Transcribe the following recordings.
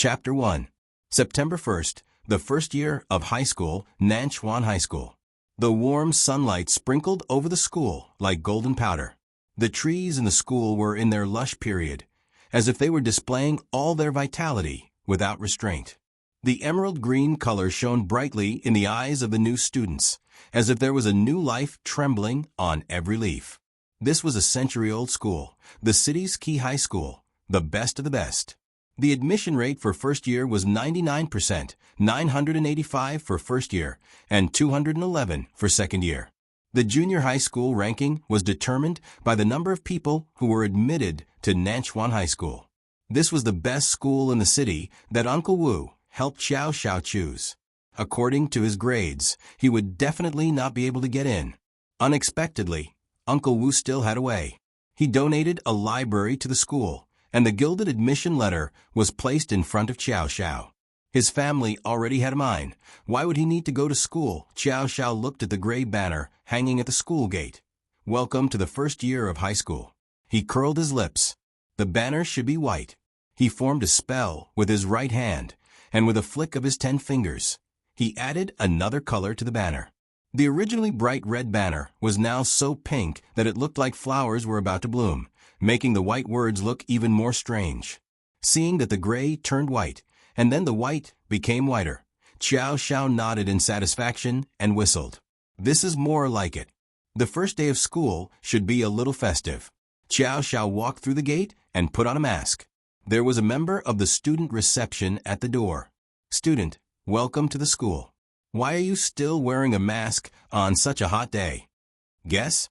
Chapter 1. September 1st, the first year of high school, Nanchuan High School. The warm sunlight sprinkled over the school like golden powder. The trees in the school were in their lush period, as if they were displaying all their vitality without restraint. The emerald green color shone brightly in the eyes of the new students, as if there was a new life trembling on every leaf. This was a century-old school, the city's key high school, the best of the best. The admission rate for first year was 99%, 985 for first year, and 211 for second year. The junior high school ranking was determined by the number of people who were admitted to Nanchuan High School. This was the best school in the city that Uncle Wu helped Xiao Xiao choose. According to his grades, he would definitely not be able to get in. Unexpectedly, Uncle Wu still had a way. He donated a library to the school, and the gilded admission letter was placed in front of Xiao Xiao. His family already had a mind. Why would he need to go to school? Xiao Xiao looked at the gray banner hanging at the school gate. Welcome to the first year of high school. He curled his lips. The banner should be white. He formed a spell with his right hand, and with a flick of his 10 fingers, he added another color to the banner. The originally bright red banner was now so pink that it looked like flowers were about to bloom, making the white words look even more strange. Seeing that the gray turned white, and then the white became whiter, Xiao Xiao nodded in satisfaction and whistled. This is more like it. The first day of school should be a little festive. Xiao Xiao walked through the gate and put on a mask. There was a member of the student reception at the door. Student, welcome to the school. Why are you still wearing a mask on such a hot day? Guess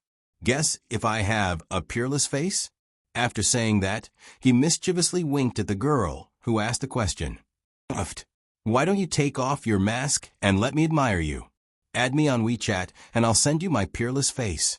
if I have a peerless face? After saying that, he mischievously winked at the girl who asked the question. Why don't you take off your mask and let me admire you? Add me on WeChat and I'll send you my peerless face.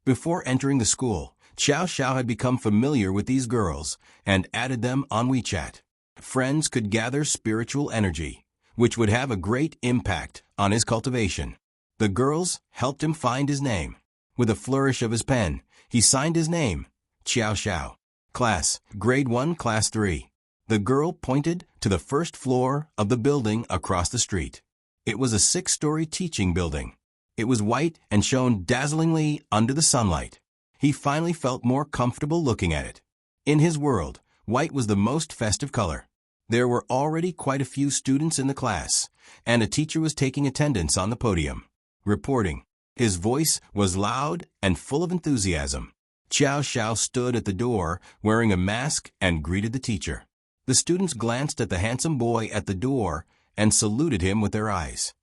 Before entering the school, Xiao Xiao had become familiar with these girls and added them on WeChat. Friends could gather spiritual energy, which would have a great impact on his cultivation. The girls helped him find his name. With a flourish of his pen, he signed his name, Xiao Xiao. Class, Grade 1, Class 3. The girl pointed to the first floor of the building across the street. It was a 6-story teaching building. It was white and shone dazzlingly under the sunlight. He finally felt more comfortable looking at it. In his world, white was the most festive color. There were already quite a few students in the class, and a teacher was taking attendance on the podium. Reporting. His voice was loud and full of enthusiasm. Xiao Xiao stood at the door wearing a mask and greeted the teacher. The students glanced at the handsome boy at the door and saluted him with their eyes.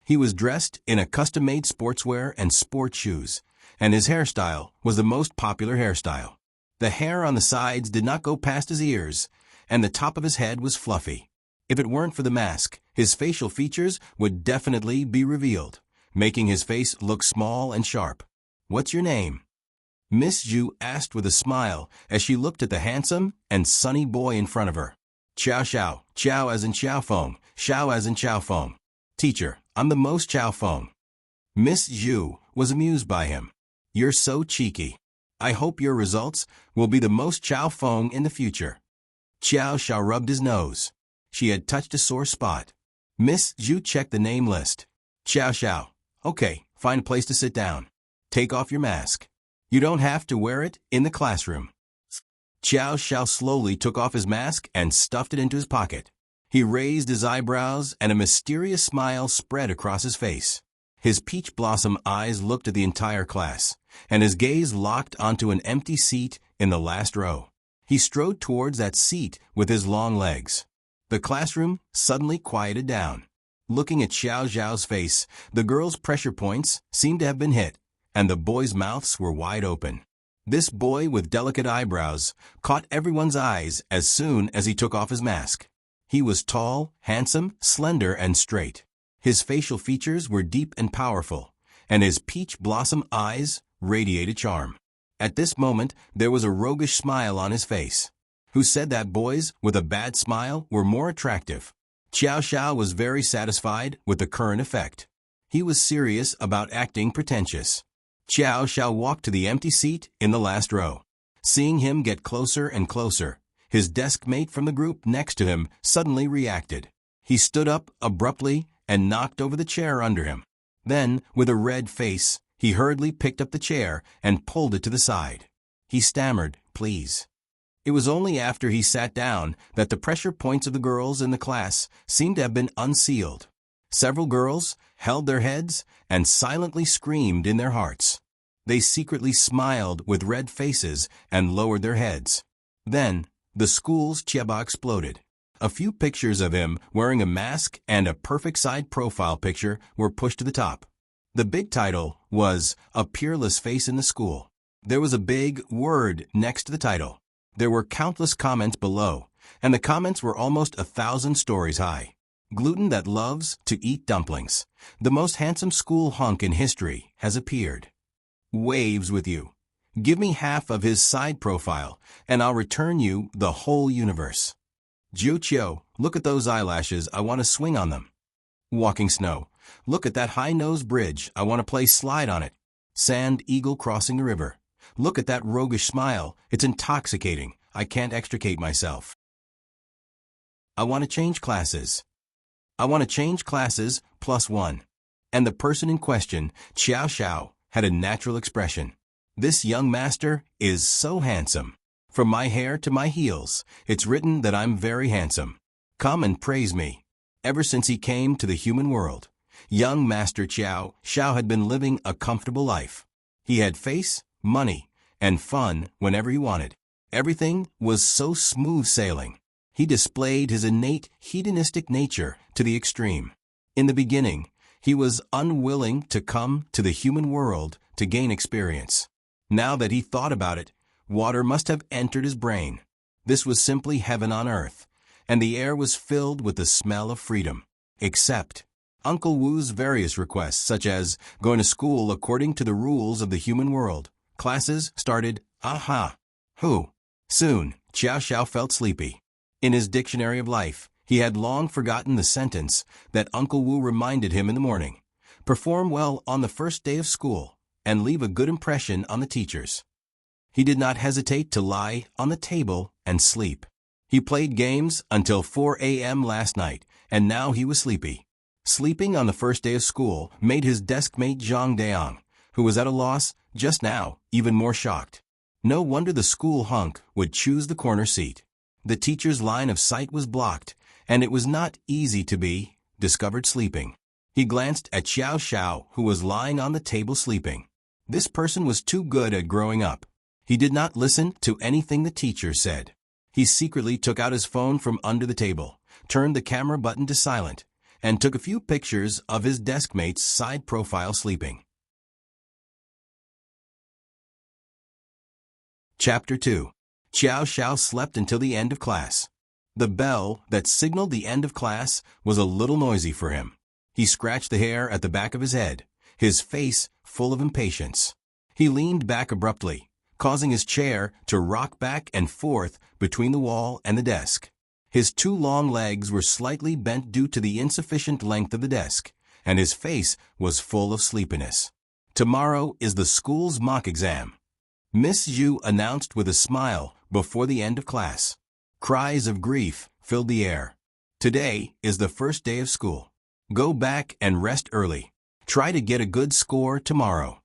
He was dressed in a custom-made sportswear and sports shoes, and his hairstyle was the most popular hairstyle. The hair on the sides did not go past his ears, and the top of his head was fluffy. If it weren't for the mask, his facial features would definitely be revealed, making his face look small and sharp. What's your name? Miss Zhu asked with a smile as she looked at the handsome and sunny boy in front of her. Xiao Xiao, Xiao as in Xiao Feng, Xiao as in Xiao Feng. Teacher, I'm the most Xiao Feng. Miss Zhu was amused by him. You're so cheeky. I hope your results will be the most Xiao Feng in the future. Xiao Xiao rubbed his nose. She had touched a sore spot. Miss Zhu checked the name list. Xiao Xiao. Okay, find a place to sit down. Take off your mask. You don't have to wear it in the classroom. Xiao Xiao slowly took off his mask and stuffed it into his pocket. He raised his eyebrows and a mysterious smile spread across his face. His peach blossom eyes looked at the entire class, and his gaze locked onto an empty seat in the last row. He strode towards that seat with his long legs. The classroom suddenly quieted down. Looking at Xiao Xiao's face, the girls' pressure points seemed to have been hit, and the boys' mouths were wide open. This boy with delicate eyebrows caught everyone's eyes as soon as he took off his mask. He was tall, handsome, slender, and straight. His facial features were deep and powerful, and his peach blossom eyes radiated charm. At this moment, there was a roguish smile on his face. Who said that boys with a bad smile were more attractive? Xiao Xiao was very satisfied with the current effect. He was serious about acting pretentious. Xiao Xiao walked to the empty seat in the last row. Seeing him get closer and closer, His desk mate from the group next to him suddenly reacted. He stood up abruptly and knocked over the chair under him. Then, with a red face, he hurriedly picked up the chair and pulled it to the side. He stammered, "Please." It was only after he sat down that the pressure points of the girls in the class seemed to have been unsealed. Several girls held their heads and silently screamed in their hearts. They secretly smiled with red faces and lowered their heads. Then, the school's Chiaba exploded. A few pictures of him wearing a mask and a perfect side profile picture were pushed to the top. The big title was "A Peerless Face in the School." There was a big word next to the title. There were countless comments below, and the comments were almost 1,000 stories high. Gluten that loves to eat dumplings. The most handsome school hunk in history has appeared. Waves with you. Give me half of his side profile, and I'll return you the whole universe. Jiu-Chio, look at those eyelashes, I want to swing on them. Walking snow, look at that high-nosed bridge, I want to play slide on it. Sand eagle crossing the river. Look at that roguish smile, it's intoxicating, I can't extricate myself. I want to change classes. I want to change classes +1. And the person in question, Xiao Xiao, had a natural expression. This young master is so handsome. From my hair to my heels, it's written that I'm very handsome. Come and praise me. Ever since he came to the human world, young Master Xiao Xiao had been living a comfortable life. He had face, money, and fun whenever he wanted. Everything was so smooth sailing. He displayed his innate hedonistic nature to the extreme. In the beginning, he was unwilling to come to the human world to gain experience. Now that he thought about it, water must have entered his brain. This was simply heaven on earth, and the air was filled with the smell of freedom. Except Uncle Wu's various requests, such as going to school according to the rules of the human world. Classes started, Soon, Xiao Xiao felt sleepy. In his dictionary of life, he had long forgotten the sentence that Uncle Wu reminded him in the morning. Perform well on the first day of school, and leave a good impression on the teachers. He did not hesitate to lie on the table and sleep. He played games until 4 a.m. last night, and now he was sleepy. Sleeping on the first day of school made his deskmate Zhang Deong, who was at a loss just now, even more shocked. No wonder the school hunk would choose the corner seat. The teacher's line of sight was blocked, and it was not easy to be discovered sleeping. He glanced at Xiao Xiao, who was lying on the table sleeping. This person was too good at growing up. He did not listen to anything the teacher said. He secretly took out his phone from under the table, turned the camera button to silent, and took a few pictures of his deskmate's side profile sleeping. Chapter 2. Xiao Xiao slept until the end of class. The bell that signaled the end of class was a little noisy for him. He scratched the hair at the back of his head, his face full of impatience. He leaned back abruptly, causing his chair to rock back and forth between the wall and the desk. His two long legs were slightly bent due to the insufficient length of the desk, and his face was full of sleepiness. Tomorrow is the school's mock exam. Miss Zhu announced with a smile before the end of class. Cries of grief filled the air. Today is the first day of school. Go back and rest early. Try to get a good score tomorrow.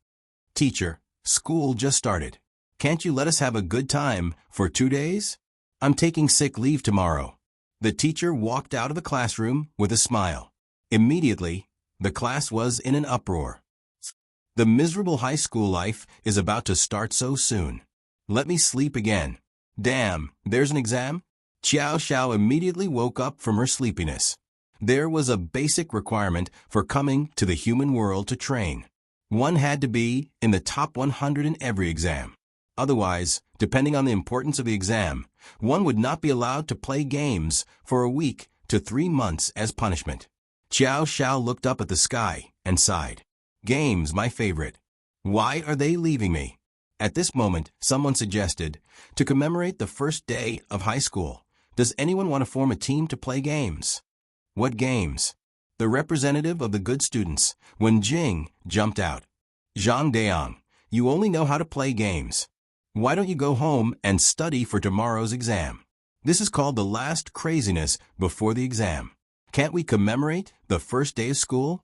Teacher, school just started. Can't you let us have a good time for 2 days? I'm taking sick leave tomorrow. The teacher walked out of the classroom with a smile. Immediately, the class was in an uproar. The miserable high school life is about to start so soon. Let me sleep again. Damn, there's an exam? Xiao Xiao immediately woke up from her sleepiness. There was a basic requirement for coming to the human world to train. One had to be in the top 100 in every exam. Otherwise, depending on the importance of the exam, one would not be allowed to play games for a week to 3 months as punishment. Xiao Xiao looked up at the sky and sighed. Games, my favorite. Why are they leaving me? At this moment, someone suggested, to commemorate the first day of high school, does anyone want to form a team to play games? What games? The representative of the good students, Wen Jing, jumped out. Zhang Deong, you only know how to play games. Why don't you go home and study for tomorrow's exam? This is called the last craziness before the exam. Can't we commemorate the first day of school?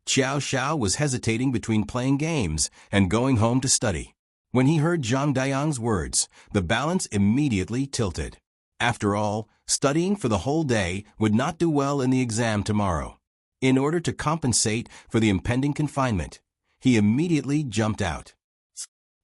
Xiao Xiao was hesitating between playing games and going home to study. When he heard Zhang Dayang's words, the balance immediately tilted. After all, studying for the whole day would not do well in the exam tomorrow. In order to compensate for the impending confinement, he immediately jumped out.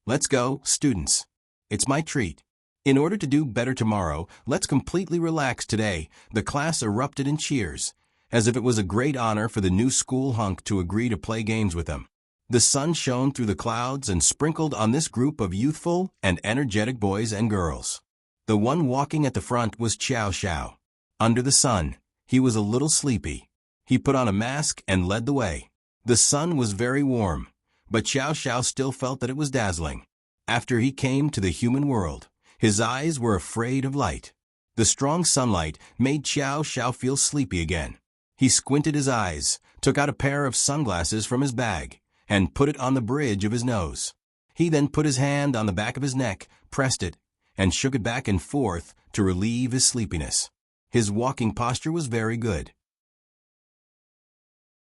Let's go, students. It's my treat. In order to do better tomorrow, let's completely relax today. The class erupted in cheers, as if it was a great honor for the new school hunk to agree to play games with them. The sun shone through the clouds and sprinkled on this group of youthful and energetic boys and girls. The one walking at the front was Xiao Xiao. Under the sun, he was a little sleepy. He put on a mask and led the way. The sun was very warm, but Xiao Xiao still felt that it was dazzling. After he came to the human world, his eyes were afraid of light. The strong sunlight made Xiao Xiao feel sleepy again. He squinted his eyes, took out a pair of sunglasses from his bag, and put it on the bridge of his nose. He then put his hand on the back of his neck, pressed it, and shook it back and forth to relieve his sleepiness. His walking posture was very good.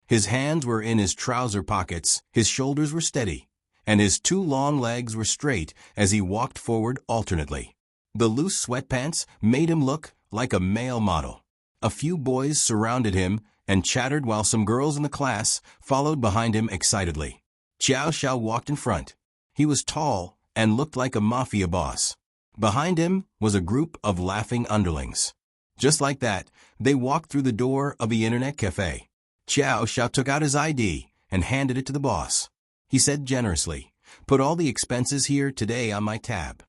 His hands were in his trouser pockets, his shoulders were steady, and his two long legs were straight as he walked forward alternately. The loose sweatpants made him look like a male model. A few boys surrounded him and chattered while some girls in the class followed behind him excitedly. Xiao Xiao walked in front. He was tall and looked like a mafia boss. Behind him was a group of laughing underlings. Just like that, they walked through the door of the internet cafe. Xiao Xiao took out his ID and handed it to the boss. He said generously, "Put all the expenses here today on my tab."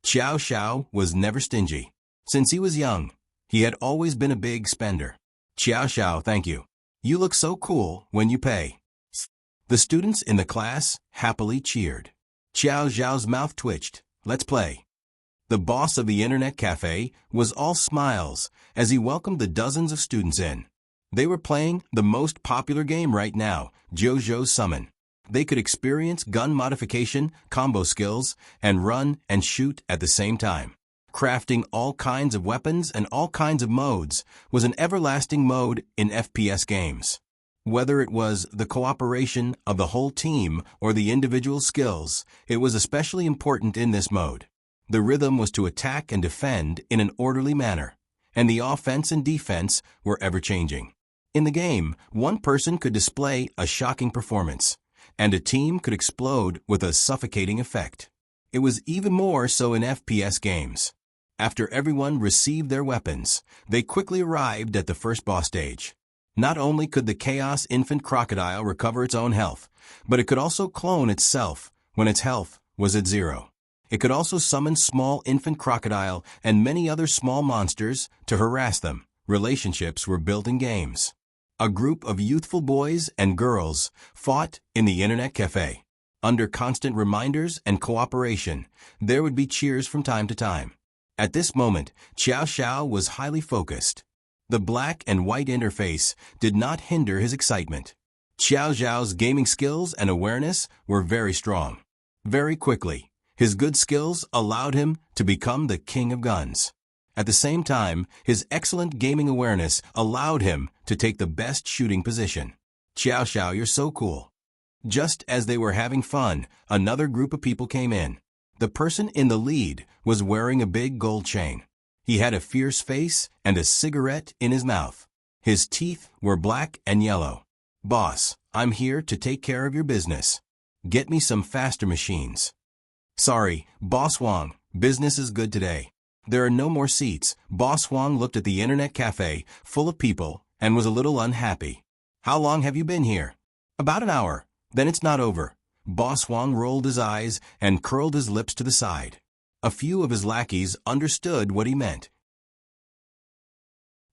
Xiao Xiao was never stingy. Since he was young, he had always been a big spender. "Xiao Xiao, thank you. You look so cool when you pay." The students in the class happily cheered. Xiao Xiao's mouth twitched. "Let's play." The boss of the internet cafe was all smiles as he welcomed the dozens of students in. They were playing the most popular game right now, JoJo's Summon. They could experience gun modification, combo skills, and run and shoot at the same time. Crafting all kinds of weapons and all kinds of modes was an everlasting mode in FPS games. Whether it was the cooperation of the whole team or the individual skills, it was especially important in this mode. The rhythm was to attack and defend in an orderly manner, and the offense and defense were ever-changing. In the game, one person could display a shocking performance, and a team could explode with a suffocating effect. It was even more so in FPS games. After everyone received their weapons, they quickly arrived at the first boss stage. Not only could the Chaos Infant Crocodile recover its own health, but it could also clone itself when its health was at 0. It could also summon small infant crocodile and many other small monsters to harass them. Relationships were built in games. A group of youthful boys and girls fought in the internet cafe. Under constant reminders and cooperation, there would be cheers from time to time. At this moment, Xiao Xiao was highly focused. The black and white interface did not hinder his excitement. Xiao Xiao's gaming skills and awareness were very strong. Very quickly, his good skills allowed him to become the king of guns. At the same time, his excellent gaming awareness allowed him to take the best shooting position. "Xiao Xiao, you're so cool." Just as they were having fun, another group of people came in. The person in the lead was wearing a big gold chain. He had a fierce face and a cigarette in his mouth. His teeth were black and yellow. "Boss, I'm here to take care of your business. Get me some faster machines." "Sorry, Boss Wang, business is good today. There are no more seats." Boss Wang looked at the internet cafe, full of people, and was a little unhappy. "How long have you been here?" "About an hour. Then it's not over." Boss Wang rolled his eyes and curled his lips to the side. A few of his lackeys understood what he meant.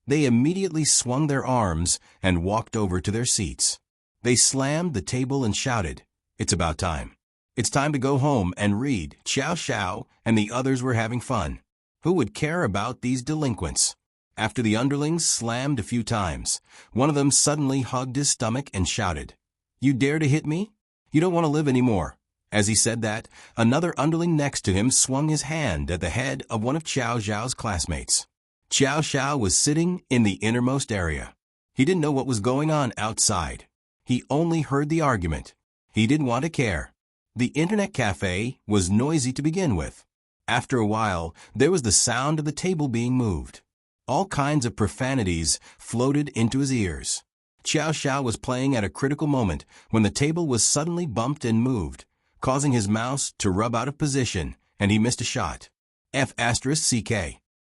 They immediately swung their arms and walked over to their seats. They slammed the table and shouted, "It's about time. It's time to go home and read." Xiao Xiao and the others were having fun. Who would care about these delinquents? After the underlings slammed a few times, one of them suddenly hugged his stomach and shouted, "You dare to hit me? You don't want to live anymore. As he said that, another underling next to him swung his hand at the head of one of Xiao Xiao's classmates. Xiao Xiao was sitting in the innermost area. He didn't know what was going on outside. He only heard the argument. He didn't want to care. The internet cafe was noisy to begin with. After a while, there was the sound of the table being moved. All kinds of profanities floated into his ears. Xiao Xiao was playing at a critical moment when the table was suddenly bumped and moved, causing his mouse to rub out of position, and he missed a shot. F***CK.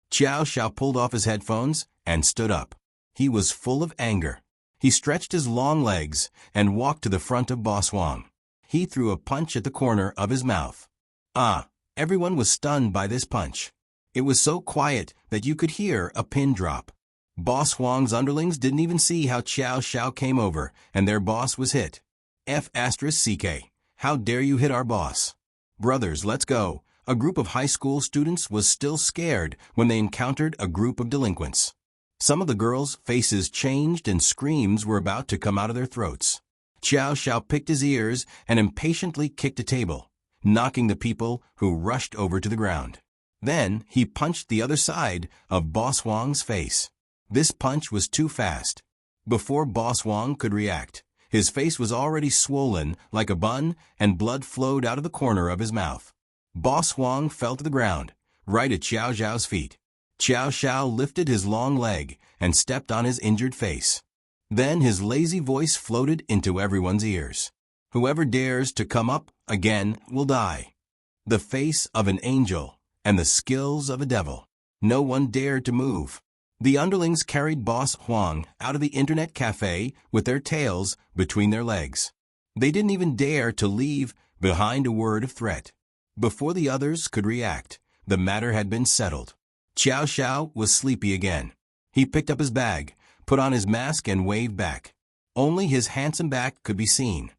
Xiao Xiao pulled off his headphones and stood up. He was full of anger. He stretched his long legs and walked to the front of Boss Wang. He threw a punch at the corner of his mouth. Everyone was stunned by this punch. It was so quiet that you could hear a pin drop. Boss Wang's underlings didn't even see how Xiao Xiao came over, and their boss was hit. F***CK. How dare you hit our boss? Brothers, let's go. A group of high school students was still scared when they encountered a group of delinquents. Some of the girls' faces changed and screams were about to come out of their throats. Xiao Xiao picked his ears and impatiently kicked a table, knocking the people who rushed over to the ground. Then he punched the other side of Boss Wang's face. This punch was too fast. Before Boss Wang could react, his face was already swollen like a bun and blood flowed out of the corner of his mouth. Boss Wang fell to the ground, right at Xiao Xiao's feet. Xiao Xiao lifted his long leg and stepped on his injured face. Then his lazy voice floated into everyone's ears. Whoever dares to come up again will die. The face of an angel and the skills of a devil. No one dared to move. The underlings carried Boss Huang out of the internet cafe with their tails between their legs. They didn't even dare to leave behind a word of threat. Before the others could react, the matter had been settled. Xiao Xiao was sleepy again. He picked up his bag, put on his mask and waved back. Only his handsome back could be seen.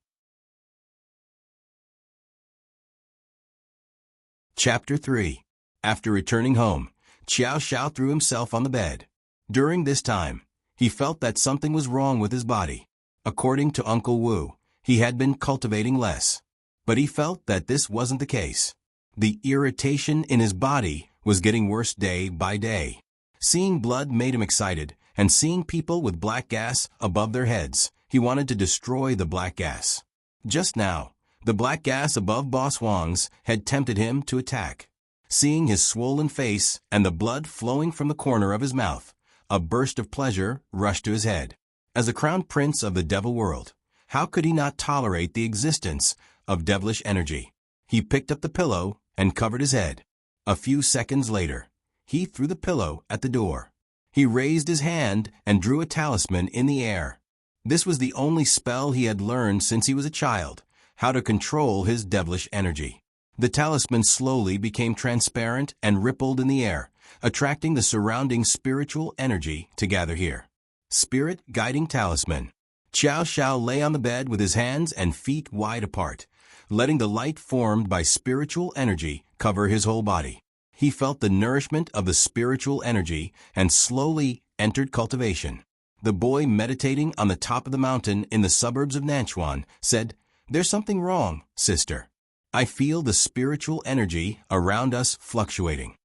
Chapter 3. After returning home, Xiao Xiao threw himself on the bed. During this time, he felt that something was wrong with his body. According to Uncle Wu, he had been cultivating less. But he felt that this wasn't the case. The irritation in his body was getting worse day by day. Seeing blood made him excited, and seeing people with black gas above their heads, he wanted to destroy the black gas. Just now, the black gas above Boss Wang's had tempted him to attack. Seeing his swollen face and the blood flowing from the corner of his mouth, a burst of pleasure rushed to his head. As a crown prince of the devil world, how could he not tolerate the existence of devilish energy? He picked up the pillow and covered his head. A few seconds later, he threw the pillow at the door. He raised his hand and drew a talisman in the air. This was the only spell he had learned since he was a child, how to control his devilish energy. The talisman slowly became transparent and rippled in the air, attracting the surrounding spiritual energy to gather here. Spirit Guiding Talisman. Xiao Xiao lay on the bed with his hands and feet wide apart, letting the light formed by spiritual energy cover his whole body. He felt the nourishment of the spiritual energy and slowly entered cultivation. The boy meditating on the top of the mountain in the suburbs of Nanchuan said, "There's something wrong, sister. I feel the spiritual energy around us fluctuating."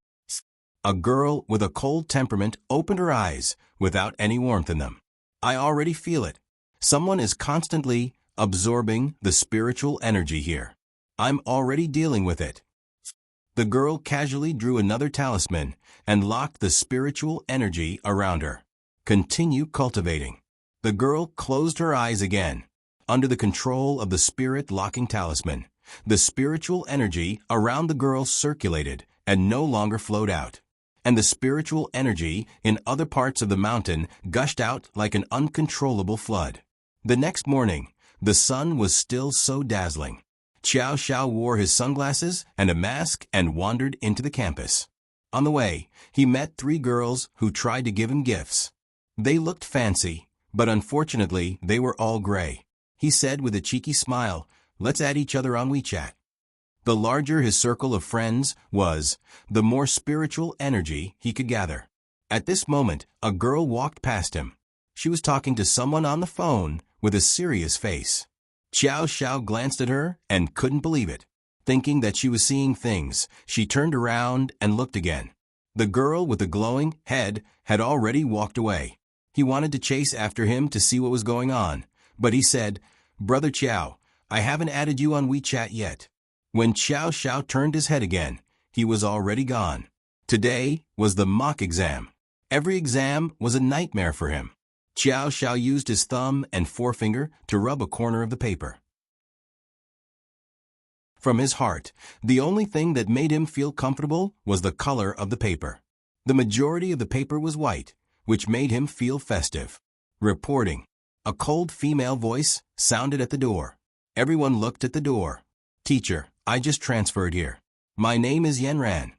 A girl with a cold temperament opened her eyes without any warmth in them. "I already feel it. Someone is constantly absorbing the spiritual energy here. I'm already dealing with it." The girl casually drew another talisman and locked the spiritual energy around her. Continue cultivating. The girl closed her eyes again. Under the control of the spirit-locking talisman, the spiritual energy around the girl circulated and no longer flowed out. And the spiritual energy in other parts of the mountain gushed out like an uncontrollable flood. The next morning, the sun was still so dazzling. Xiao Xiao wore his sunglasses and a mask and wandered into the campus. On the way, he met 3 girls who tried to give him gifts. They looked fancy, but unfortunately they were all gray. He said with a cheeky smile, "Let's add each other on WeChat." The larger his circle of friends was, the more spiritual energy he could gather. At this moment, a girl walked past him. She was talking to someone on the phone with a serious face. Xiao Xiao glanced at her and couldn't believe it. Thinking that she was seeing things, she turned around and looked again. The girl with the glowing head had already walked away. He wanted to chase after him to see what was going on, but he said, "Brother Qiao, I haven't added you on WeChat yet." When Xiao Xiao turned his head again, he was already gone. Today was the mock exam. Every exam was a nightmare for him. Xiao Xiao used his thumb and forefinger to rub a corner of the paper. From his heart, the only thing that made him feel comfortable was the color of the paper. The majority of the paper was white, which made him feel festive. Reporting. A cold female voice sounded at the door. Everyone looked at the door. "Teacher, I just transferred here. My name is Yenran."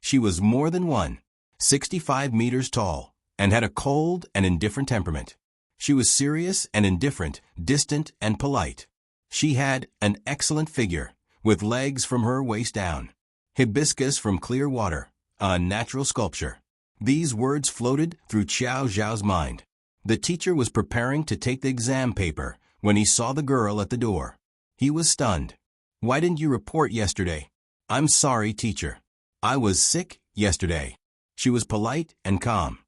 She was more than 165 meters tall, and had a cold and indifferent temperament. She was serious and indifferent, distant and polite. She had an excellent figure, with legs from her waist down. Hibiscus from clear water, a natural sculpture. These words floated through Xiao Zhao's mind. The teacher was preparing to take the exam paper when he saw the girl at the door. He was stunned. "Why didn't you report yesterday?" "I'm sorry, teacher. I was sick yesterday." She was polite and calm.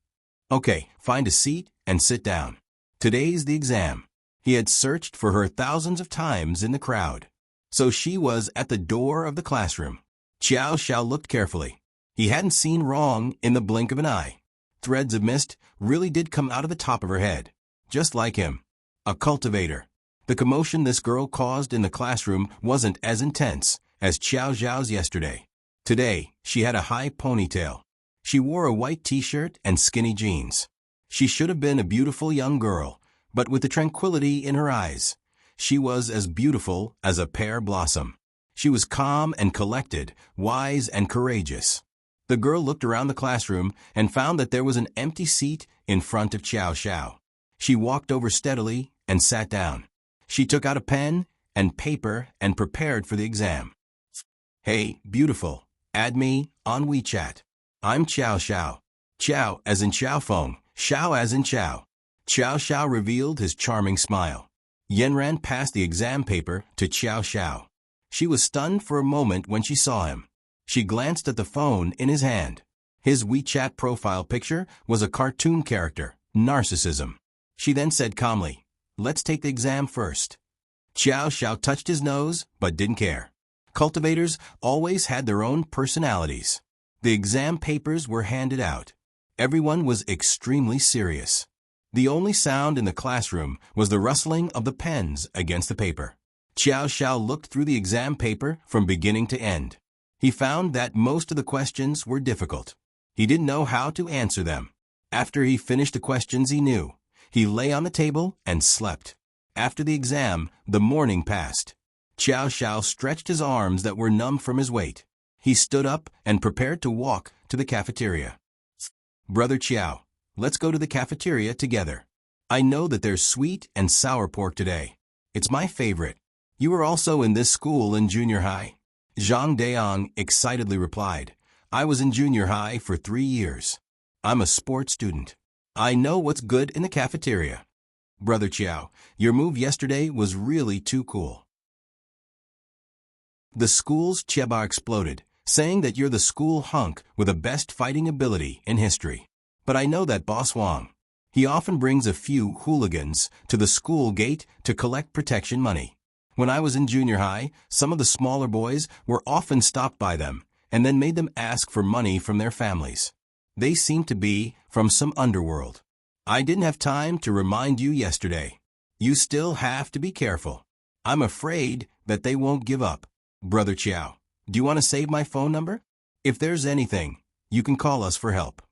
"Okay, find a seat and sit down. Today's the exam." He had searched for her thousands of times in the crowd. So she was at the door of the classroom. Xiao Xiao looked carefully. He hadn't seen wrong in the blink of an eye. Threads of mist really did come out of the top of her head. Just like him. A cultivator. The commotion this girl caused in the classroom wasn't as intense as Xiao Zhao's yesterday. Today, she had a high ponytail. She wore a white t-shirt and skinny jeans. She should have been a beautiful young girl, but with the tranquility in her eyes. She was as beautiful as a pear blossom. She was calm and collected, wise and courageous. The girl looked around the classroom and found that there was an empty seat in front of Xiao Xiao. She walked over steadily and sat down. She took out a pen and paper and prepared for the exam. "Hey, beautiful, add me on WeChat. I'm Xiao Xiao. Xiao as in Xiao Feng, Xiao as in Xiao." Xiao Xiao revealed his charming smile. Yenran passed the exam paper to Xiao Xiao. She was stunned for a moment when she saw him. She glanced at the phone in his hand. His WeChat profile picture was a cartoon character, Narcissism. She then said calmly, "Let's take the exam first." Xiao Xiao touched his nose, but didn't care. Cultivators always had their own personalities. The exam papers were handed out. Everyone was extremely serious. The only sound in the classroom was the rustling of the pens against the paper. Xiao Xiao looked through the exam paper from beginning to end. He found that most of the questions were difficult. He didn't know how to answer them. After he finished the questions he knew, he lay on the table and slept. After the exam, the morning passed. Xiao Xiao stretched his arms that were numb from his weight. He stood up and prepared to walk to the cafeteria. "Brother Qiao, let's go to the cafeteria together. I know that there's sweet and sour pork today. It's my favorite." "You were also in this school in junior high?" Zhang Deong excitedly replied. "I was in junior high for 3 years. I'm a sports student. I know what's good in the cafeteria." "Brother Qiao, your move yesterday was really too cool." The school's Cheba exploded, saying that you're the school hunk with the best fighting ability in history. "But I know that Boss Wang. He often brings a few hooligans to the school gate to collect protection money. When I was in junior high, some of the smaller boys were often stopped by them and then made them ask for money from their families. They seemed to be from some underworld. I didn't have time to remind you yesterday. You still have to be careful. I'm afraid that they won't give up. Brother Qiao, do you want to save my phone number? If there's anything, you can call us for help."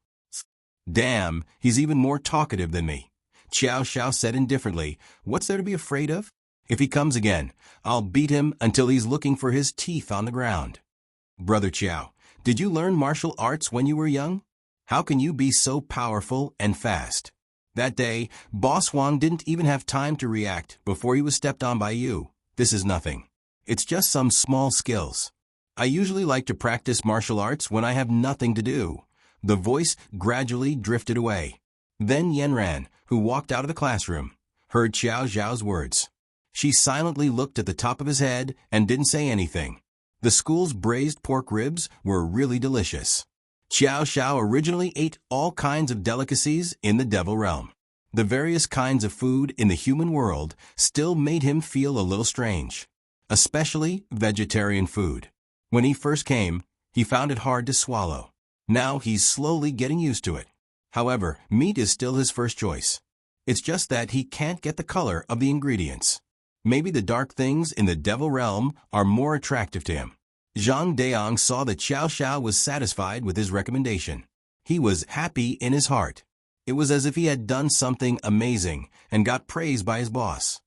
"Damn, he's even more talkative than me." Xiao Xiao said indifferently, "What's there to be afraid of? If he comes again, I'll beat him until he's looking for his teeth on the ground." "Brother Qiao, did you learn martial arts when you were young? How can you be so powerful and fast?" That day, Boss Wang didn't even have time to react before he was stepped on by you. "This is nothing. It's just some small skills. I usually like to practice martial arts when I have nothing to do." The voice gradually drifted away. Then Yenran, who walked out of the classroom, heard Xiao Zhao's words. She silently looked at the top of his head and didn't say anything. The school's braised pork ribs were really delicious. Xiao Xiao originally ate all kinds of delicacies in the devil realm. The various kinds of food in the human world still made him feel a little strange, especially vegetarian food. When he first came, he found it hard to swallow. Now he's slowly getting used to it. However, meat is still his first choice. It's just that he can't get the color of the ingredients. Maybe the dark things in the devil realm are more attractive to him. Zhang Deong saw that Xiao Xiao was satisfied with his recommendation. He was happy in his heart. It was as if he had done something amazing and got praised by his boss.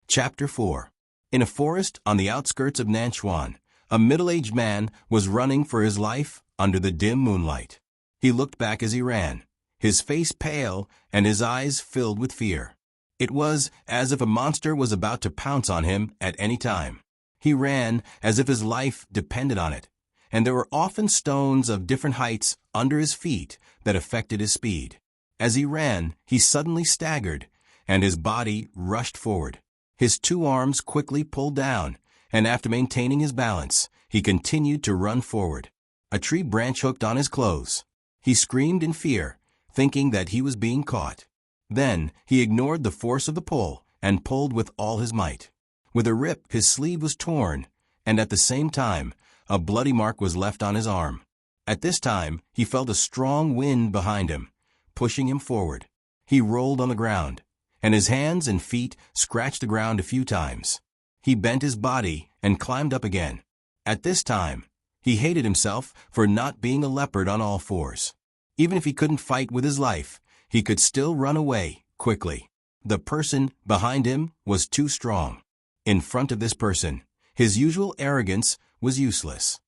Chapter 4. In a forest on the outskirts of Nanchuan, a middle-aged man was running for his life under the dim moonlight. He looked back as he ran, his face pale and his eyes filled with fear. It was as if a monster was about to pounce on him at any time. He ran as if his life depended on it, and there were often stones of different heights under his feet that affected his speed. As he ran, he suddenly staggered, and his body rushed forward. His two arms quickly pulled down, and after maintaining his balance, he continued to run forward. A tree branch hooked on his clothes. He screamed in fear, thinking that he was being caught. Then he ignored the force of the pull and pulled with all his might. With a rip, his sleeve was torn, and at the same time, a bloody mark was left on his arm. At this time, he felt a strong wind behind him, pushing him forward. He rolled on the ground, and his hands and feet scratched the ground a few times. He bent his body and climbed up again. At this time, he hated himself for not being a leopard on all fours. Even if he couldn't fight with his life, he could still run away quickly. The person behind him was too strong. In front of this person, his usual arrogance was useless.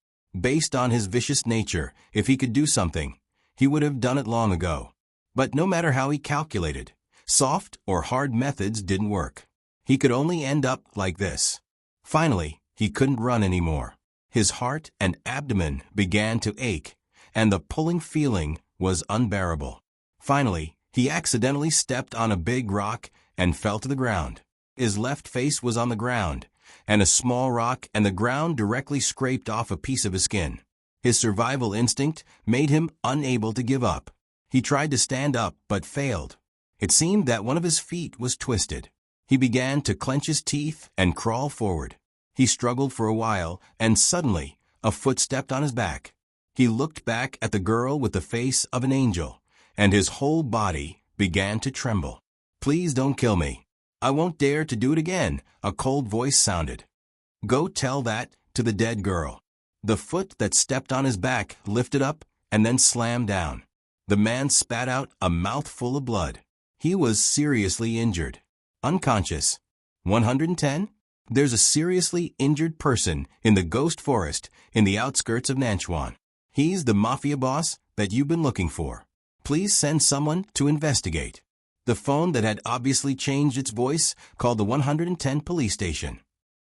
Based on his vicious nature, if he could do something, he would have done it long ago. But no matter how he calculated, soft or hard methods didn't work. He could only end up like this. Finally, he couldn't run anymore. His heart and abdomen began to ache, and the pulling feeling was unbearable. Finally, he accidentally stepped on a big rock and fell to the ground. His left face was on the ground, and a small rock and the ground directly scraped off a piece of his skin. His survival instinct made him unable to give up. He tried to stand up but failed. It seemed that one of his feet was twisted. He began to clench his teeth and crawl forward. He struggled for a while, and suddenly, a foot stepped on his back. He looked back at the girl with the face of an angel, and his whole body began to tremble. "Please don't kill me. I won't dare to do it again," a cold voice sounded. "Go tell that to the dead girl." The foot that stepped on his back lifted up and then slammed down. The man spat out a mouthful of blood. He was seriously injured. Unconscious. 110? There's a seriously injured person in the ghost forest in the outskirts of Nanchuan. He's the mafia boss that you've been looking for. Please send someone to investigate. The phone that had obviously changed its voice called the 110 police station.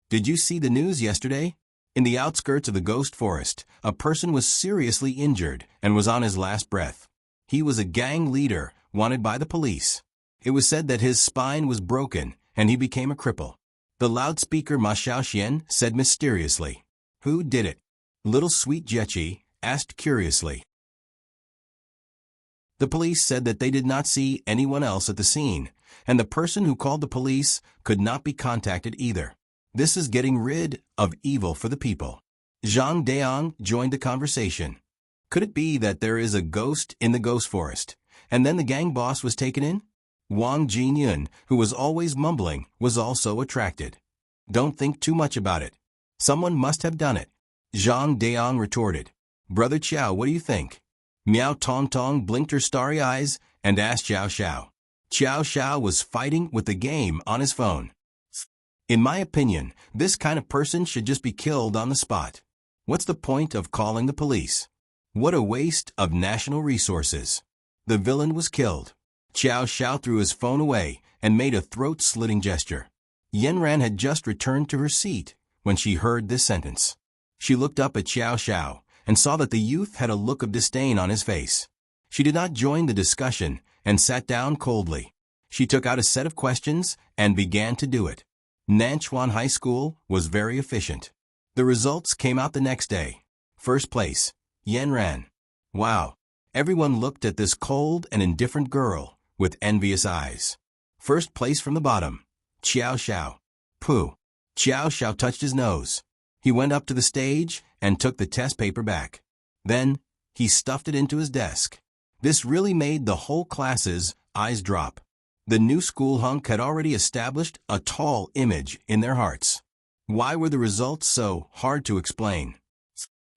Did you see the news yesterday? In the outskirts of the ghost forest, a person was seriously injured and was on his last breath. He was a gang leader wanted by the police. It was said that his spine was broken and he became a cripple. The loudspeaker Ma Xiaoxian said mysteriously. "Who did it?" Little Sweet Jechi asked curiously. The police said that they did not see anyone else at the scene, and the person who called the police could not be contacted either. This is getting rid of evil for the people. Zhang Deong joined the conversation. Could it be that there is a ghost in the ghost forest, and then the gang boss was taken in? Wang Jinyun, who was always mumbling, was also attracted. "Don't think too much about it. Someone must have done it." Zhang Deong retorted. "Brother Qiao, what do you think?" Miao Tong Tong blinked her starry eyes and asked Xiao Xiao. Xiao Xiao was fighting with the game on his phone. "In my opinion, this kind of person should just be killed on the spot. What's the point of calling the police? What a waste of national resources." The villain was killed. Xiao Xiao threw his phone away and made a throat-slitting gesture. Yanran had just returned to her seat when she heard this sentence. She looked up at Xiao Xiao and saw that the youth had a look of disdain on his face. She did not join the discussion and sat down coldly. She took out a set of questions and began to do it. Nanchuan High School was very efficient. The results came out the next day. First place, Yanran. Wow! Everyone looked at this cold and indifferent girl with envious eyes. First place from the bottom, Xiao Xiao. Pooh! Xiao Xiao touched his nose. He went up to the stage and took the test paper back. Then, he stuffed it into his desk. This really made the whole class's eyes drop. The new school hunk had already established a tall image in their hearts. Why were the results so hard to explain?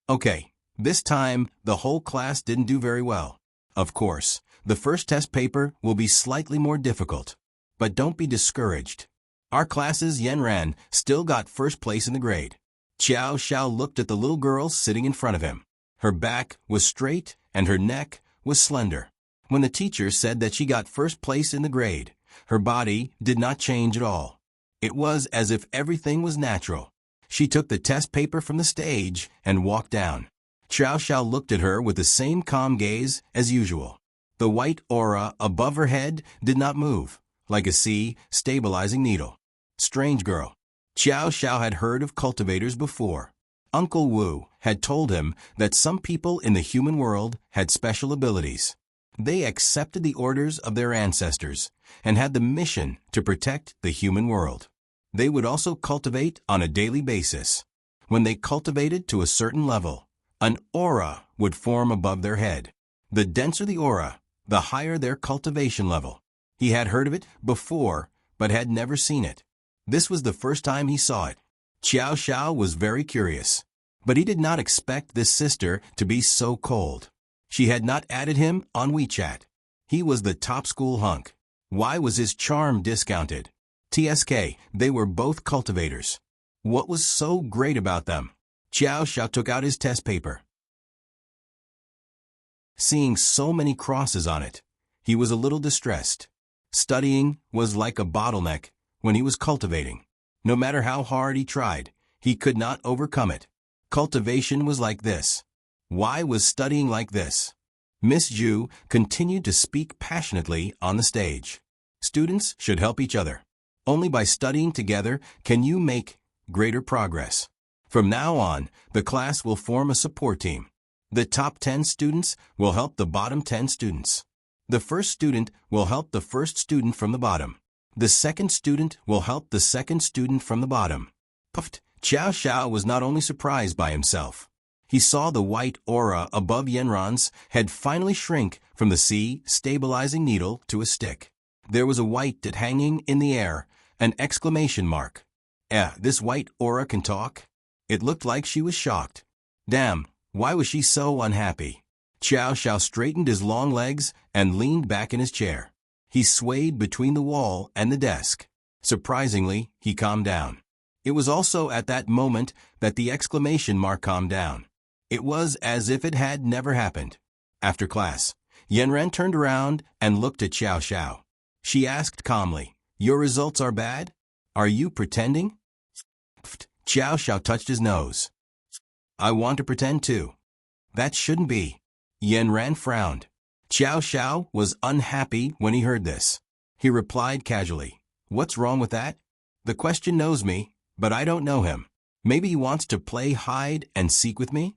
Okay, this time the whole class didn't do very well. Of course, the first test paper will be slightly more difficult. But don't be discouraged. Our class's Yanran still got first place in the grade. Xiao Xiao looked at the little girl sitting in front of him. Her back was straight and her neck was slender. When the teacher said that she got first place in the grade, her body did not change at all. It was as if everything was natural. She took the test paper from the stage and walked down. Xiao Xiao looked at her with the same calm gaze as usual. The white aura above her head did not move, like a sea stabilizing needle. Strange girl. Xiao Xiao had heard of cultivators before. Uncle Wu had told him that some people in the human world had special abilities. They accepted the orders of their ancestors and had the mission to protect the human world. They would also cultivate on a daily basis. When they cultivated to a certain level, an aura would form above their head. The denser the aura, the higher their cultivation level. He had heard of it before, but had never seen it. This was the first time he saw it. Xiao Xiao was very curious, but he did not expect this sister to be so cold. She had not added him on WeChat. He was the top school hunk. Why was his charm discounted? TSK, they were both cultivators. What was so great about them? Xiao Xiao took out his test paper. Seeing so many crosses on it, he was a little distressed. Studying was like a bottleneck when he was cultivating. No matter how hard he tried, he could not overcome it. Cultivation was like this. Why was studying like this? Miss Zhu continued to speak passionately on the stage. Students should help each other. Only by studying together can you make greater progress. From now on, the class will form a support team. The top 10 students will help the bottom 10 students. The first student will help the first student from the bottom. The second student will help the second student from the bottom. Puffed. Xiao Xiao was not only surprised by himself. He saw the white aura above Yanran's head finally shrink from the sea stabilizing needle to a stick. There was a white dot hanging in the air, an exclamation mark. This white aura can talk? It looked like she was shocked. Damn, why was she so unhappy? Xiao Xiao straightened his long legs and leaned back in his chair. He swayed between the wall and the desk. Surprisingly, he calmed down. It was also at that moment that the exclamation mark calmed down. It was as if it had never happened. After class, Yanran turned around and looked at Xiao Xiao. She asked calmly, "Your results are bad? Are you pretending?" Xiao Xiao touched his nose. "I want to pretend too." "That shouldn't be." Yanran frowned. Xiao Xiao was unhappy when he heard this. He replied casually, "What's wrong with that? The question knows me, but I don't know him. Maybe he wants to play hide and seek with me?"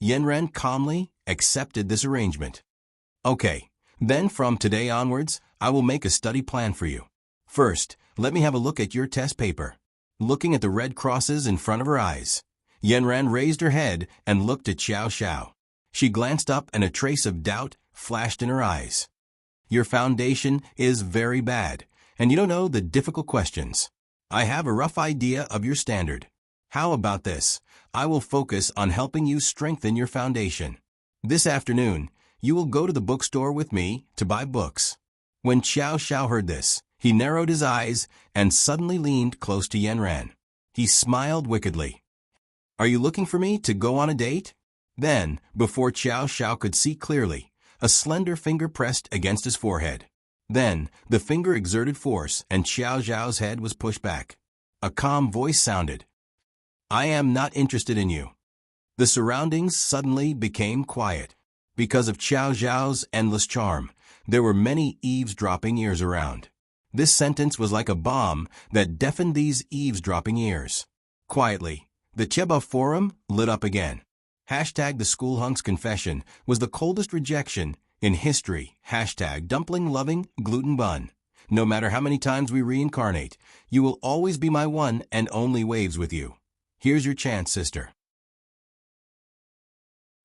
Yanran calmly accepted this arrangement. "Okay, then from today onwards, I will make a study plan for you. First, let me have a look at your test paper." Looking at the red crosses in front of her eyes, Yanran raised her head and looked at Xiao Xiao. She glanced up and a trace of doubt flashed in her eyes. "Your foundation is very bad, and you don't know the difficult questions. I have a rough idea of your standard. How about this? I will focus on helping you strengthen your foundation. This afternoon, you will go to the bookstore with me to buy books." When Xiao Xiao heard this, he narrowed his eyes and suddenly leaned close to Yanran. He smiled wickedly. "Are you looking for me to go on a date?" Then, before Xiao Xiao could see clearly, a slender finger pressed against his forehead. Then, the finger exerted force and Xiao Xiao's head was pushed back. A calm voice sounded. "I am not interested in you." The surroundings suddenly became quiet. Because of Xiao Xiao's endless charm, There were many eavesdropping ears around. This sentence was like a bomb that deafened these eavesdropping ears. Quietly, the Cheba forum lit up again. Hashtag the school hunk's confession was the coldest rejection in history. Hashtag dumpling-loving gluten bun. No matter how many times we reincarnate, you will always be my one and only waves with you. Here's your chance, sister.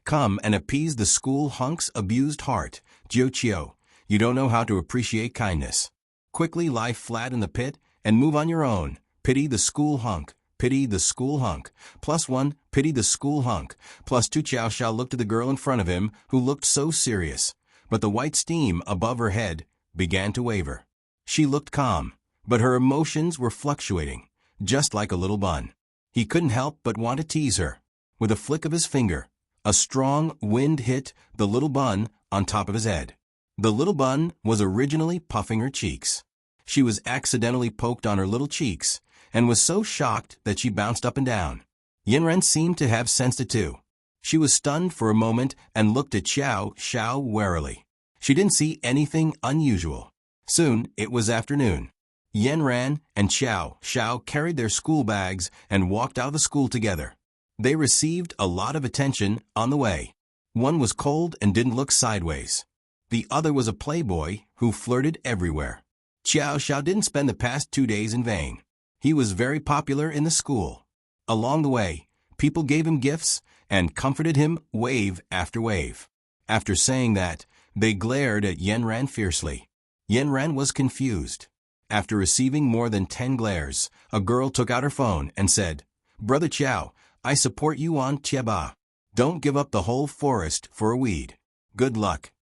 Come and appease the school hunk's abused heart. Chio, you don't know how to appreciate kindness. Quickly lie flat in the pit and move on your own. Pity the school hunk. Pity the school hunk. +1, pity the school hunk. +2, Chow Chow looked at the girl in front of him who looked so serious. But the white steam above her head began to waver. She looked calm, but her emotions were fluctuating, just like a little bun. He couldn't help but want to tease her. With a flick of his finger, a strong wind hit the little bun on top of his head. The little bun was originally puffing her cheeks. She was accidentally poked on her little cheeks and was so shocked that she bounced up and down. Yinren seemed to have sensed it too. She was stunned for a moment and looked at Xiao Xiao warily. She didn't see anything unusual. Soon it was afternoon. Yinren and Xiao Xiao carried their school bags and walked out of the school together. They received a lot of attention on the way. One was cold and didn't look sideways. The other was a playboy who flirted everywhere. Xiao Xiao didn't spend the past 2 days in vain. He was very popular in the school. Along the way, people gave him gifts and comforted him wave after wave. After saying that, they glared at Yenran fiercely. Yenran was confused. After receiving more than 10 glares, a girl took out her phone and said, "Brother Qiao, I support you on Cheba. Don't give up the whole forest for a weed. Good luck."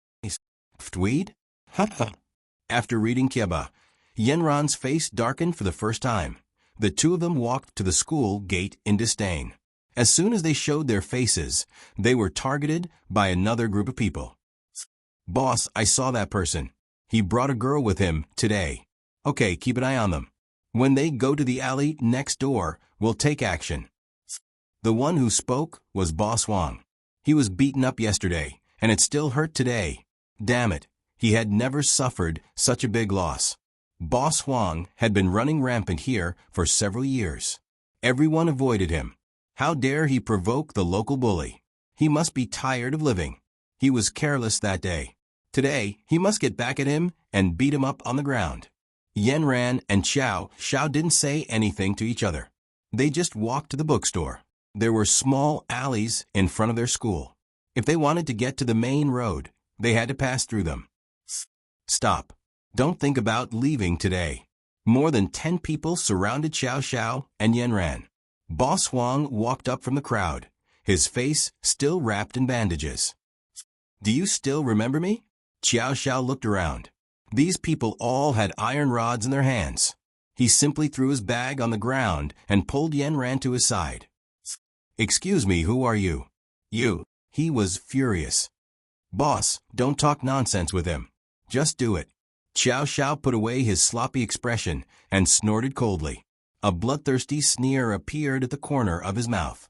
Weed? After reading Cheba, Yenran's face darkened for the first time. The two of them walked to the school gate in disdain. As soon as they showed their faces, they were targeted by another group of people. "Boss, I saw that person. He brought a girl with him today. Okay, keep an eye on them. When they go to the alley next door, we'll take action." The one who spoke was Boss Wang. He was beaten up yesterday, and it still hurt today. Damn it, he had never suffered such a big loss. Boss Huang had been running rampant here for several years. Everyone avoided him. How dare he provoke the local bully? He must be tired of living. He was careless that day. Today, he must get back at him and beat him up on the ground. Yenran and Xiao Xiao didn't say anything to each other. They just walked to the bookstore. There were small alleys in front of their school. If they wanted to get to the main road, they had to pass through them. Stop. Don't think about leaving today. More than 10 people surrounded Xiao Xiao and Yenran. Boss Huang walked up from the crowd, his face still wrapped in bandages. "Do you still remember me?" Xiao Xiao looked around. These people all had iron rods in their hands. He simply threw his bag on the ground and pulled Yenran to his side. "Excuse me, who are you?" "You." He was furious. "Boss, don't talk nonsense with him. Just do it." Xiao Xiao put away his sloppy expression and snorted coldly. A bloodthirsty sneer appeared at the corner of his mouth.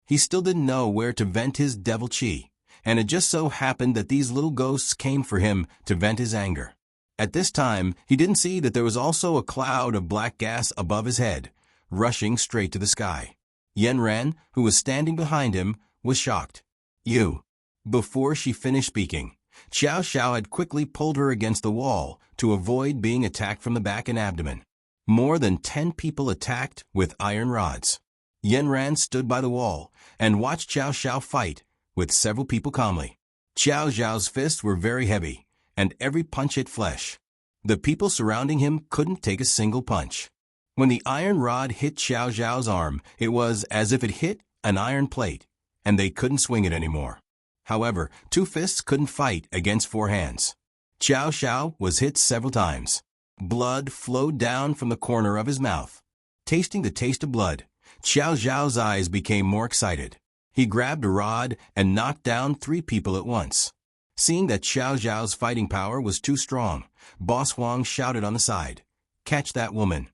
He still didn't know where to vent his devil chi, and it just so happened that these little ghosts came for him to vent his anger. At this time, he didn't see that there was also a cloud of black gas above his head, rushing straight to the sky. Yenran, who was standing behind him, was shocked. "You." Before she finished speaking, Xiao Xiao had quickly pulled her against the wall to avoid being attacked from the back and abdomen. More than 10 people attacked with iron rods. Yenran stood by the wall and watched Xiao Xiao fight with several people calmly. Xiao Xiao's fists were very heavy, and every punch hit flesh. The people surrounding him couldn't take a single punch. When the iron rod hit Xiao Xiao's arm, it was as if it hit an iron plate, and they couldn't swing it anymore. However, 2 fists couldn't fight against 4 hands. Xiao Xiao was hit several times. Blood flowed down from the corner of his mouth. Tasting the taste of blood, Xiao Xiao's eyes became more excited. He grabbed a rod and knocked down 3 people at once. Seeing that Xiao Xiao's fighting power was too strong, Boss Huang shouted on the side, "Catch that woman."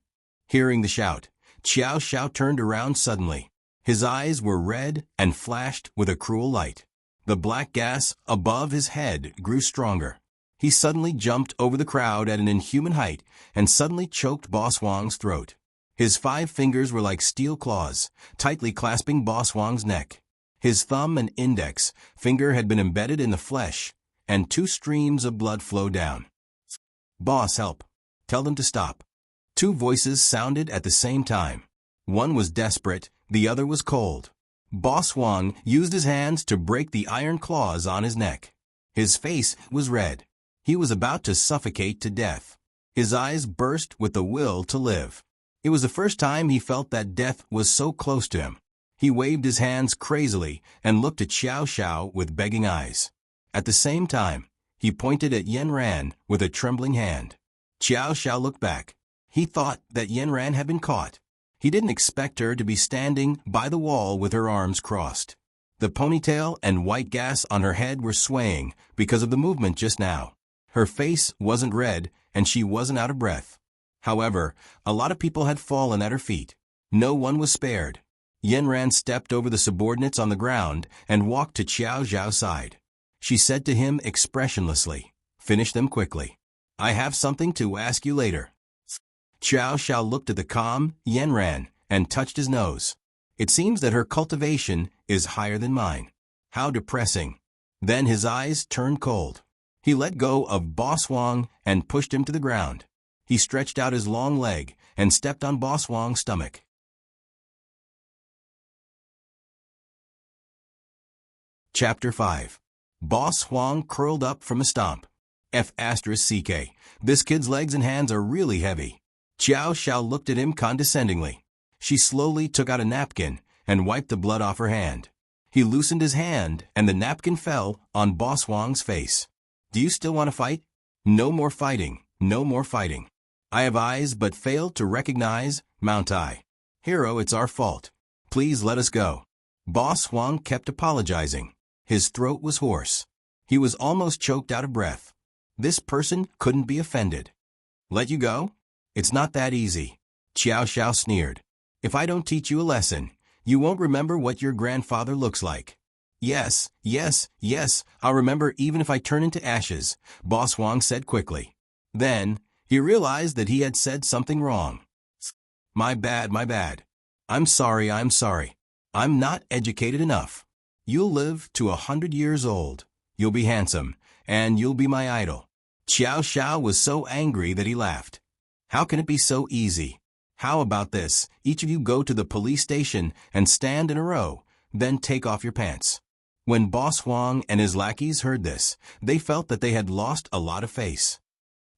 Hearing the shout, Xiao Xiao turned around suddenly. His eyes were red and flashed with a cruel light. The black gas above his head grew stronger. He suddenly jumped over the crowd at an inhuman height and suddenly choked Boss Wong's throat. His 5 fingers were like steel claws, tightly clasping Boss Wong's neck. His thumb and index finger had been embedded in the flesh, and 2 streams of blood flowed down. "Boss, help. Tell them to stop." 2 voices sounded at the same time. One was desperate, the other was cold. Boss Wong used his hands to break the iron claws on his neck. His face was red. He was about to suffocate to death. His eyes burst with the will to live. It was the first time he felt that death was so close to him. He waved his hands crazily and looked at Xiao Xiao with begging eyes. At the same time, he pointed at Yen Ran with a trembling hand. Xiao Xiao looked back. He thought that Yen Ran had been caught. He didn't expect her to be standing by the wall with her arms crossed. The ponytail and white gas on her head were swaying because of the movement just now. Her face wasn't red, and she wasn't out of breath. However, a lot of people had fallen at her feet. No one was spared. Yen Ran stepped over the subordinates on the ground and walked to Xiao Xiao's side. She said to him expressionlessly, "Finish them quickly. I have something to ask you later." Xiao Xiao looked at the calm Yen Ran and touched his nose. "It seems that her cultivation is higher than mine. How depressing." Then his eyes turned cold. He let go of Boss Wong and pushed him to the ground. He stretched out his long leg and stepped on Boss Wong's stomach. Chapter 5. Boss Wong curled up from a stomp. F***ck. This kid's legs and hands are really heavy. Xiao Xiao looked at him condescendingly. She slowly took out a napkin and wiped the blood off her hand. He loosened his hand and the napkin fell on Boss Wong's face. "Do you still want to fight?" "No more fighting, no more fighting. I have eyes but fail to recognize Mount I. Hero, it's our fault. Please let us go." Boss Wong kept apologizing. His throat was hoarse. He was almost choked out of breath. This person couldn't be offended. "Let you go? It's not that easy." Xiao Xiao sneered. "If I don't teach you a lesson, you won't remember what your grandfather looks like." Yes, I'll remember even if I turn into ashes," Boss Wong said quickly. Then, he realized that he had said something wrong. My bad. I'm sorry. I'm not educated enough. You'll live to 100 years old. You'll be handsome, and you'll be my idol." Xiao Xiao was so angry that he laughed. "How can it be so easy? How about this? Each of you go to the police station and stand in a row, then take off your pants." When Boss Wong and his lackeys heard this, they felt that they had lost a lot of face.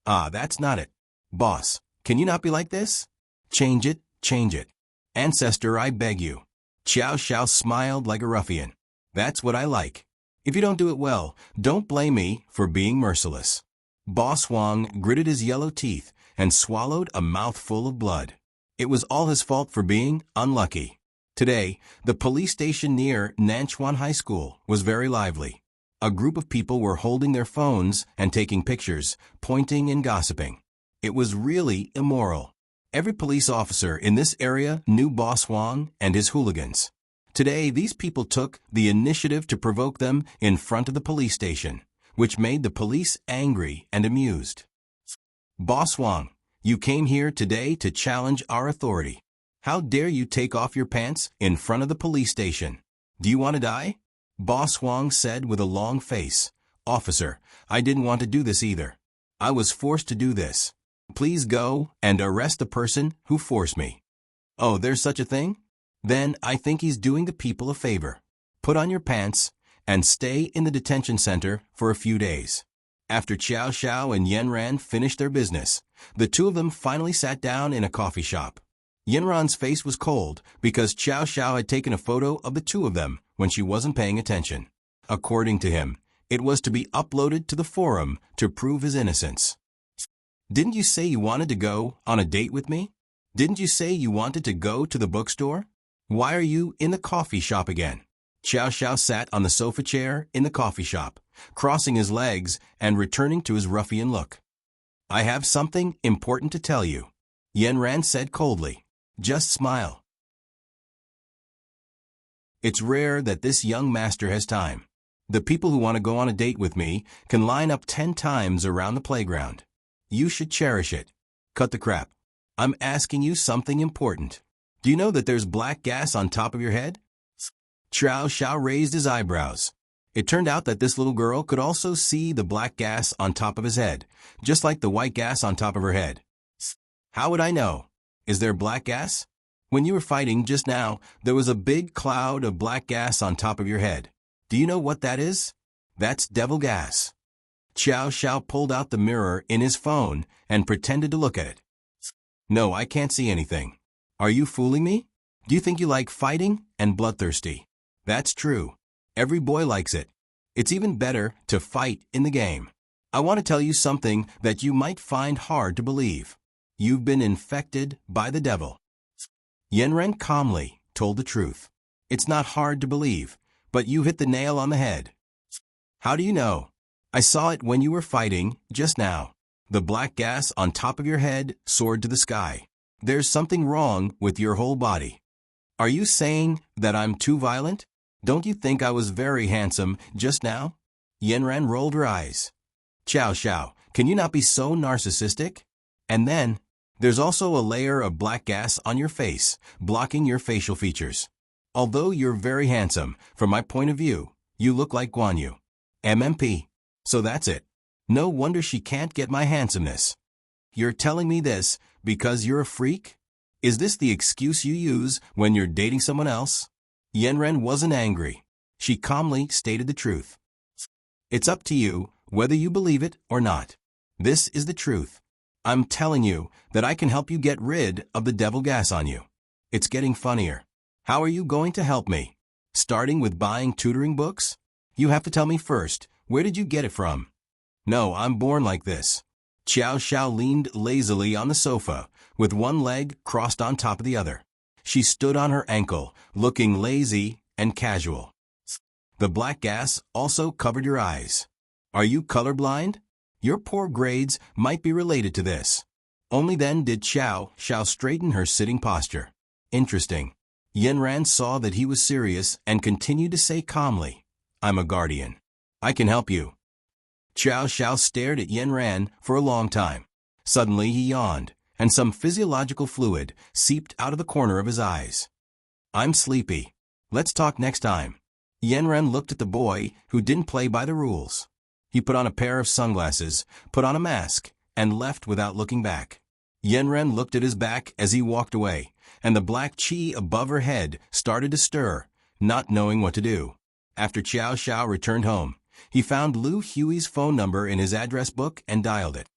That's not it. Boss, can you not be like this? Change it. Ancestor, I beg you." Xiao Xiao smiled like a ruffian. "That's what I like. If you don't do it well, don't blame me for being merciless." Boss Wong gritted his yellow teeth and swallowed a mouthful of blood. It was all his fault for being unlucky. Today, the police station near Nanchuan High School was very lively. A group of people were holding their phones and taking pictures, pointing and gossiping. It was really immoral. Every police officer in this area knew Boss Wong and his hooligans. Today, these people took the initiative to provoke them in front of the police station, which made the police angry and amused. "Boss Wong, you came here today to challenge our authority. How dare you take off your pants in front of the police station? Do you want to die?" Boss Wong said with a long face. "Officer, I didn't want to do this either. I was forced to do this. Please go and arrest the person who forced me." "Oh, there's such a thing? Then I think he's doing the people a favor. Put on your pants and stay in the detention center for a few days." After Xiao Xiao and Yen Ran finished their business, the two of them finally sat down in a coffee shop. Yen Ran's face was cold because Xiao Xiao had taken a photo of the two of them when she wasn't paying attention. According to him, it was to be uploaded to the forum to prove his innocence. "Didn't you say you wanted to go on a date with me? Didn't you say you wanted to go to the bookstore? Why are you in the coffee shop again?" Xiao Xiao sat on the sofa chair in the coffee shop, crossing his legs and returning to his ruffian look. "I have something important to tell you," Yen Ran said coldly. "Just smile." It's rare that this young master has time. The people who want to go on a date with me can line up 10 times around the playground. You should cherish it. Cut the crap. I'm asking you something important. Do you know that there's black gas on top of your head? Chow Chow raised his eyebrows. It turned out that this little girl could also see the black gas on top of his head, just like the white gas on top of her head. How would I know? Is there black gas? When you were fighting just now, there was a big cloud of black gas on top of your head. Do you know what that is? That's devil gas. Chow Chow pulled out the mirror in his phone and pretended to look at it. No, I can't see anything. Are you fooling me? Do you think you like fighting and bloodthirsty? That's true. Every boy likes it. It's even better to fight in the game. I want to tell you something that you might find hard to believe. You've been infected by the devil. Yanren calmly told the truth. It's not hard to believe, but you hit the nail on the head. How do you know? I saw it when you were fighting just now. The black gas on top of your head soared to the sky. There's something wrong with your whole body. Are you saying that I'm too violent? Don't you think I was very handsome just now? Yanren rolled her eyes. Chow Chow, can you not be so narcissistic? And then, there's also a layer of black gas on your face, blocking your facial features. Although you're very handsome, from my point of view, you look like Guan Yu. MMP. So that's it. No wonder she can't get my handsomeness. You're telling me this because you're a freak? Is this the excuse you use when you're dating someone else? Yanren wasn't angry. She calmly stated the truth. It's up to you whether you believe it or not. This is the truth. I'm telling you that I can help you get rid of the devil gas on you. It's getting funnier. How are you going to help me? Starting with buying tutoring books? You have to tell me first, where did you get it from? No, I'm born like this. Chow Chow leaned lazily on the sofa, with one leg crossed on top of the other. She stood on her ankle, looking lazy and casual. The black gas also covered your eyes. Are you colorblind? Your poor grades might be related to this. Only then did Chow Chow straighten her sitting posture. Interesting. Yanren saw that he was serious and continued to say calmly, I'm a guardian. I can help you. Chow Chow stared at Yanren for a long time. Suddenly he yawned, and some physiological fluid seeped out of the corner of his eyes. I'm sleepy. Let's talk next time. Yanren looked at the boy who didn't play by the rules. He put on a pair of sunglasses, put on a mask, and left without looking back. Yanren looked at his back as he walked away, and the black chi above her head started to stir, not knowing what to do. After Chow Chow returned home, he found Lu Hui's phone number in his address book and dialed it.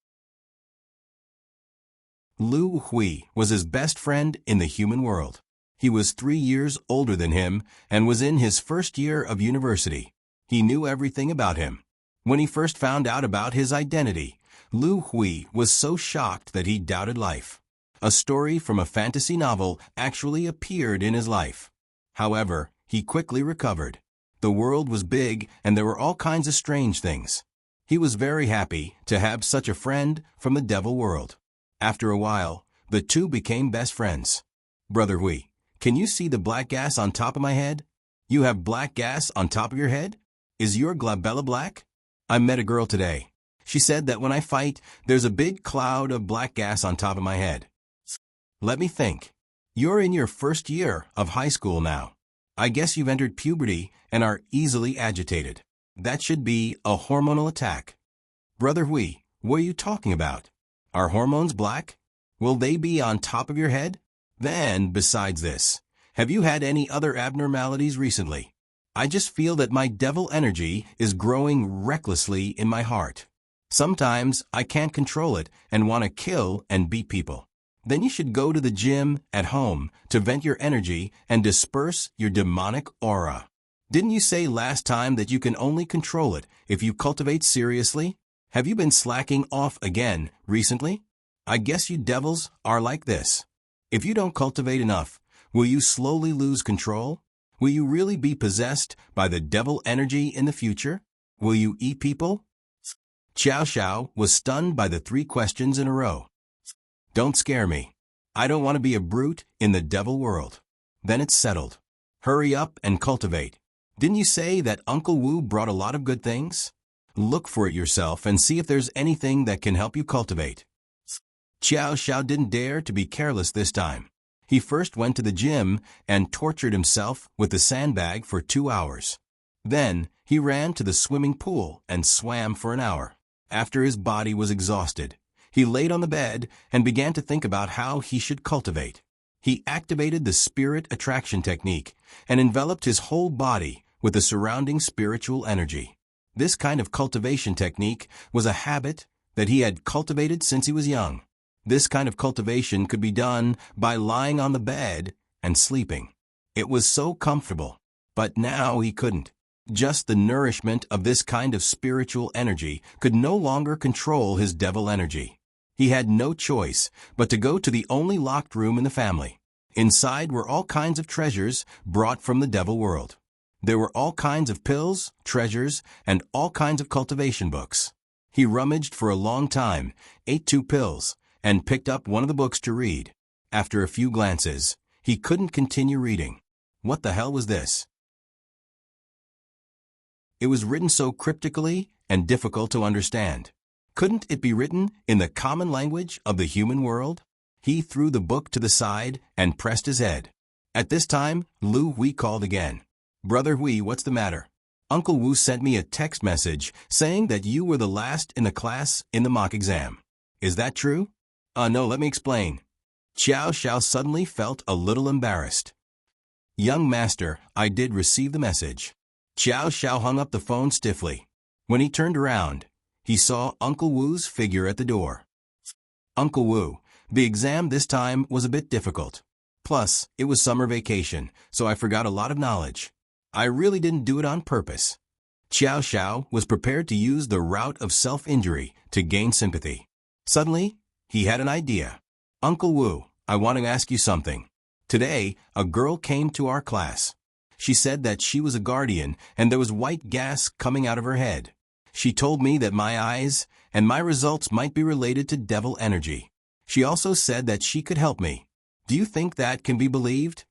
Lu Hui was his best friend in the human world. He was 3 years older than him and was in his first year of university. He knew everything about him. When he first found out about his identity, Lu Hui was so shocked that he doubted life. A story from a fantasy novel actually appeared in his life. However, he quickly recovered. The world was big and there were all kinds of strange things. He was very happy to have such a friend from the devil world. After a while, the two became best friends. Brother Hui, can you see the black gas on top of my head? You have black gas on top of your head? Is your glabella black? I met a girl today. She said that when I fight, there's a big cloud of black gas on top of my head. Let me think. You're in your first year of high school now. I guess you've entered puberty and are easily agitated. That should be a hormonal attack. Brother Hui, what are you talking about? Are hormones black? Will they be on top of your head? Then, besides this, have you had any other abnormalities recently? I just feel that my devil energy is growing recklessly in my heart. Sometimes I can't control it and want to kill and beat people. Then you should go to the gym at home to vent your energy and disperse your demonic aura. Didn't you say last time that you can only control it if you cultivate seriously? Have you been slacking off again recently? I guess you devils are like this. If you don't cultivate enough, will you slowly lose control? Will you really be possessed by the devil energy in the future? Will you eat people? Chow Chow was stunned by the 3 questions in a row. Don't scare me. I don't want to be a brute in the devil world. Then it's settled. Hurry up and cultivate. Didn't you say that Uncle Wu brought a lot of good things? Look for it yourself and see if there's anything that can help you cultivate. Xiao Xiao didn't dare to be careless this time. He first went to the gym and tortured himself with the sandbag for 2 hours. Then, he ran to the swimming pool and swam for an hour. After his body was exhausted, he laid on the bed and began to think about how he should cultivate. He activated the spirit attraction technique and enveloped his whole body with the surrounding spiritual energy. This kind of cultivation technique was a habit that he had cultivated since he was young. This kind of cultivation could be done by lying on the bed and sleeping. It was so comfortable, but now he couldn't. Just the nourishment of this kind of spiritual energy could no longer control his devil energy. He had no choice but to go to the only locked room in the family. Inside were all kinds of treasures brought from the devil world. There were all kinds of pills, treasures, and all kinds of cultivation books. He rummaged for a long time, ate 2 pills, and picked up one of the books to read. After a few glances, he couldn't continue reading. What the hell was this? It was written so cryptically and difficult to understand. Couldn't it be written in the common language of the human world? He threw the book to the side and pressed his head. At this time, Lu Hui called again. Brother Hui, what's the matter? Uncle Wu sent me a text message saying that you were the last in the class in the mock exam. Is that true? No, let me explain. Xiao Xiao suddenly felt a little embarrassed. Young master, I did receive the message. Xiao Xiao hung up the phone stiffly. When he turned around, he saw Uncle Wu's figure at the door. Uncle Wu, the exam this time was a bit difficult. Plus, it was summer vacation, so I forgot a lot of knowledge. I really didn't do it on purpose. Xiao Xiao was prepared to use the route of self-injury to gain sympathy. Suddenly, he had an idea. Uncle Wu, I want to ask you something. Today, a girl came to our class. She said that she was a guardian and there was white gas coming out of her head. She told me that my eyes and my results might be related to devil energy. She also said that she could help me. Do you think that can be believed?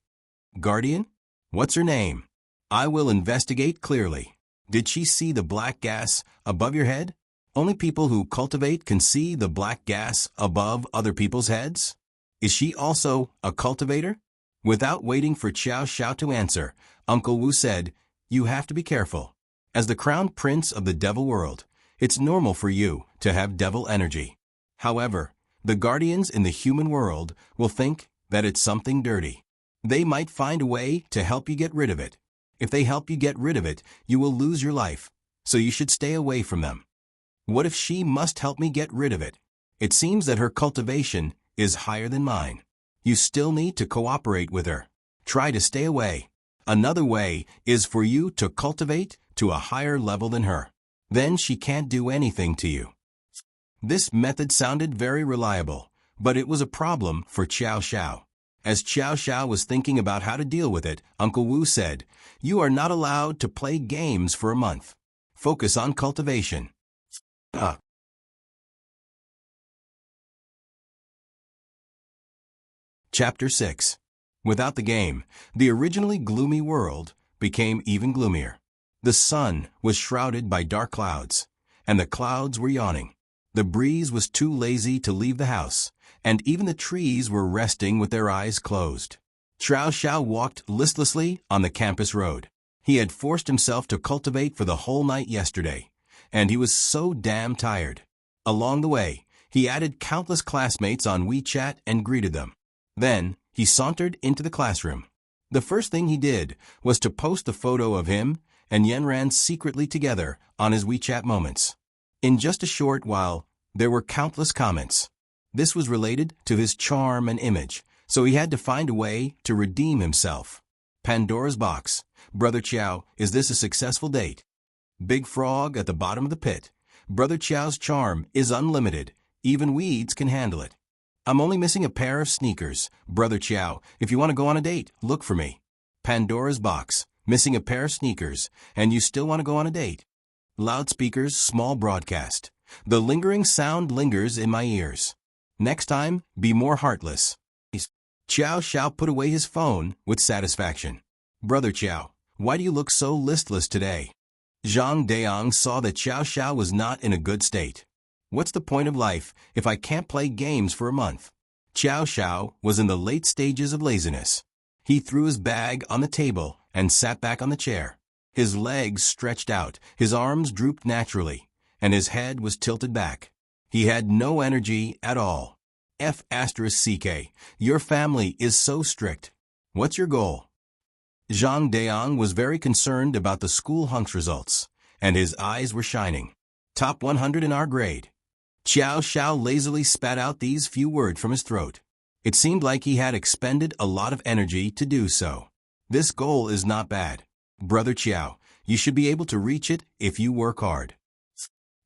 Guardian? What's her name? I will investigate clearly. Did she see the black gas above your head? Only people who cultivate can see the black gas above other people's heads? Is she also a cultivator? Without waiting for Xiao Xiao to answer, Uncle Wu said, You have to be careful. As the crown prince of the devil world, it's normal for you to have devil energy. However, the guardians in the human world will think that it's something dirty. They might find a way to help you get rid of it. If they help you get rid of it, you will lose your life, so you should stay away from them. What if she must help me get rid of it? It seems that her cultivation is higher than mine. You still need to cooperate with her. Try to stay away. Another way is for you to cultivate to a higher level than her. Then she can't do anything to you. This method sounded very reliable, but it was a problem for Xiao Xiao. As Xiao Xiao was thinking about how to deal with it, Uncle Wu said, You are not allowed to play games for a month. Focus on cultivation. Chapter 6. Without the game, the originally gloomy world became even gloomier. The sun was shrouded by dark clouds, and the clouds were yawning. The breeze was too lazy to leave the house, and even the trees were resting with their eyes closed. Xiao Xiao walked listlessly on the campus road. He had forced himself to cultivate for the whole night yesterday, and he was so damn tired. Along the way, he added countless classmates on WeChat and greeted them. Then, he sauntered into the classroom. The first thing he did was to post a photo of him and Yanran secretly together on his WeChat moments. In just a short while, there were countless comments. This was related to his charm and image, so he had to find a way to redeem himself. Pandora's box. Brother Qiao, is this a successful date? Big frog at the bottom of the pit. Brother Qiao's charm is unlimited. Even weeds can handle it. I'm only missing a pair of sneakers. Brother Qiao, if you want to go on a date, look for me. Pandora's box. Missing a pair of sneakers, and you still want to go on a date. Loudspeakers, small broadcast. The lingering sound lingers in my ears. Next time, be more heartless. Xiao Xiao put away his phone with satisfaction. Brother Qiao, why do you look so listless today? Zhang Deong saw that Xiao Xiao was not in a good state. What's the point of life if I can't play games for a month? Xiao Xiao was in the late stages of laziness. He threw his bag on the table and sat back on the chair. His legs stretched out, his arms drooped naturally, and his head was tilted back. He had no energy at all. F***CK, your family is so strict. What's your goal? Zhang Deong was very concerned about the school hunks results, and his eyes were shining. Top 100 in our grade. Xiao Xiao lazily spat out these few words from his throat. It seemed like he had expended a lot of energy to do so. This goal is not bad. Brother Qiao, you should be able to reach it if you work hard.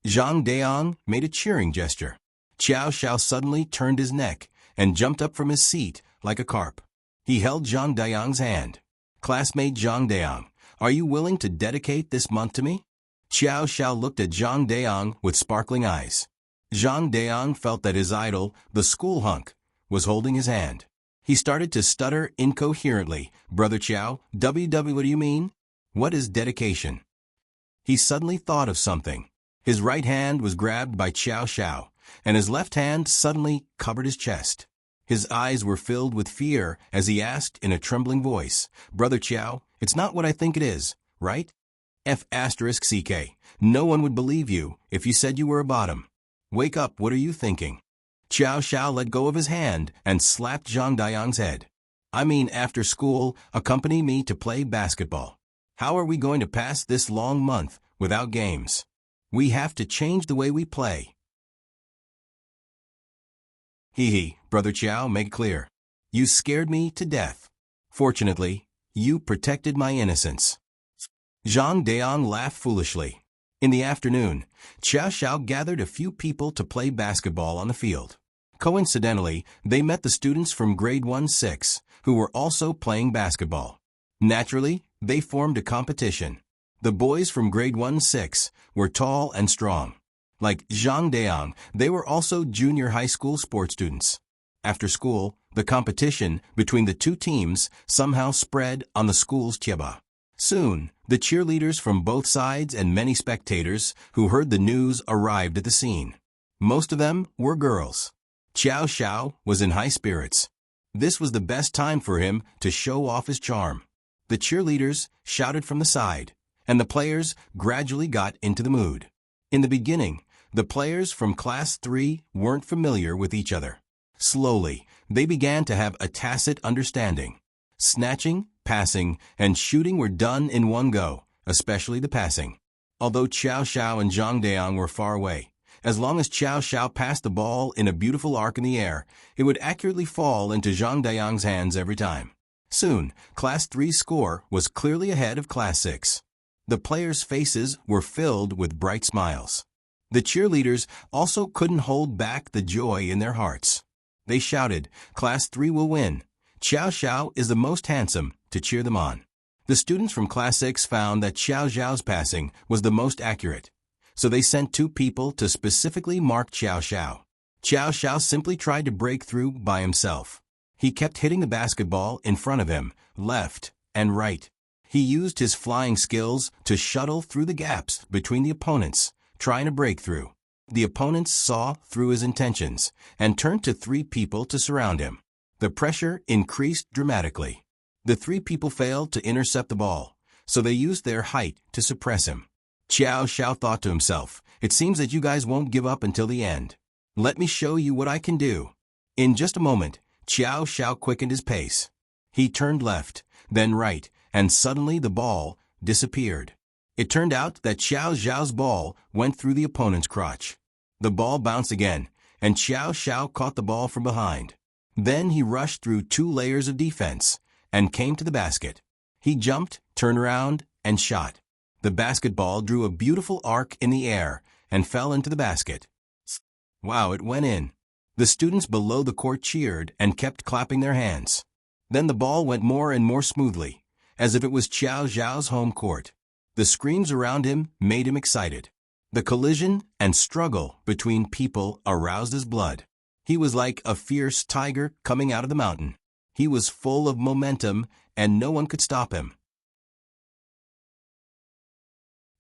Zhang Deong made a cheering gesture. Xiao Xiao suddenly turned his neck and jumped up from his seat like a carp. He held Zhang Deong's hand. Classmate Zhang Deong, are you willing to dedicate this month to me? Xiao Xiao looked at Zhang Deong with sparkling eyes. Zhang Deong felt that his idol, the school hunk, was holding his hand. He started to stutter incoherently. Brother Qiao, WW, what do you mean? What is dedication? He suddenly thought of something. His right hand was grabbed by Xiao Xiao, and his left hand suddenly covered his chest. His eyes were filled with fear as he asked in a trembling voice, Brother Qiao, it's not what I think it is, right? F***CK, no one would believe you if you said you were a bottom. Wake up, what are you thinking? Xiao Xiao let go of his hand and slapped Zhang Deong's head. I mean, after school, accompany me to play basketball. How are we going to pass this long month without games? We have to change the way we play. Hee, Brother Qiao, make it clear. You scared me to death. Fortunately, you protected my innocence. Zhang Deong laughed foolishly. In the afternoon, Xiao Xiao gathered a few people to play basketball on the field. Coincidentally, they met the students from grade 1-6, who were also playing basketball. Naturally, they formed a competition. The boys from grade 1-6 were tall and strong. Like Zhang Deong, they were also junior high school sports students. After school, the competition between the two teams somehow spread on the school's tieba. Soon, the cheerleaders from both sides and many spectators who heard the news arrived at the scene. Most of them were girls. Xiao Xiao was in high spirits. This was the best time for him to show off his charm. The cheerleaders shouted from the side, and the players gradually got into the mood. In the beginning, the players from Class 3 weren't familiar with each other. Slowly, they began to have a tacit understanding. Snatching, passing, and shooting were done in one go, especially the passing. Although Xiao Xiao and Zhang Deong were far away, as long as Xiao Xiao passed the ball in a beautiful arc in the air, it would accurately fall into Zhang Deong's hands every time. Soon, Class 3's score was clearly ahead of Class 6. The players' faces were filled with bright smiles. The cheerleaders also couldn't hold back the joy in their hearts. They shouted, Class 3 will win. Xiao Xiao is the most handsome, to cheer them on. The students from Class 6 found that Xiao Xiao's passing was the most accurate, so they sent 2 people to specifically mark Xiao Xiao. Xiao Xiao simply tried to break through by himself. He kept hitting the basketball in front of him, left and right. He used his flying skills to shuttle through the gaps between the opponents, trying to break through. The opponents saw through his intentions and turned to 3 people to surround him. The pressure increased dramatically. The 3 people failed to intercept the ball, so they used their height to suppress him. Xiao Xiao thought to himself, it seems that you guys won't give up until the end. Let me show you what I can do. In just a moment, Xiao Xiao quickened his pace. He turned left, then right, and suddenly the ball disappeared. It turned out that Xiao Xiao's ball went through the opponent's crotch. The ball bounced again, and Xiao Xiao caught the ball from behind. Then he rushed through 2 layers of defense and came to the basket. He jumped, turned around, and shot. The basketball drew a beautiful arc in the air and fell into the basket. Wow, it went in. The students below the court cheered and kept clapping their hands. Then the ball went more and more smoothly, as if it was Xiao Xiao's home court. The screams around him made him excited. The collision and struggle between people aroused his blood. He was like a fierce tiger coming out of the mountain. He was full of momentum, and no one could stop him.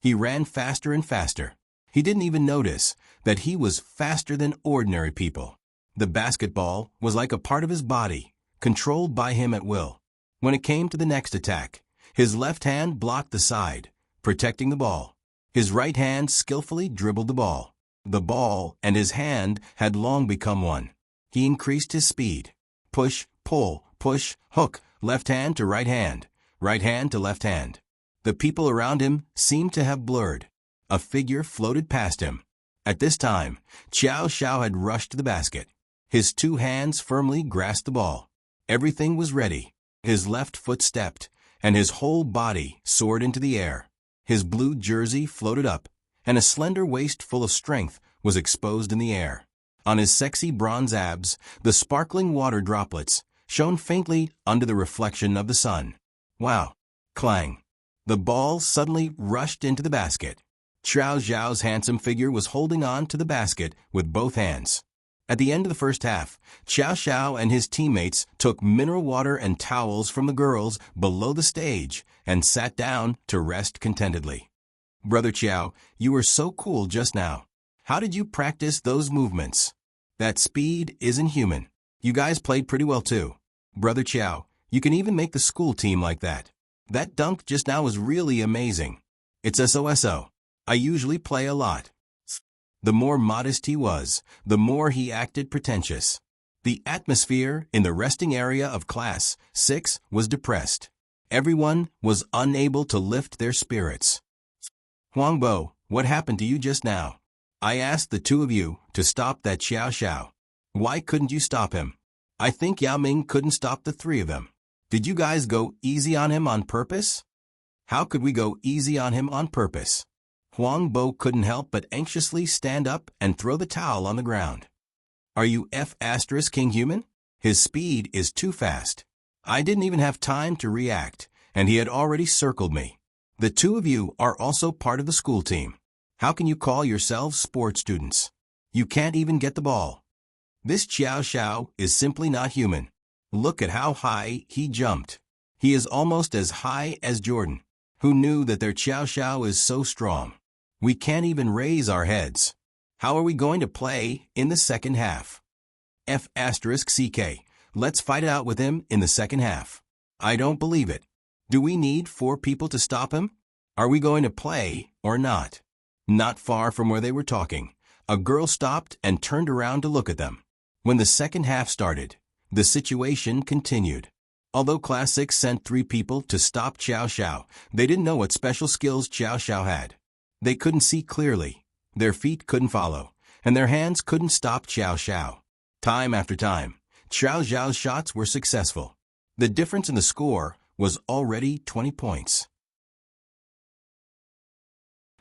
He ran faster and faster. He didn't even notice that he was faster than ordinary people. The basketball was like a part of his body, controlled by him at will. When it came to the next attack, his left hand blocked the side, protecting the ball. His right hand skillfully dribbled the ball. The ball and his hand had long become one. He increased his speed. Push, pull, push, hook, left hand to right hand to left hand. The people around him seemed to have blurred. A figure floated past him. At this time, Xiao Xiao had rushed to the basket. His two hands firmly grasped the ball. Everything was ready. His left foot stepped, and his whole body soared into the air. His blue jersey floated up, and a slender waist full of strength was exposed in the air. On his sexy bronze abs, the sparkling water droplets shone faintly under the reflection of the sun. Wow! Clang! The ball suddenly rushed into the basket. Xiao Xiao's handsome figure was holding on to the basket with both hands. At the end of the first half, Xiao Xiao and his teammates took mineral water and towels from the girls below the stage and sat down to rest contentedly. Brother Xiao, you were so cool just now. How did you practice those movements? That speed isn't human. You guys played pretty well too. Brother Xiao, you can even make the school team like that. That dunk just now was really amazing. It's SOSO. I usually play a lot. The more modest he was, the more he acted pretentious. The atmosphere in the resting area of Class 6 was depressed. Everyone was unable to lift their spirits. Huangbo, what happened to you just now? I asked the two of you to stop that Xiao Xiao. Why couldn't you stop him? I think Yao Ming couldn't stop the three of them. Did you guys go easy on him on purpose? How could we go easy on him on purpose? Huangbo couldn't help but anxiously stand up and throw the towel on the ground. Are you King human? His speed is too fast. I didn't even have time to react, and he had already circled me. The two of you are also part of the school team. How can you call yourselves sports students? You can't even get the ball. This Xiao Xiao is simply not human. Look at how high he jumped. He is almost as high as Jordan. Who knew that their Xiao Xiao is so strong? We can't even raise our heads. How are we going to play in the second half? Let's fight it out with him in the second half. I don't believe it. Do we need 4 people to stop him? Are we going to play or not? Not far from where they were talking, a girl stopped and turned around to look at them. When the second half started, the situation continued. Although Class 6 sent 3 people to stop Xiao Xiao, they didn't know what special skills Xiao Xiao had. They couldn't see clearly, their feet couldn't follow, and their hands couldn't stop Xiao Xiao. Time after time, Xiao Xiao's shots were successful. The difference in the score was already 20 points.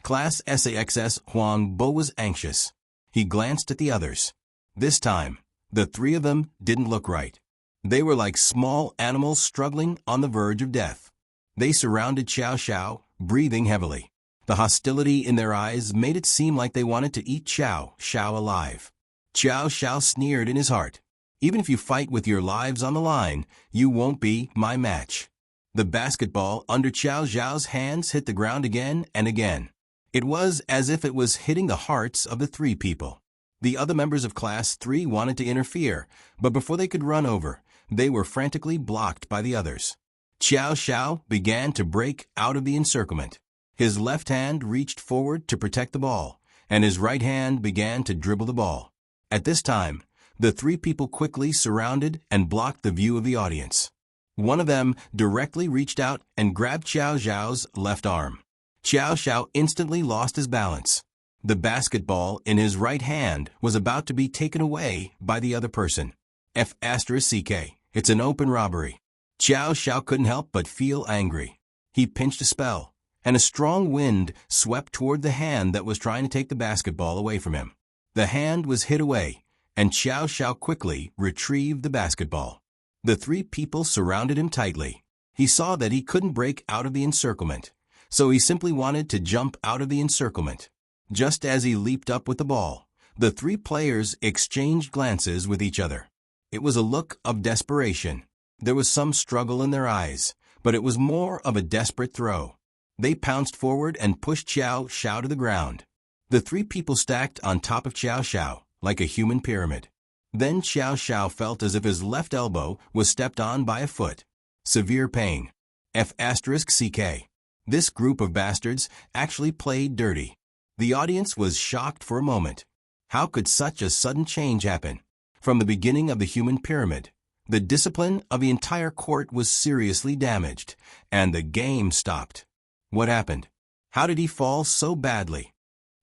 Class SAXS Huang Bo was anxious. He glanced at the others. This time, the 3 of them didn't look right. They were like small animals struggling on the verge of death. They surrounded Xiao Xiao, breathing heavily. The hostility in their eyes made it seem like they wanted to eat Xiao Xiao alive. Xiao Xiao sneered in his heart. Even if you fight with your lives on the line, you won't be my match. The basketball under Xiao Xiao's hands hit the ground again and again. It was as if it was hitting the hearts of the 3 people. The other members of Class 3 wanted to interfere, but before they could run over, they were frantically blocked by the others. Xiao Xiao began to break out of the encirclement. His left hand reached forward to protect the ball, and his right hand began to dribble the ball. At this time, the 3 people quickly surrounded and blocked the view of the audience. One of them directly reached out and grabbed Xiao Xiao's left arm. Xiao Xiao instantly lost his balance. The basketball in his right hand was about to be taken away by the other person. It's an open robbery. Xiao Xiao couldn't help but feel angry. He pinched a spell, and a strong wind swept toward the hand that was trying to take the basketball away from him. The hand was hit away, and Xiao Xiao quickly retrieved the basketball. The 3 people surrounded him tightly. He saw that he couldn't break out of the encirclement, so he simply wanted to jump out of the encirclement. Just as he leaped up with the ball, the 3 players exchanged glances with each other. It was a look of desperation. There was some struggle in their eyes, but it was more of a desperate throw. They pounced forward and pushed Xiao Xiao to the ground. The three people stacked on top of Xiao Xiao, like a human pyramid. Then Xiao Xiao felt as if his left elbow was stepped on by a foot. Severe pain. F***CK. This group of bastards actually played dirty. The audience was shocked for a moment. How could such a sudden change happen? From the beginning of the human pyramid, the discipline of the entire court was seriously damaged, and the game stopped. What happened? How did he fall so badly?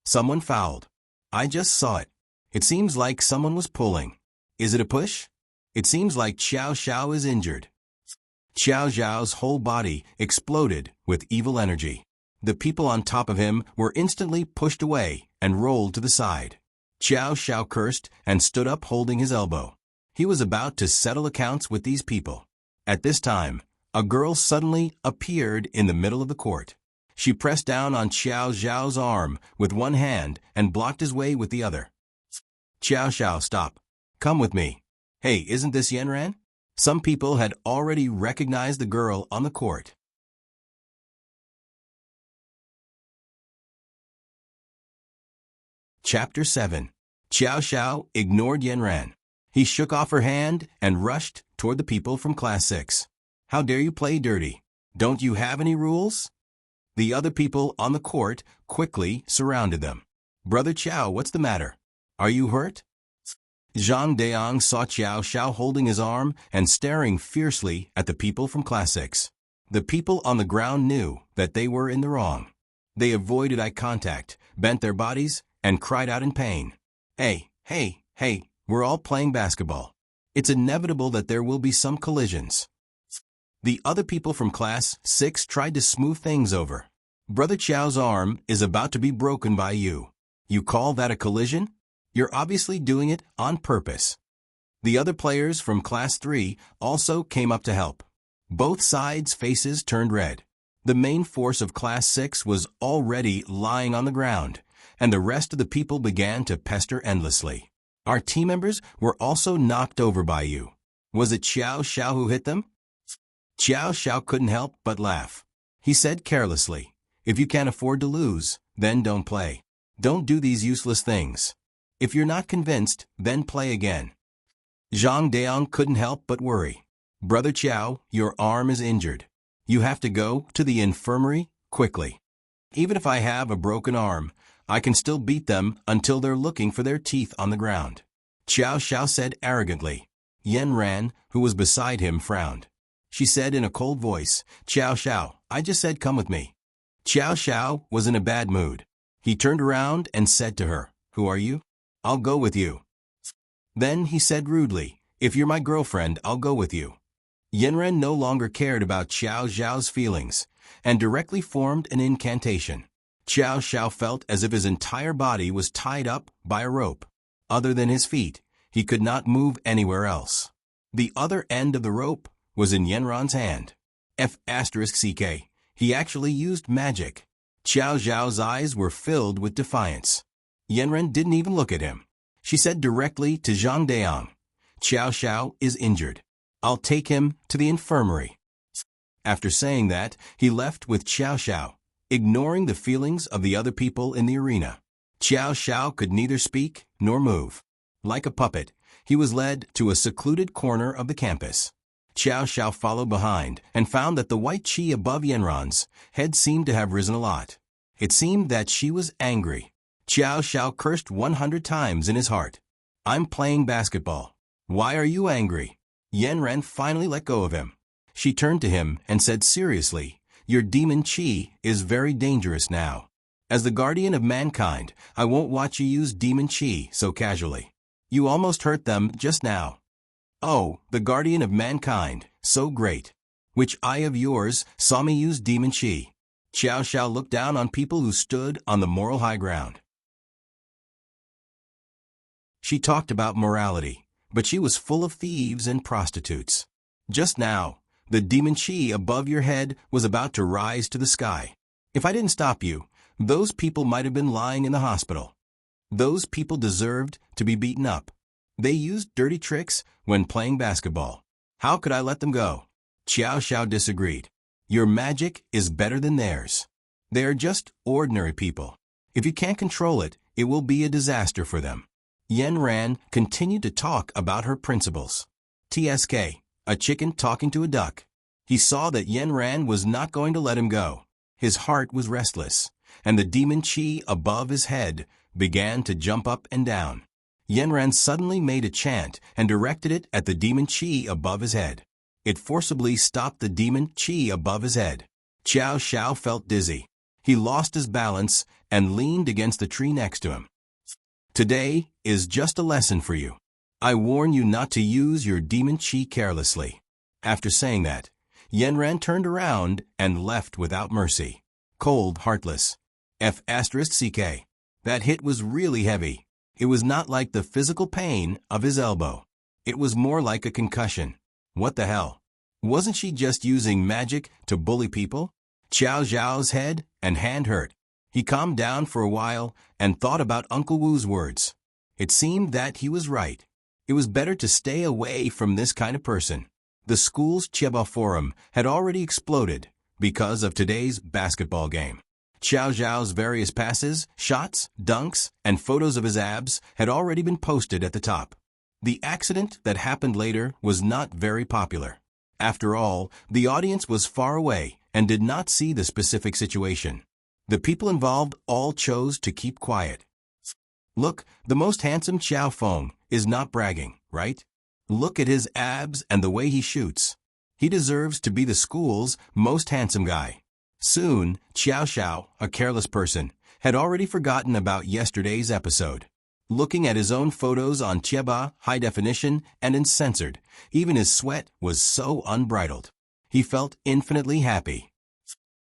Someone fouled. I just saw it. It seems like someone was pulling. Is it a push? It seems like Xiao Xiao is injured. Xiao Xiao's whole body exploded with evil energy. The people on top of him were instantly pushed away and rolled to the side. Xiao Xiao cursed and stood up holding his elbow. He was about to settle accounts with these people. At this time, a girl suddenly appeared in the middle of the court. She pressed down on Xiao Xiao's arm with one hand and blocked his way with the other. Xiao Xiao, stop. Come with me. Hey, isn't this Yanran? Some people had already recognized the girl on the court. Chapter 7. Xiao Xiao ignored Yanran. He shook off her hand and rushed toward the people from Class 6. How dare you play dirty? Don't you have any rules? The other people on the court quickly surrounded them. Brother Qiao, what's the matter? Are you hurt? Zhang Deong saw Xiao Xiao holding his arm and staring fiercely at the people from Class 6. The people on the ground knew that they were in the wrong. They avoided eye contact, bent their bodies, and cried out in pain. Hey, we're all playing basketball. It's inevitable that there will be some collisions. The other people from Class 6 tried to smooth things over. Brother Qiao's arm is about to be broken by you. You call that a collision? You're obviously doing it on purpose. The other players from Class 3 also came up to help. Both sides' faces turned red. The main force of Class 6 was already lying on the ground, and the rest of the people began to pester endlessly. Our team members were also knocked over by you. Was it Xiao Xiao who hit them? Xiao Xiao couldn't help but laugh. He said carelessly, if you can't afford to lose, then don't play. Don't do these useless things. If you're not convinced, then play again. Zhang Deong couldn't help but worry. Brother Qiao, your arm is injured. You have to go to the infirmary quickly. Even if I have a broken arm, I can still beat them until they're looking for their teeth on the ground. Xiao Xiao said arrogantly. Yanran, who was beside him, frowned. She said in a cold voice, Xiao Xiao, I just said come with me. Xiao Xiao was in a bad mood. He turned around and said to her, who are you? I'll go with you. Then he said rudely, if you're my girlfriend, I'll go with you. Yanran no longer cared about Xiao Xiao's feelings and directly formed an incantation. Xiao Xiao felt as if his entire body was tied up by a rope. Other than his feet, he could not move anywhere else. The other end of the rope was in Yanran's hand. F***CK. He actually used magic. Xiao Xiao's eyes were filled with defiance. Yanran didn't even look at him. She said directly to Zhang Deong, Xiao Xiao is injured. I'll take him to the infirmary. After saying that, he left with Xiao Xiao, ignoring the feelings of the other people in the arena. Xiao Xiao could neither speak nor move. Like a puppet, he was led to a secluded corner of the campus. Xiao Xiao followed behind and found that the white chi above Yanran's head seemed to have risen a lot. It seemed that she was angry. Xiao Xiao cursed 100 times in his heart. I'm playing basketball. Why are you angry? Yanran finally let go of him. She turned to him and said seriously, your demon chi is very dangerous now. As the guardian of mankind, I won't watch you use demon chi so casually. You almost hurt them just now. Oh, the guardian of mankind, so great. Which eye of yours saw me use demon chi? Xiao Xiao looked down on people who stood on the moral high ground. She talked about morality, but she was full of thieves and prostitutes. Just now, the demon chi above your head was about to rise to the sky. If I didn't stop you, those people might have been lying in the hospital. Those people deserved to be beaten up. They used dirty tricks when playing basketball. How could I let them go? Xiao Xiao disagreed. Your magic is better than theirs. They are just ordinary people. If you can't control it, it will be a disaster for them. Yen Ran continued to talk about her principles. TSK, a chicken talking to a duck. He saw that Yen Ran was not going to let him go. His heart was restless, and the demon chi above his head began to jump up and down. Yen Ran suddenly made a chant and directed it at the demon chi above his head. It forcibly stopped the demon chi above his head. Xiao Xiao felt dizzy. He lost his balance and leaned against the tree next to him. Today is just a lesson for you. I warn you not to use your demon chi carelessly. After saying that, Yen Ran turned around and left without mercy. Cold, heartless. F***ck. That hit was really heavy. It was not like the physical pain of his elbow. It was more like a concussion. What the hell? Wasn't she just using magic to bully people? Xiao Zhao's head and hand hurt. He calmed down for a while and thought about Uncle Wu's words. It seemed that he was right. It was better to stay away from this kind of person. The school's Chiba forum had already exploded because of today's basketball game. Xiao Zhao's various passes, shots, dunks, and photos of his abs had already been posted at the top. The accident that happened later was not very popular. After all, the audience was far away and did not see the specific situation. The people involved all chose to keep quiet. Look, the most handsome Xiao Feng is not bragging, right? Look at his abs and the way he shoots. He deserves to be the school's most handsome guy. Soon, Xiao Xiao, a careless person, had already forgotten about yesterday's episode. Looking at his own photos on Chiba, high definition, and uncensored, even his sweat was so unbridled. He felt infinitely happy.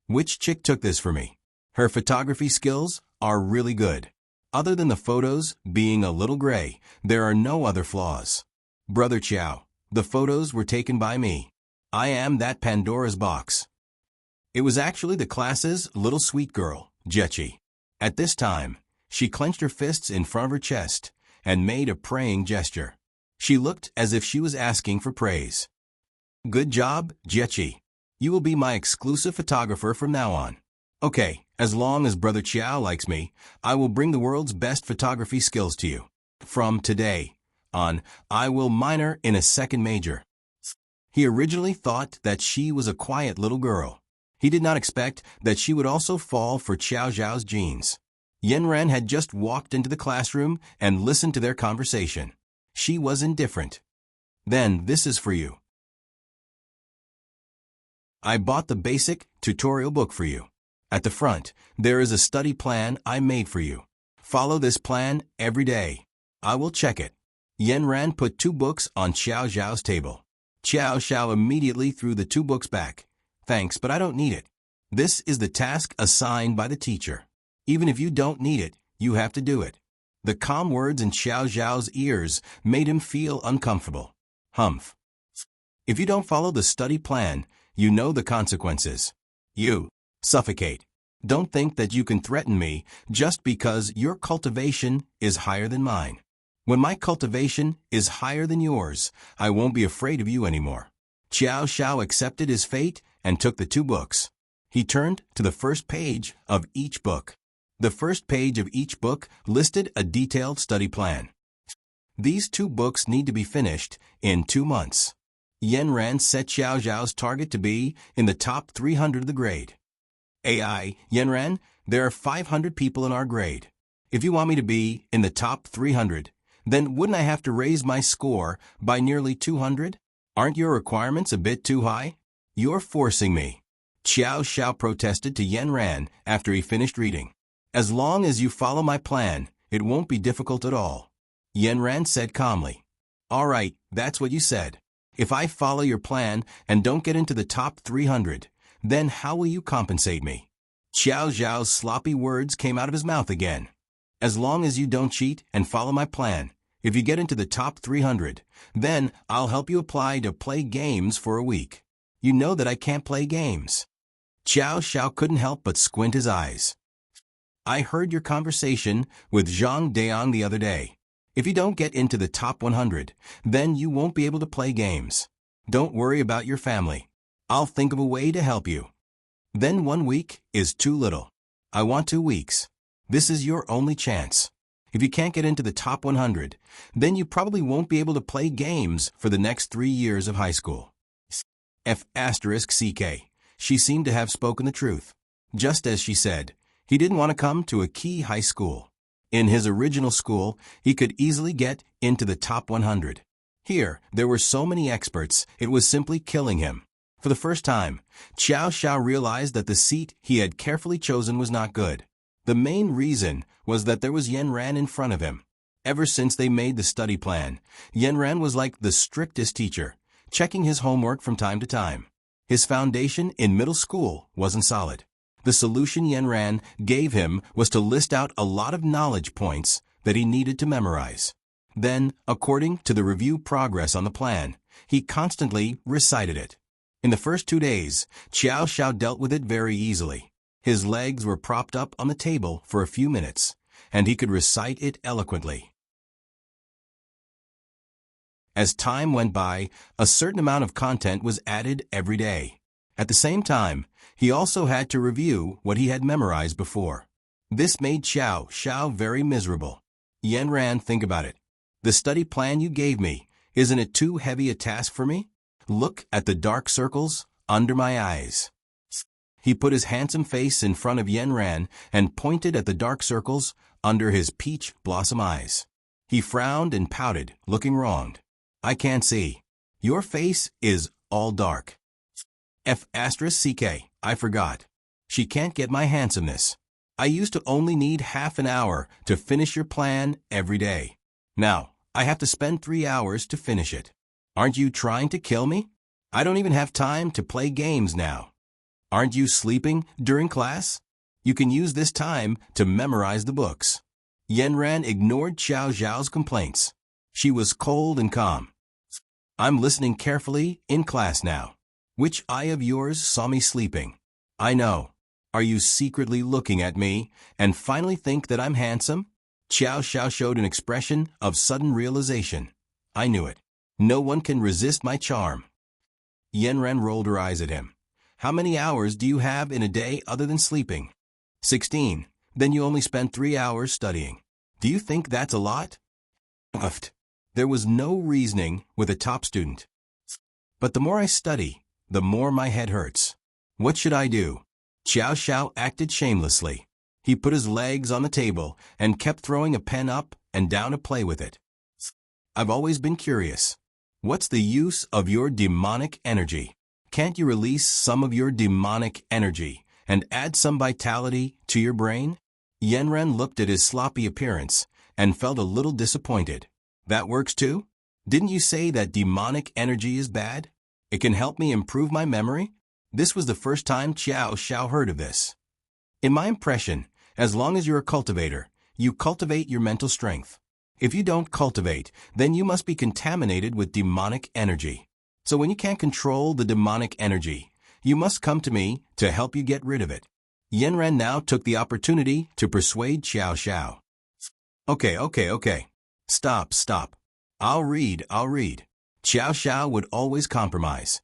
Which chick took this for me? Her photography skills are really good. Other than the photos being a little gray, there are no other flaws. Brother Qiao, the photos were taken by me. I am that Pandora's box. It was actually the class's little sweet girl, Jechi. At this time, she clenched her fists in front of her chest and made a praying gesture. She looked as if she was asking for praise. Good job, Jechi. You will be my exclusive photographer from now on. Okay, as long as Brother Qiao likes me, I will bring the world's best photography skills to you. From today on, I will minor in a second major. He originally thought that she was a quiet little girl. He did not expect that she would also fall for Xiao Zhao's genes. Yen Ran had just walked into the classroom and listened to their conversation. She was indifferent. Then this is for you. I bought the basic tutorial book for you. At the front, there is a study plan I made for you. Follow this plan every day. I will check it. Yen Ran put 2 books on Xiao Zhao's table. Xiao Zhao immediately threw the 2 books back. Thanks, but I don't need it. This is the task assigned by the teacher. Even if you don't need it, you have to do it. The calm words in Xiao Zhao's ears made him feel uncomfortable. Humph. If you don't follow the study plan, you know the consequences. You suffocate. Don't think that you can threaten me just because your cultivation is higher than mine. When my cultivation is higher than yours, I won't be afraid of you anymore. Xiao Xiao accepted his fate and took the 2 books. He turned to the first page of each book. The first page of each book listed a detailed study plan. These 2 books need to be finished in 2 months. Yen Ran set Xiao Zhao's target to be in the top 300 of the grade. AI, Yen Ran, there are 500 people in our grade. If you want me to be in the top 300, then wouldn't I have to raise my score by nearly 200? Aren't your requirements a bit too high? You're forcing me. Xiao Xiao protested to Yen Ran after he finished reading. As long as you follow my plan, it won't be difficult at all. Yen Ran said calmly. All right, that's what you said. If I follow your plan and don't get into the top 300, then how will you compensate me? Xiao Zhao's sloppy words came out of his mouth again. As long as you don't cheat and follow my plan, if you get into the top 300, then I'll help you apply to play games for a week. You know that I can't play games. Xiao Xiao couldn't help but squint his eyes. I heard your conversation with Zhang Deong the other day. If you don't get into the top 100, then you won't be able to play games. Don't worry about your family. I'll think of a way to help you. Then 1 week is too little. I want 2 weeks. This is your only chance. If you can't get into the top 100, then you probably won't be able to play games for the next 3 years of high school. F***CK. She seemed to have spoken the truth. Just as she said, he didn't want to come to a key high school. In his original school, he could easily get into the top 100. Here, there were so many experts, it was simply killing him. For the first time, Xiao Xiao realized that the seat he had carefully chosen was not good. The main reason was that there was Yanran in front of him. Ever since they made the study plan, Yanran was like the strictest teacher, checking his homework from time to time. His foundation in middle school wasn't solid. The solution Yanran gave him was to list out a lot of knowledge points that he needed to memorize. Then, according to the review progress on the plan, he constantly recited it. In the first 2 days, Xiao Xiao dealt with it very easily. His legs were propped up on the table for a few minutes, and he could recite it eloquently. As time went by, a certain amount of content was added every day. At the same time, he also had to review what he had memorized before. This made Xiao Xiao very miserable. Yanran, think about it. The study plan you gave me, isn't it too heavy a task for me? Look at the dark circles under my eyes. He put his handsome face in front of Yanran and pointed at the dark circles under his peach blossom eyes. He frowned and pouted, looking wronged. I can't see. Your face is all dark. F***CK, I forgot. She can't get my handsomeness. I used to only need half an hour to finish your plan every day. Now, I have to spend 3 hours to finish it. Aren't you trying to kill me? I don't even have time to play games now. Aren't you sleeping during class? You can use this time to memorize the books. Yanran ignored Xiao Xiao's complaints. She was cold and calm. I'm listening carefully in class now. Which eye of yours saw me sleeping? I know. Are you secretly looking at me and finally think that I'm handsome? Xiao Xiao showed an expression of sudden realization. I knew it. No one can resist my charm. Yanran rolled her eyes at him. How many hours do you have in a day other than sleeping? 16. Then you only spend 3 hours studying. Do you think that's a lot? There was no reasoning with a top student. But the more I study, the more my head hurts. What should I do? Xiao Xiao acted shamelessly. He put his legs on the table and kept throwing a pen up and down to play with it. I've always been curious. What's the use of your demonic energy? Can't you release some of your demonic energy and add some vitality to your brain? Yanran looked at his sloppy appearance and felt a little disappointed. That works too? Didn't you say that demonic energy is bad? It can help me improve my memory? This was the first time Xiao Xiao heard of this. In my impression, as long as you're a cultivator, you cultivate your mental strength. If you don't cultivate, then you must be contaminated with demonic energy. So when you can't control the demonic energy, you must come to me to help you get rid of it. Yanran now took the opportunity to persuade Xiao Xiao. Okay. Stop. I'll read. Xiao Xiao would always compromise.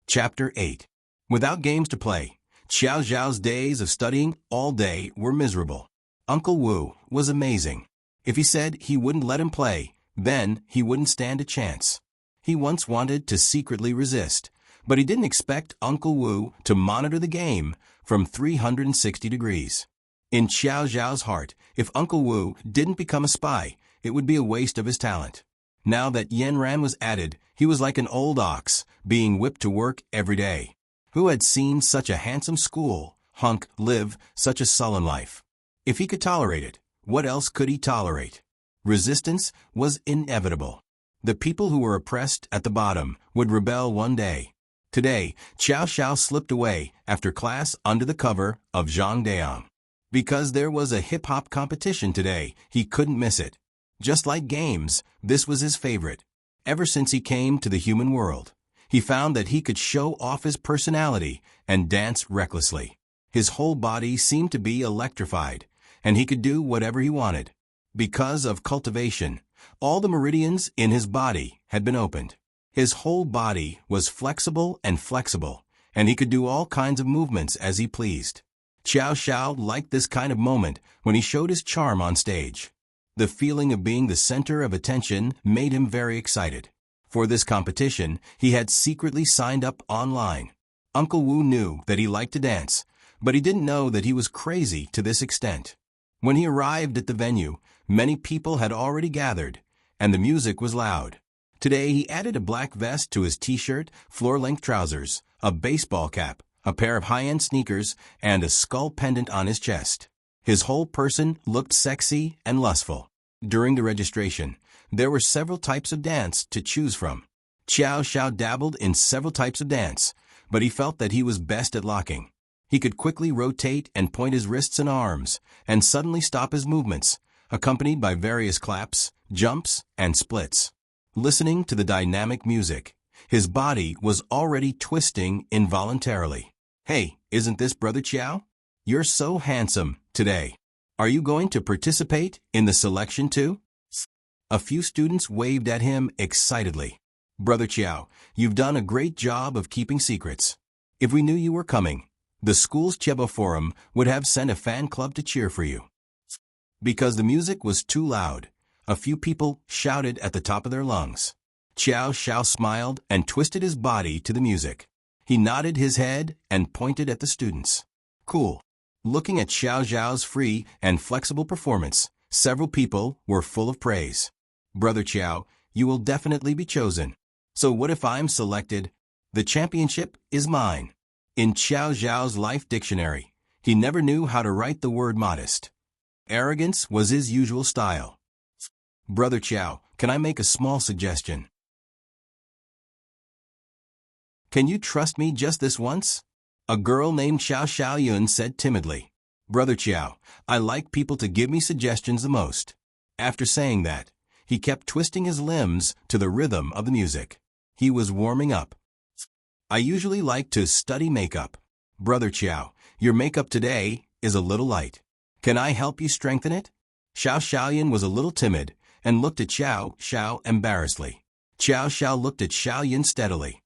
Chapter 8. Without games to play, Xiao Xiao's days of studying all day were miserable. Uncle Wu was amazing. If he said he wouldn't let him play, then he wouldn't stand a chance. He once wanted to secretly resist, but he didn't expect Uncle Wu to monitor the game from 360 degrees. In Xiao Xiao's heart, if Uncle Wu didn't become a spy, it would be a waste of his talent. Now that Yanran was added, he was like an old ox, being whipped to work every day. Who had seen such a handsome school hunk live such a sullen life? If he could tolerate it, what else could he tolerate? Resistance was inevitable. The people who were oppressed at the bottom would rebel one day. Today, Xiao Xiao slipped away after class under the cover of Zhang Daong. Because there was a hip-hop competition today, he couldn't miss it. Just like games, this was his favorite. Ever since he came to the human world, he found that he could show off his personality and dance recklessly. His whole body seemed to be electrified, and he could do whatever he wanted. Because of cultivation, all the meridians in his body had been opened. His whole body was flexible, and he could do all kinds of movements as he pleased. Xiao Xiao liked this kind of moment when he showed his charm on stage. The feeling of being the center of attention made him very excited. For this competition, he had secretly signed up online. Uncle Wu knew that he liked to dance, but he didn't know that he was crazy to this extent. When he arrived at the venue, many people had already gathered, and the music was loud. Today he added a black vest to his t-shirt, floor-length trousers, a baseball cap, a pair of high-end sneakers, and a skull pendant on his chest. His whole person looked sexy and lustful. During the registration, there were several types of dance to choose from. Xiao Xiao dabbled in several types of dance, but he felt that he was best at locking. He could quickly rotate and point his wrists and arms, and suddenly stop his movements, accompanied by various claps, jumps, and splits. Listening to the dynamic music, his body was already twisting involuntarily. "Hey, isn't this Brother Qiao? You're so handsome today. Are you going to participate in the selection too?" A few students waved at him excitedly. "Brother Qiao, you've done a great job of keeping secrets. If we knew you were coming, the school's Cheba Forum would have sent a fan club to cheer for you." Because the music was too loud, a few people shouted at the top of their lungs. Xiao Xiao smiled and twisted his body to the music. He nodded his head and pointed at the students. "Cool." Looking at Xiao Xiao's free and flexible performance, several people were full of praise. "Brother Qiao, you will definitely be chosen. So what if I'm selected? The championship is mine." In Xiao Xiao's life dictionary, he never knew how to write the word modest. Arrogance was his usual style. "Brother Qiao, can I make a small suggestion? Can you trust me just this once?" A girl named Xiao Xiaoyun said timidly. "Brother Qiao, I like people to give me suggestions the most." After saying that, he kept twisting his limbs to the rhythm of the music. He was warming up. "I usually like to study makeup. Brother Qiao, your makeup today is a little light. Can I help you strengthen it?" Xiao Xiaoyun was a little timid and looked at Xiao Xiao embarrassedly. Xiao Xiao looked at Xiaoyun steadily.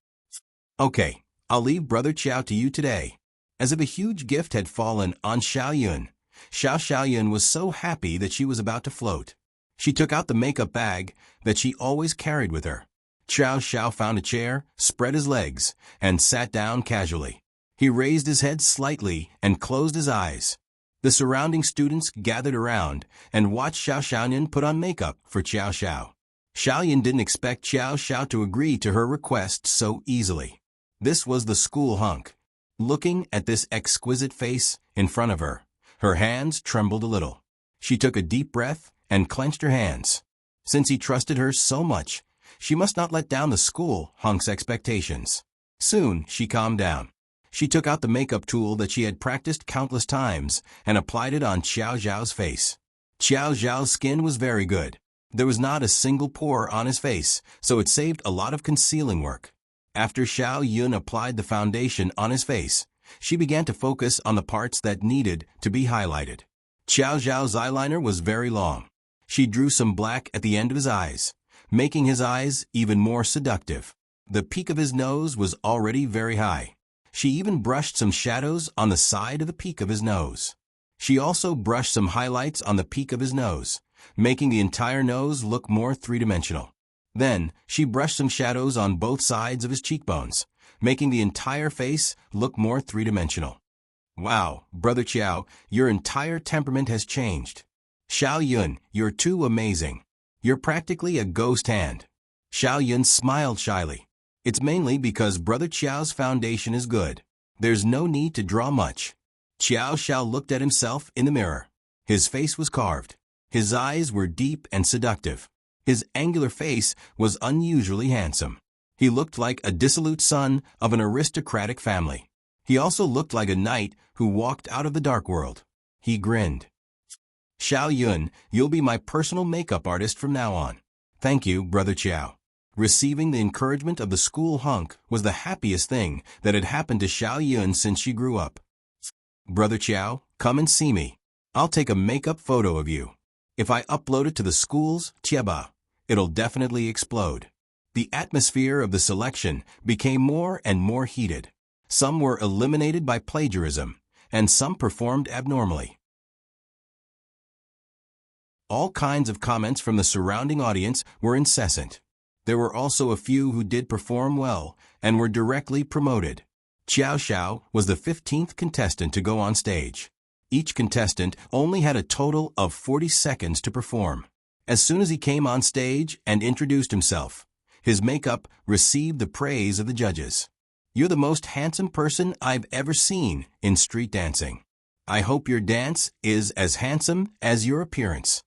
"Okay, I'll leave Brother Qiao to you today." As if a huge gift had fallen on Xiaoyun, Xiao Xiaoyun was so happy that she was about to float. She took out the makeup bag that she always carried with her. Xiao Xiao found a chair, spread his legs, and sat down casually. He raised his head slightly and closed his eyes. The surrounding students gathered around and watched Xiao Xiaoyun put on makeup for Xiao Xiao. Xiaoyun didn't expect Xiao Xiao to agree to her request so easily. This was the school hunk. Looking at this exquisite face in front of her, her hands trembled a little. She took a deep breath and clenched her hands. Since he trusted her so much, she must not let down the school hunk's expectations. Soon she calmed down. She took out the makeup tool that she had practiced countless times and applied it on Xiao Xiao's face. Xiao Xiao's skin was very good. There was not a single pore on his face, so it saved a lot of concealing work. After Xiaoyun applied the foundation on his face, she began to focus on the parts that needed to be highlighted. Xiao Xiao's eyeliner was very long. She drew some black at the end of his eyes, making his eyes even more seductive. The peak of his nose was already very high. She even brushed some shadows on the side of the peak of his nose. She also brushed some highlights on the peak of his nose, making the entire nose look more three-dimensional. Then, she brushed some shadows on both sides of his cheekbones, making the entire face look more three-dimensional. "Wow, Brother Qiao, your entire temperament has changed. Xiaoyun, you're too amazing. You're practically a ghost hand." Xiaoyun smiled shyly. "It's mainly because Brother Qiao's foundation is good. There's no need to draw much." Xiao Xiao looked at himself in the mirror. His face was carved. His eyes were deep and seductive. His angular face was unusually handsome. He looked like a dissolute son of an aristocratic family. He also looked like a knight who walked out of the dark world. He grinned. "Xiaoyun, you'll be my personal makeup artist from now on." "Thank you, Brother Qiao." Receiving the encouragement of the school hunk was the happiest thing that had happened to Xiaoyun since she grew up. "Brother Qiao, come and see me. I'll take a makeup photo of you. If I upload it to the school's Chieba, it'll definitely explode." The atmosphere of the selection became more and more heated. Some were eliminated by plagiarism, and some performed abnormally. All kinds of comments from the surrounding audience were incessant. There were also a few who did perform well and were directly promoted. Xiao Xiao was the 15th contestant to go on stage. Each contestant only had a total of 40 seconds to perform. As soon as he came on stage and introduced himself, his makeup received the praise of the judges. "You're the most handsome person I've ever seen in street dancing. I hope your dance is as handsome as your appearance."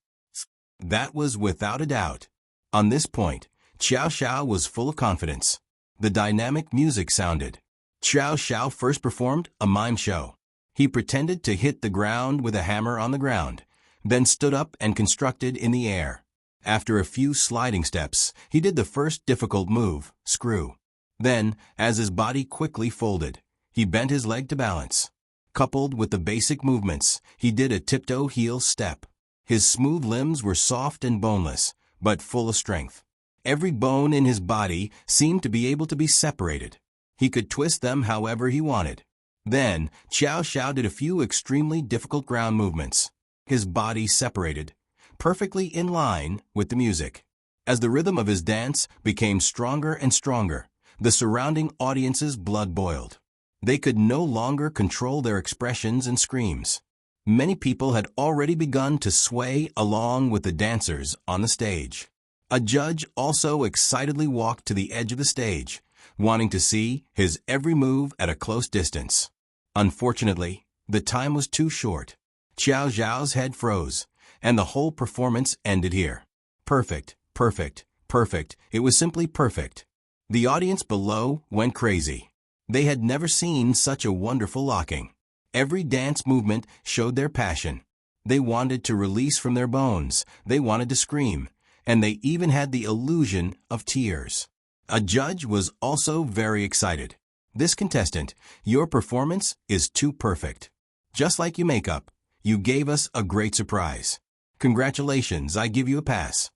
That was without a doubt. On this point, Xiao Xiao was full of confidence. The dynamic music sounded. Xiao Xiao first performed a mime show. He pretended to hit the ground with a hammer on the ground, then stood up and constructed in the air. After a few sliding steps, he did the first difficult move, screw. Then, as his body quickly folded, he bent his leg to balance. Coupled with the basic movements, he did a tiptoe heel step. His smooth limbs were soft and boneless, but full of strength. Every bone in his body seemed to be able to be separated. He could twist them however he wanted. Then, Xiao Xiao did a few extremely difficult ground movements. His body separated, perfectly in line with the music. As the rhythm of his dance became stronger and stronger, the surrounding audience's blood boiled. They could no longer control their expressions and screams. Many people had already begun to sway along with the dancers on the stage. A judge also excitedly walked to the edge of the stage, wanting to see his every move at a close distance. Unfortunately, the time was too short. Xiao Xiao's head froze, and the whole performance ended here. Perfect, perfect, perfect. It was simply perfect. The audience below went crazy. They had never seen such a wonderful locking. Every dance movement showed their passion. They wanted to release from their bones. They wanted to scream. And they even had the illusion of tears. A judge was also very excited. "This contestant, your performance is too perfect. Just like your makeup, you gave us a great surprise. Congratulations, I give you a pass."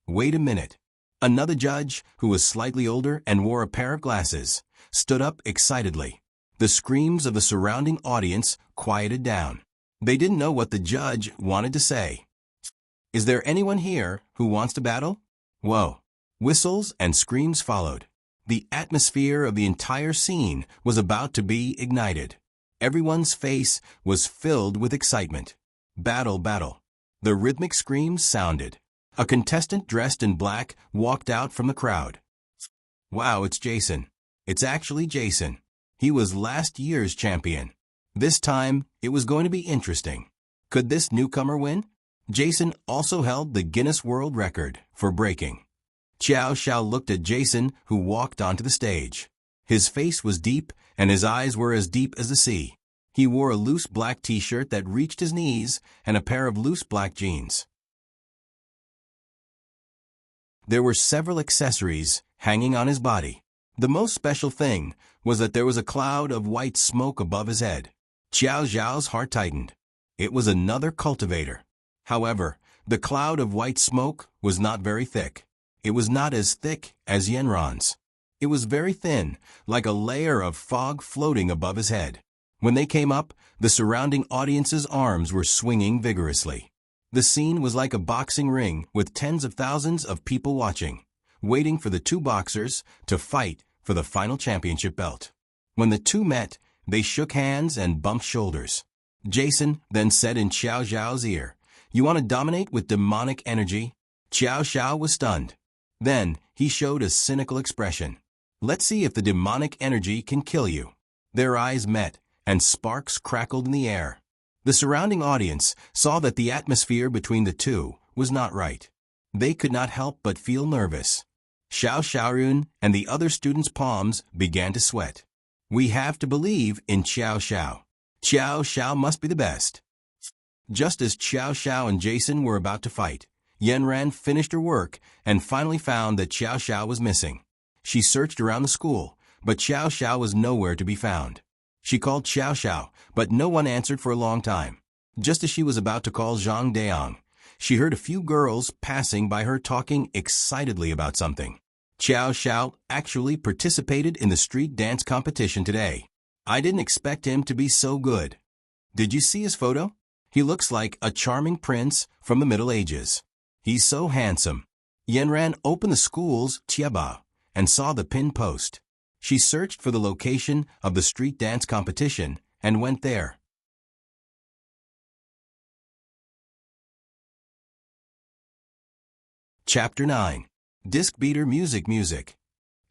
Wait a minute. Another judge, who was slightly older and wore a pair of glasses, stood up excitedly. The screams of the surrounding audience quieted down. They didn't know what the judge wanted to say. "Is there anyone here who wants to battle?" Whoa! Whistles and screams followed. The atmosphere of the entire scene was about to be ignited. Everyone's face was filled with excitement. Battle, battle. The rhythmic screams sounded. A contestant dressed in black walked out from the crowd. "Wow, it's Jason. It's actually Jason. He was last year's champion. This time, it was going to be interesting. Could this newcomer win?" Jason also held the Guinness World Record for breaking. Xiao Xiao looked at Jason, who walked onto the stage. His face was deep, and his eyes were as deep as the sea. He wore a loose black t-shirt that reached his knees and a pair of loose black jeans. There were several accessories hanging on his body. The most special thing was that there was a cloud of white smoke above his head. Xiao Xiao's heart tightened. It was another cultivator. However, the cloud of white smoke was not very thick. It was not as thick as Yanron's. It was very thin, like a layer of fog floating above his head. When they came up, the surrounding audience's arms were swinging vigorously. The scene was like a boxing ring with tens of thousands of people watching, waiting for the two boxers to fight for the final championship belt. When the two met, they shook hands and bumped shoulders. Jason then said in Xiao Xiao's ear, "You want to dominate with demonic energy?" Xiao Xiao was stunned. Then he showed a cynical expression. "Let's see if the demonic energy can kill you." Their eyes met, and sparks crackled in the air. The surrounding audience saw that the atmosphere between the two was not right. They could not help but feel nervous. Xiao Xiaorun and the other students' palms began to sweat. "We have to believe in Xiao Xiao. Xiao Xiao must be the best." Just as Xiao Xiao and Jason were about to fight, Yanran finished her work and finally found that Xiao Xiao was missing. She searched around the school, but Xiao Xiao was nowhere to be found. She called Xiao Xiao, but no one answered for a long time. Just as she was about to call Zhang Deong, she heard a few girls passing by her talking excitedly about something. Xiao Xiao actually participated in the street dance competition today. I didn't expect him to be so good. Did you see his photo? He looks like a charming prince from the Middle Ages. He's so handsome. Yanran opened the school's Chiaba and saw the pin post. She searched for the location of the street dance competition and went there. Chapter 9. Disc Beater Music.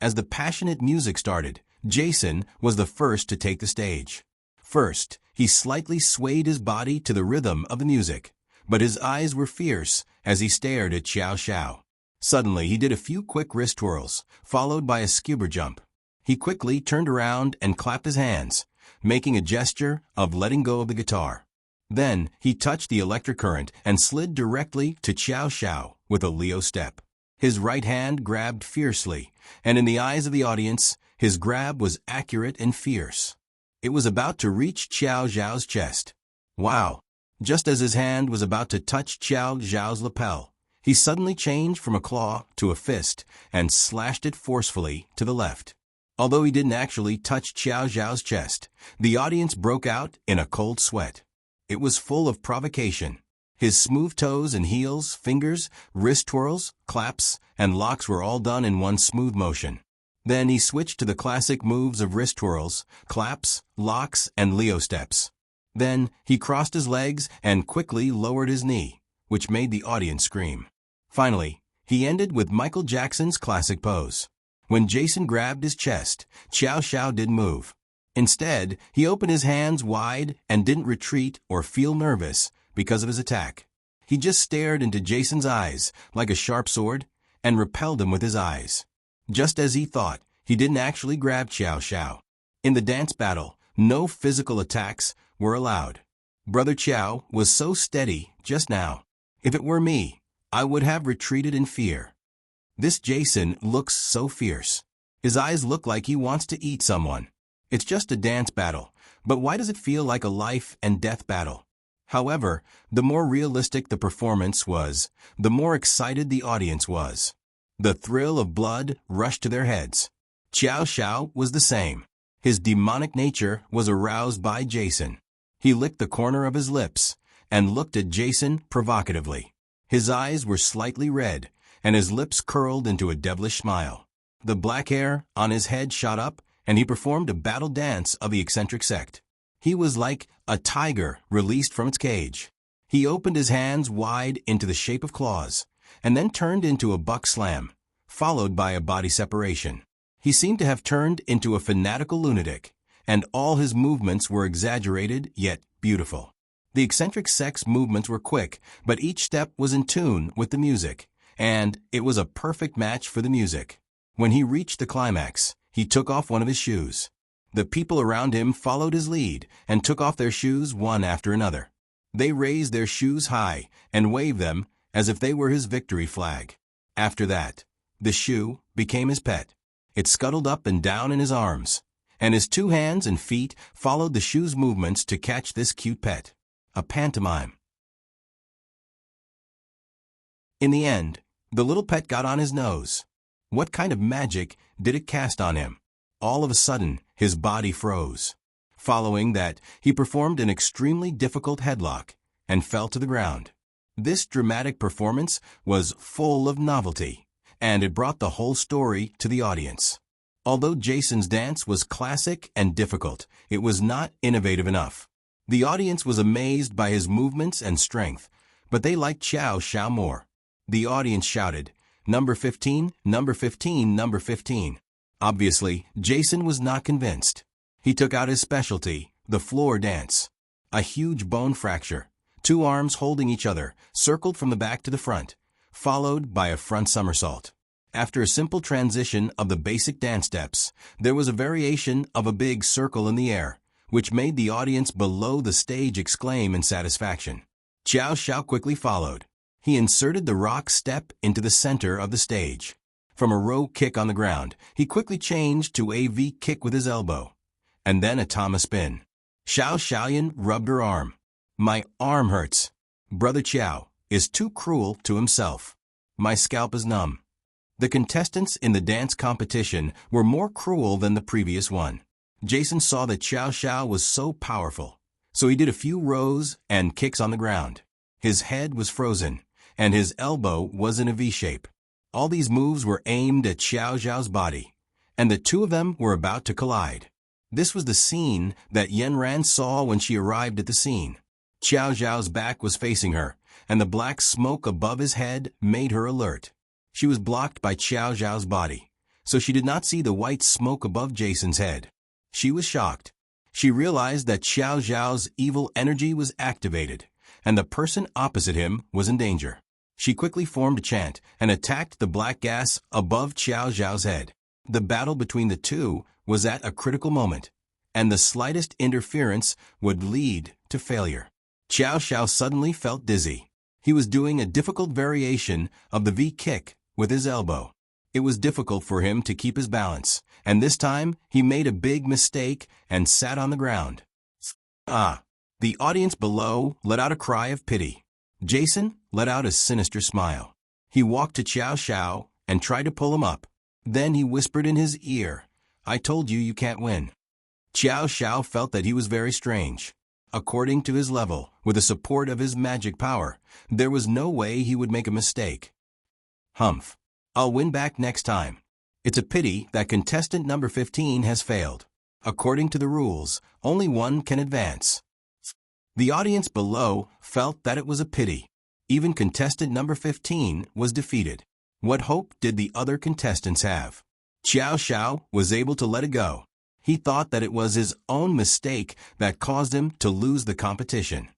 As the passionate music started, Jason was the first to take the stage. First, he slightly swayed his body to the rhythm of the music, but his eyes were fierce as he stared at Xiao Xiao. Suddenly, he did a few quick wrist twirls, followed by a scuba jump. He quickly turned around and clapped his hands, making a gesture of letting go of the guitar. Then, he touched the electric current and slid directly to Xiao Xiao with a Leo step. His right hand grabbed fiercely, and in the eyes of the audience, his grab was accurate and fierce. It was about to reach Xiao Xiao's chest. Wow! Just as his hand was about to touch Xiao Xiao's lapel, he suddenly changed from a claw to a fist and slashed it forcefully to the left. Although he didn't actually touch Xiao Xiao's chest, the audience broke out in a cold sweat. It was full of provocation. His smooth toes and heels, fingers, wrist twirls, claps, and locks were all done in one smooth motion. Then he switched to the classic moves of wrist twirls, claps, locks, and Leo steps. Then he crossed his legs and quickly lowered his knee, which made the audience scream. Finally, he ended with Michael Jackson's classic pose. When Jason grabbed his chest, Xiao Xiao didn't move. Instead, he opened his hands wide and didn't retreat or feel nervous because of his attack. He just stared into Jason's eyes like a sharp sword and repelled him with his eyes. Just as he thought, he didn't actually grab Xiao Xiao. In the dance battle, no physical attacks were allowed. Brother Xiao was so steady just now. If it were me, I would have retreated in fear. This Jason looks so fierce. His eyes look like he wants to eat someone. It's just a dance battle, but why does it feel like a life and death battle? However, the more realistic the performance was, the more excited the audience was. The thrill of blood rushed to their heads. Xiao Xiao was the same. His demonic nature was aroused by Jason. He licked the corner of his lips and looked at Jason provocatively. His eyes were slightly red, and his lips curled into a devilish smile. The black hair on his head shot up, and he performed a battle dance of the eccentric sect. He was like a tiger released from its cage. He opened his hands wide into the shape of claws, and then turned into a buck slam, followed by a body separation. He seemed to have turned into a fanatical lunatic, and all his movements were exaggerated yet beautiful. The eccentric sect's movements were quick, but each step was in tune with the music, and it was a perfect match for the music. When he reached the climax, he took off one of his shoes. The people around him followed his lead and took off their shoes one after another. They raised their shoes high and waved them as if they were his victory flag. After that, the shoe became his pet. It scuttled up and down in his arms, and his two hands and feet followed the shoe's movements to catch this cute pet. A pantomime. In the end, the little pet got on his nose. What kind of magic did it cast on him? All of a sudden, his body froze. Following that, he performed an extremely difficult headlock and fell to the ground. This dramatic performance was full of novelty, and it brought the whole story to the audience. Although Jason's dance was classic and difficult, it was not innovative enough. The audience was amazed by his movements and strength, but they liked Xiao Xiao more. The audience shouted, "Number 15, number 15, number 15. Obviously, Jason was not convinced. He took out his specialty, the floor dance. A huge bone fracture, two arms holding each other, circled from the back to the front, followed by a front somersault. After a simple transition of the basic dance steps, there was a variation of a big circle in the air, which made the audience below the stage exclaim in satisfaction. Xiao Xiao quickly followed. He inserted the rock step into the center of the stage. From a row kick on the ground, he quickly changed to a V kick with his elbow, and then a Tama spin. Xiao Xiaoyan rubbed her arm. "My arm hurts. Brother Xiao is too cruel to himself. My scalp is numb." The contestants in the dance competition were more cruel than the previous one. Jason saw that Xiao Xiao was so powerful, so he did a few rows and kicks on the ground. His head was frozen, and his elbow was in a V shape. All these moves were aimed at Xiao Xiao's body, and the two of them were about to collide. This was the scene that Yanran saw when she arrived at the scene. Xiao Xiao's back was facing her, and the black smoke above his head made her alert. She was blocked by Xiao Xiao's body, so she did not see the white smoke above Jason's head. She was shocked. She realized that Xiao Xiao's evil energy was activated, and the person opposite him was in danger. She quickly formed a chant and attacked the black gas above Xiao Xiao's head. The battle between the two was at a critical moment, and the slightest interference would lead to failure. Xiao Xiao suddenly felt dizzy. He was doing a difficult variation of the V kick with his elbow. It was difficult for him to keep his balance, and this time he made a big mistake and sat on the ground. Ah! The audience below let out a cry of pity. Jason let out a sinister smile. He walked to Xiao Xiao and tried to pull him up. Then he whispered in his ear, "I told you can't win." Xiao Xiao felt that he was very strange. According to his level, with the support of his magic power, there was no way he would make a mistake. Humph. I'll win back next time. It's a pity that contestant number 15 has failed. According to the rules, only one can advance. The audience below felt that it was a pity. Even contestant number 15 was defeated. What hope did the other contestants have? Xiao Xiao was able to let it go. He thought that it was his own mistake that caused him to lose the competition.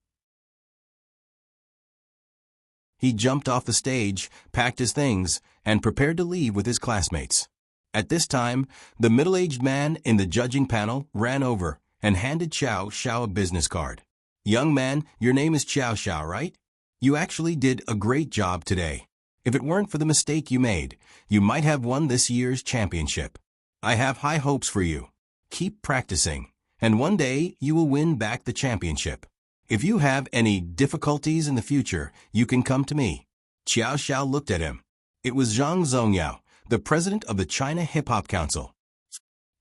He jumped off the stage, packed his things, and prepared to leave with his classmates. At this time, the middle-aged man in the judging panel ran over and handed Xiao Xiao a business card. "Young man, your name is Xiao Xiao, right? You actually did a great job today. If it weren't for the mistake you made, you might have won this year's championship. I have high hopes for you. Keep practicing, and one day you will win back the championship. If you have any difficulties in the future, you can come to me." Xiao Xiao looked at him. It was Zhang Zongyao, the president of the China Hip Hop Council.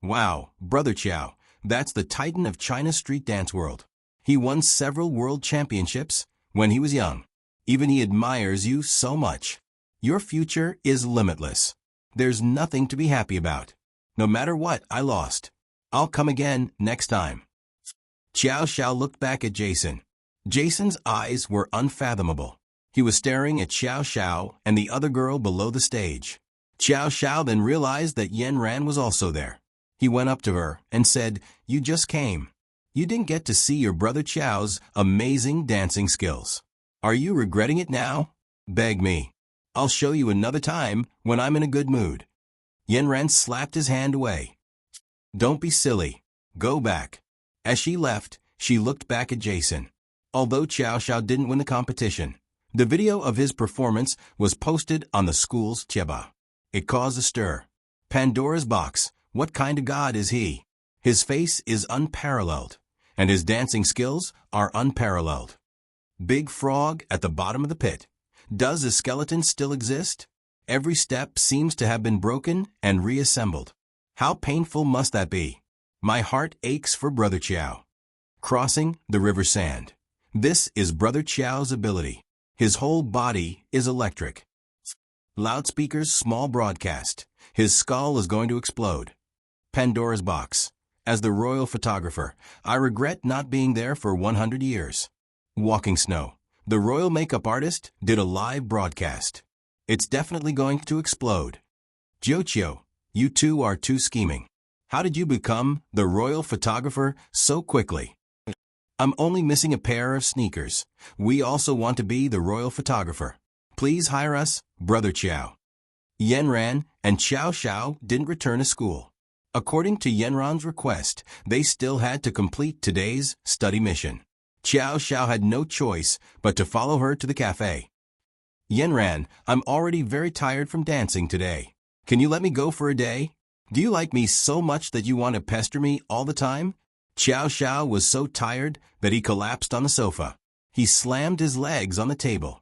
"Wow, Brother Xiao, that's the titan of China's street dance world. He won several world championships when he was young. Even he admires you so much. Your future is limitless. There's nothing to be happy about. No matter what I lost, I'll come again next time." Xiao Xiao looked back at Jason. Jason's eyes were unfathomable. He was staring at Xiao Xiao and the other girl below the stage. Xiao Xiao then realized that Yanran was also there. He went up to her and said, "You just came. You didn't get to see your brother Xiao's amazing dancing skills. Are you regretting it now? Beg me. I'll show you another time when I'm in a good mood." Yanran slapped his hand away. "Don't be silly. Go back." As she left, she looked back at Jason. Although Xiao Xiao didn't win the competition, the video of his performance was posted on the school's Chiba. It caused a stir. Pandora's box, what kind of god is he? His face is unparalleled, and his dancing skills are unparalleled. Big frog at the bottom of the pit. Does the skeleton still exist? Every step seems to have been broken and reassembled. How painful must that be? My heart aches for Brother Xiao. Crossing the river sand. This is Brother Xiao's ability. His whole body is electric. Loudspeakers small broadcast. His skull is going to explode. Pandora's box. As the royal photographer, I regret not being there for 100 years. Walking snow. The royal makeup artist did a live broadcast. It's definitely going to explode. Jiuqiu, you two are too scheming. How did you become the royal photographer so quickly? I'm only missing a pair of sneakers. We also want to be the royal photographer. Please hire us, Brother Xiao. Yanran and Xiao Xiao didn't return to school. According to Yanran's request, they still had to complete today's study mission. Xiao Xiao had no choice but to follow her to the cafe. Yanran, I'm already very tired from dancing today. Can you let me go for a day? Do you like me so much that you want to pester me all the time? Xiao Xiao was so tired that he collapsed on the sofa. He slammed his legs on the table.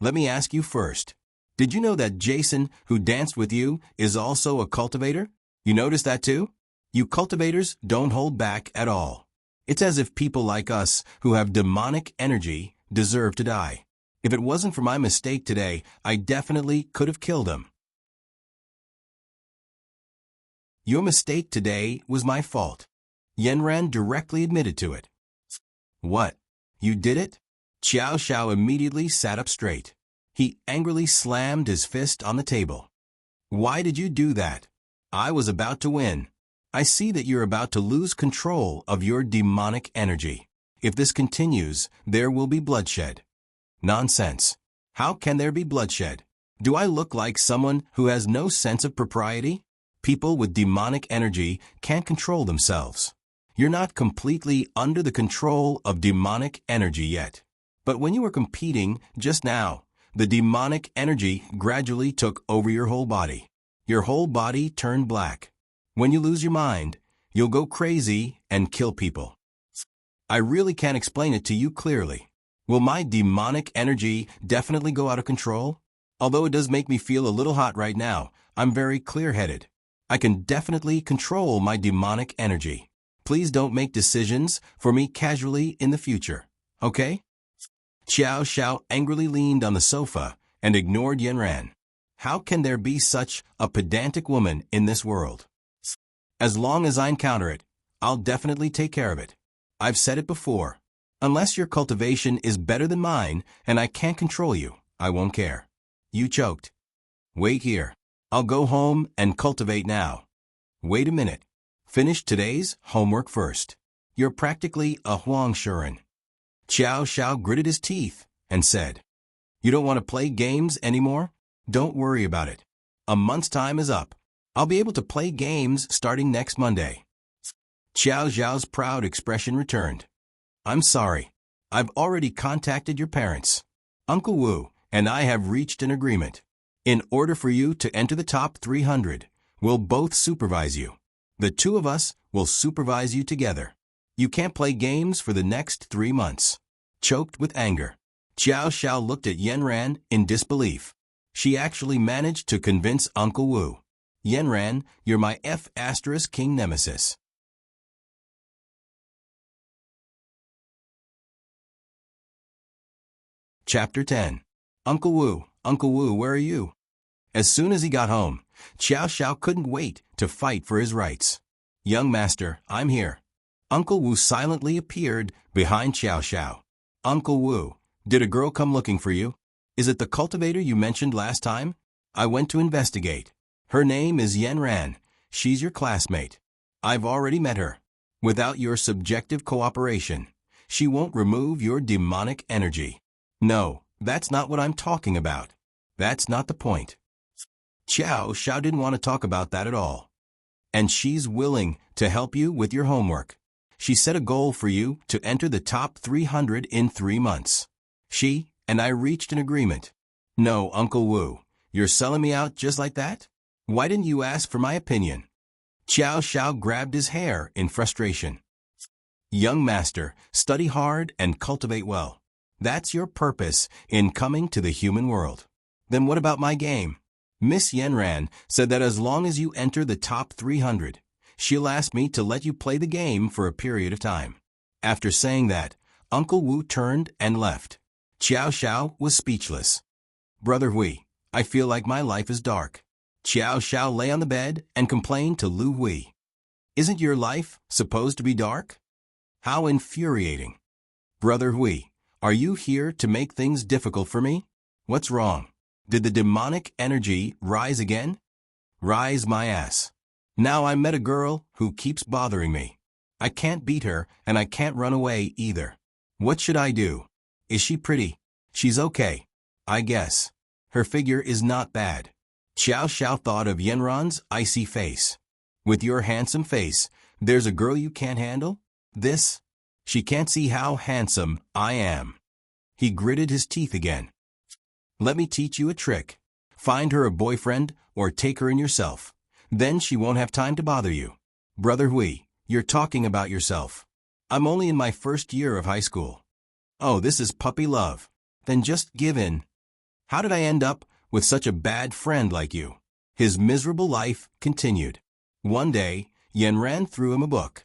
Let me ask you first. Did you know that Jason, who danced with you, is also a cultivator? You notice that too? You cultivators don't hold back at all. It's as if people like us, who have demonic energy, deserve to die. If it wasn't for my mistake today, I definitely could have killed him. Your mistake today was my fault. Yanran directly admitted to it. What? You did it? Xiao Xiao immediately sat up straight. He angrily slammed his fist on the table. Why did you do that? I was about to win. I see that you're about to lose control of your demonic energy. If this continues, there will be bloodshed. Nonsense. How can there be bloodshed? Do I look like someone who has no sense of propriety? People with demonic energy can't control themselves. You're not completely under the control of demonic energy yet. But when you were competing just now, the demonic energy gradually took over your whole body. Your whole body turned black. When you lose your mind, you'll go crazy and kill people. I really can't explain it to you clearly. Will my demonic energy definitely go out of control? Although it does make me feel a little hot right now, I'm very clear-headed. I can definitely control my demonic energy. Please don't make decisions for me casually in the future, okay? Xiao Xiao angrily leaned on the sofa and ignored Yanran. How can there be such a pedantic woman in this world? As long as I encounter it, I'll definitely take care of it. I've said it before. Unless your cultivation is better than mine and I can't control you, I won't care. You choked. Wait here. I'll go home and cultivate now. Wait a minute. Finish today's homework first. You're practically a Huang Shuren. Xiao Xiao gritted his teeth and said, You don't want to play games anymore? Don't worry about it. A month's time is up. I'll be able to play games starting next Monday. Xiao Xiao's proud expression returned. I'm sorry. I've already contacted your parents. Uncle Wu and I have reached an agreement. In order for you to enter the top 300, we'll both supervise you. The two of us will supervise you together. You can't play games for the next 3 months. Choked with anger, Xiao Xiao looked at Yanran in disbelief. She actually managed to convince Uncle Wu. Yanran, you're my F***king nemesis. Chapter 10. Uncle Wu, where are you? As soon as he got home, Xiao Xiao couldn't wait to fight for his rights. Young master, I'm here. Uncle Wu silently appeared behind Xiao Xiao. Uncle Wu, did a girl come looking for you? Is it the cultivator you mentioned last time? I went to investigate. Her name is Yanran. She's your classmate. I've already met her. Without your subjective cooperation, she won't remove your demonic energy. No, that's not what I'm talking about. That's not the point. Xiao Xiao didn't want to talk about that at all. And she's willing to help you with your homework. She set a goal for you to enter the top 300 in 3 months. She and I reached an agreement. No, Uncle Wu, you're selling me out just like that? Why didn't you ask for my opinion? Xiao Xiao grabbed his hair in frustration. Young master, study hard and cultivate well. That's your purpose in coming to the human world. Then what about my game? Miss Yanran said that as long as you enter the top 300, she'll ask me to let you play the game for a period of time. After saying that, Uncle Wu turned and left. Xiao Xiao was speechless. Brother Hui, I feel like my life is dark. Xiao Xiao lay on the bed and complained to Lu Hui. Isn't your life supposed to be dark? How infuriating. Brother Hui, are you here to make things difficult for me? What's wrong? Did the demonic energy rise again? Rise my ass. Now I met a girl who keeps bothering me. I can't beat her and I can't run away either. What should I do? Is she pretty? She's okay, I guess. Her figure is not bad. Xiao Xiao thought of Yanran's icy face. With your handsome face, there's a girl you can't handle? This? She can't see how handsome I am. He gritted his teeth again. Let me teach you a trick. Find her a boyfriend or take her in yourself. Then she won't have time to bother you. Brother Hui, you're talking about yourself. I'm only in my first year of high school. Oh, this is puppy love. Then just give in. How did I end up with such a bad friend like you. His miserable life continued. One day, Yanran threw him a book.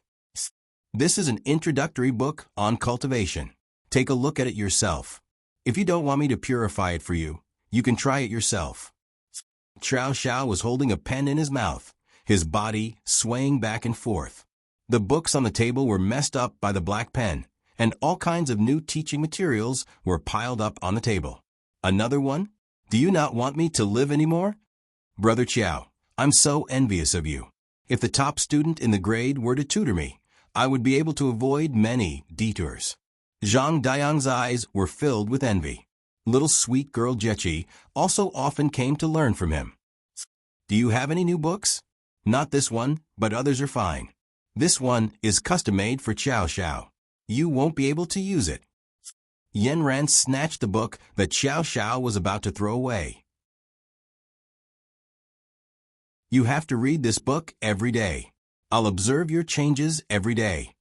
This is an introductory book on cultivation. Take a look at it yourself. If you don't want me to purify it for you, you can try it yourself. Qiao Xiao was holding a pen in his mouth, his body swaying back and forth. The books on the table were messed up by the black pen, and all kinds of new teaching materials were piled up on the table. Another one? Do you not want me to live anymore? Brother Qiao, I'm so envious of you. If the top student in the grade were to tutor me, I would be able to avoid many detours. Zhang Dayang's eyes were filled with envy. Little sweet girl Jechi also often came to learn from him. Do you have any new books? Not this one, but others are fine. This one is custom-made for Qiao Xiao. You won't be able to use it. Yanran snatched the book that Qiao Xiao was about to throw away. You have to read this book every day. I'll observe your changes every day.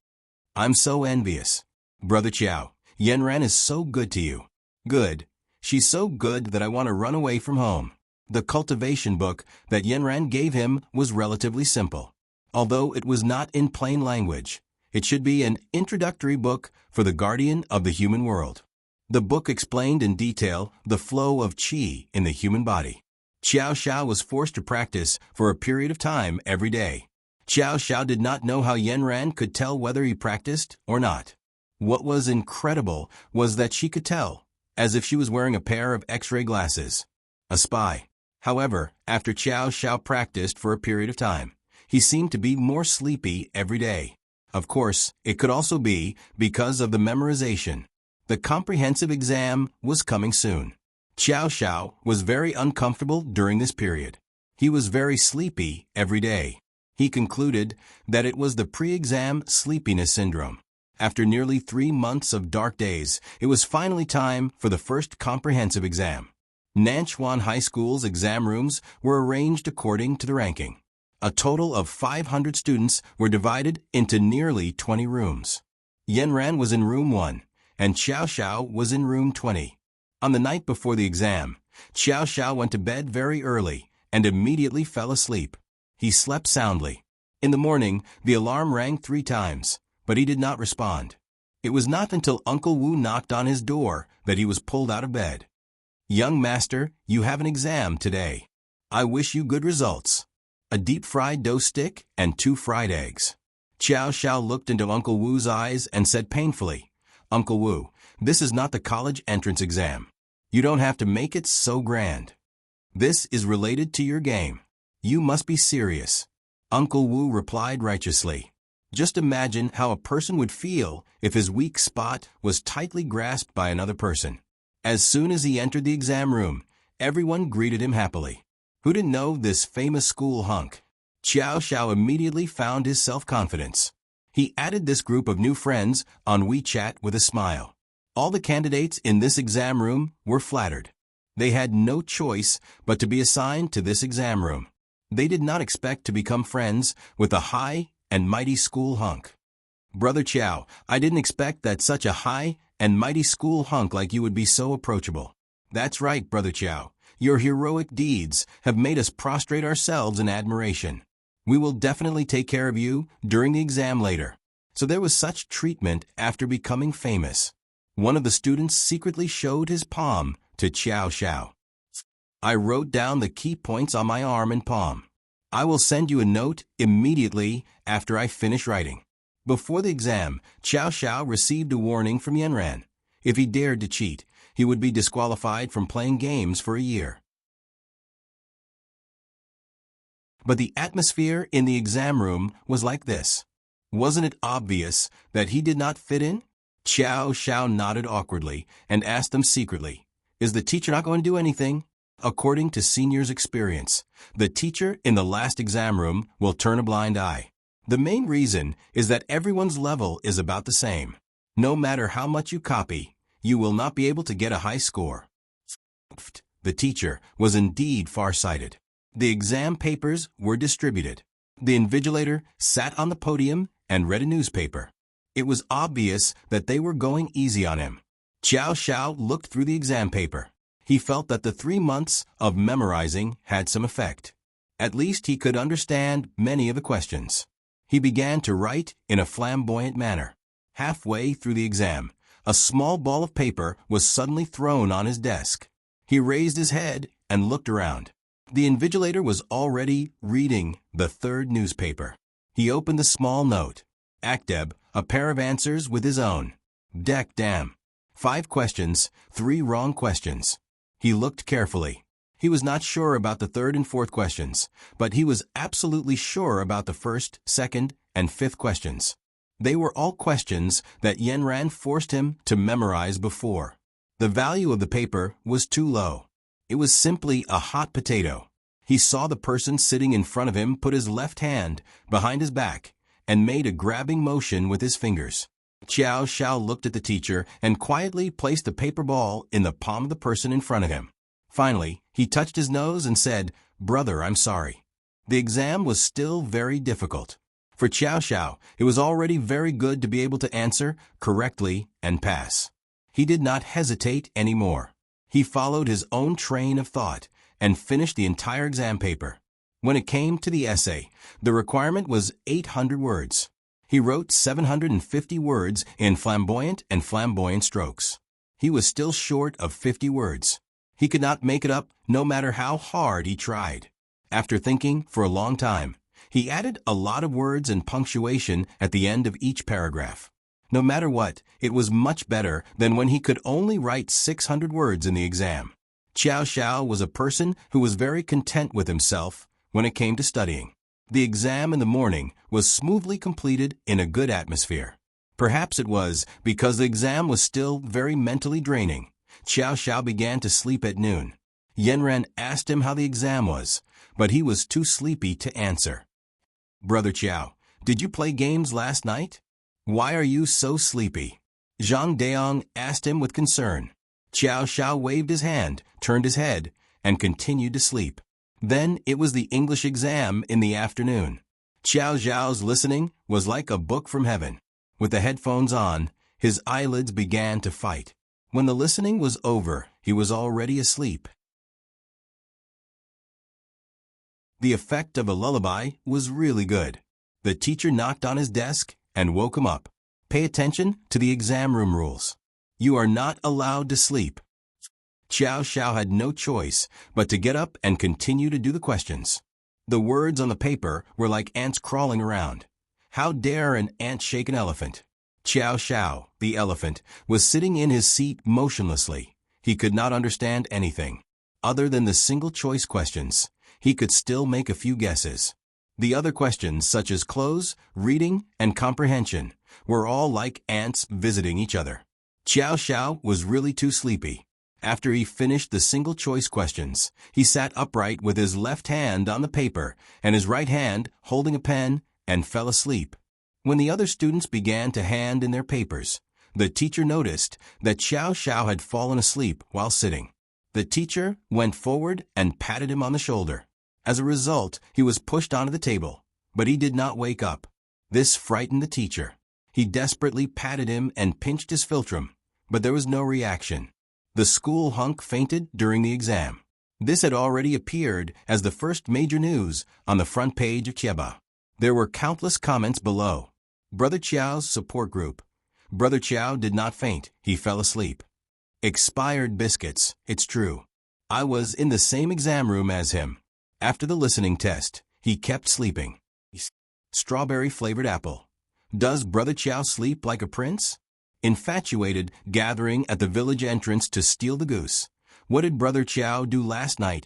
I'm so envious. Brother Qiao, Yanran is so good to you. Good. She's so good that I want to run away from home. The cultivation book that Yanran gave him was relatively simple. Although it was not in plain language, it should be an introductory book for the guardian of the human world. The book explained in detail the flow of qi in the human body. Qiao Xiao was forced to practice for a period of time every day. Qiao Xiao did not know how Yanran could tell whether he practiced or not. What was incredible was that she could tell, as if she was wearing a pair of X-ray glasses. A spy. However, after Qiao Xiao practiced for a period of time, he seemed to be more sleepy every day. Of course, it could also be because of the memorization. The comprehensive exam was coming soon. Qiao Xiao was very uncomfortable during this period. He was very sleepy every day. He concluded that it was the pre-exam sleepiness syndrome. After nearly 3 months of dark days, it was finally time for the first comprehensive exam. Nanchuan High School's exam rooms were arranged according to the ranking. A total of 500 students were divided into nearly 20 rooms. Yanran was in room 1, and Qiao Xiao was in room 20. On the night before the exam, Qiao Xiao went to bed very early and immediately fell asleep. He slept soundly. In the morning, the alarm rang 3 times, but he did not respond. It was not until Uncle Wu knocked on his door that he was pulled out of bed. Young master, you have an exam today. I wish you good results. A deep-fried dough stick and 2 fried eggs. Qiao Xiao looked into Uncle Wu's eyes and said painfully, Uncle Wu, this is not the college entrance exam. You don't have to make it so grand. This is related to your game. You must be serious. Uncle Wu replied righteously. Just imagine how a person would feel if his weak spot was tightly grasped by another person. As soon as he entered the exam room, everyone greeted him happily. Who didn't know this famous school hunk? Qiao Xiao immediately found his self-confidence. He added this group of new friends on WeChat with a smile. All the candidates in this exam room were flattered. They had no choice but to be assigned to this exam room. They did not expect to become friends with a high and mighty school hunk. Brother Qiao, I didn't expect that such a high and mighty school hunk like you would be so approachable. That's right, Brother Qiao. Your heroic deeds have made us prostrate ourselves in admiration. We will definitely take care of you during the exam later. So there was such treatment after becoming famous. One of the students secretly showed his palm to Qiao Xiao. I wrote down the key points on my arm and palm. I will send you a note immediately after I finish writing. Before the exam, Qiao Xiao received a warning from Yanran. If he dared to cheat, he would be disqualified from playing games for a year. But the atmosphere in the exam room was like this. Wasn't it obvious that he did not fit in? Qiao Xiao nodded awkwardly and asked them secretly, Is the teacher not going to do anything? According to seniors' experience, the teacher in the last exam room will turn a blind eye. The main reason is that everyone's level is about the same. No matter how much you copy, you will not be able to get a high score. The teacher was indeed far-sighted. The exam papers were distributed. The invigilator sat on the podium and read a newspaper. It was obvious that they were going easy on him. Qiao Xiao looked through the exam paper. He felt that the 3 months of memorizing had some effect. At least he could understand many of the questions. He began to write in a flamboyant manner. Halfway through the exam, a small ball of paper was suddenly thrown on his desk. He raised his head and looked around. The invigilator was already reading the third newspaper. He opened the small note. Acteb, a pair of answers with his own. Deck damn. 5 questions, 3 wrong questions. He looked carefully. He was not sure about the third and fourth questions, but he was absolutely sure about the first, second, and fifth questions. They were all questions that Yenran forced him to memorize before. The value of the paper was too low. It was simply a hot potato. He saw the person sitting in front of him put his left hand behind his back and made a grabbing motion with his fingers. Qiao Xiao looked at the teacher and quietly placed the paper ball in the palm of the person in front of him. Finally, he touched his nose and said, "Brother, I'm sorry." The exam was still very difficult. For Qiao Xiao, it was already very good to be able to answer correctly and pass. He did not hesitate anymore. He followed his own train of thought and finished the entire exam paper. When it came to the essay, the requirement was 800 words. He wrote 750 words in flamboyant and flamboyant strokes. He was still short of 50 words. He could not make it up no matter how hard he tried. After thinking for a long time, he added a lot of words and punctuation at the end of each paragraph. No matter what, it was much better than when he could only write 600 words in the exam. Qiao Xiao was a person who was very content with himself when it came to studying. The exam in the morning was smoothly completed in a good atmosphere. Perhaps it was because the exam was still very mentally draining. Qiao Xiao began to sleep at noon. Yenran asked him how the exam was, but he was too sleepy to answer. "Brother Qiao, did you play games last night? Why are you so sleepy?" Zhang Deong asked him with concern. Qiao Xiao waved his hand, turned his head, and continued to sleep. Then it was the English exam in the afternoon. Qiao Xiao's listening was like a book from heaven. With the headphones on, his eyelids began to fight. When the listening was over, he was already asleep. The effect of a lullaby was really good. The teacher knocked on his desk and woke him up. Pay attention to the exam room rules. You are not allowed to sleep. Qiao Xiao had no choice but to get up and continue to do the questions. The words on the paper were like ants crawling around. How dare an ant shake an elephant? Qiao Xiao, the elephant, was sitting in his seat motionlessly. He could not understand anything. Other than the single-choice questions, he could still make a few guesses. The other questions, such as clothes, reading, and comprehension, were all like ants visiting each other. Qiao Xiao was really too sleepy. After he finished the single-choice questions, he sat upright with his left hand on the paper and his right hand holding a pen and fell asleep. When the other students began to hand in their papers, the teacher noticed that Qiao Xiao had fallen asleep while sitting. The teacher went forward and patted him on the shoulder. As a result, he was pushed onto the table, but he did not wake up. This frightened the teacher. He desperately patted him and pinched his philtrum, but there was no reaction. The school hunk fainted during the exam. This had already appeared as the first major news on the front page of Qieba. There were countless comments below. Brother Qiao's support group. Brother Qiao did not faint, he fell asleep. Expired biscuits, it's true. I was in the same exam room as him. After the listening test, he kept sleeping. Strawberry-flavored apple. Does Brother Qiao sleep like a prince? Infatuated, gathering at the village entrance to steal the goose. What did Brother Qiao do last night?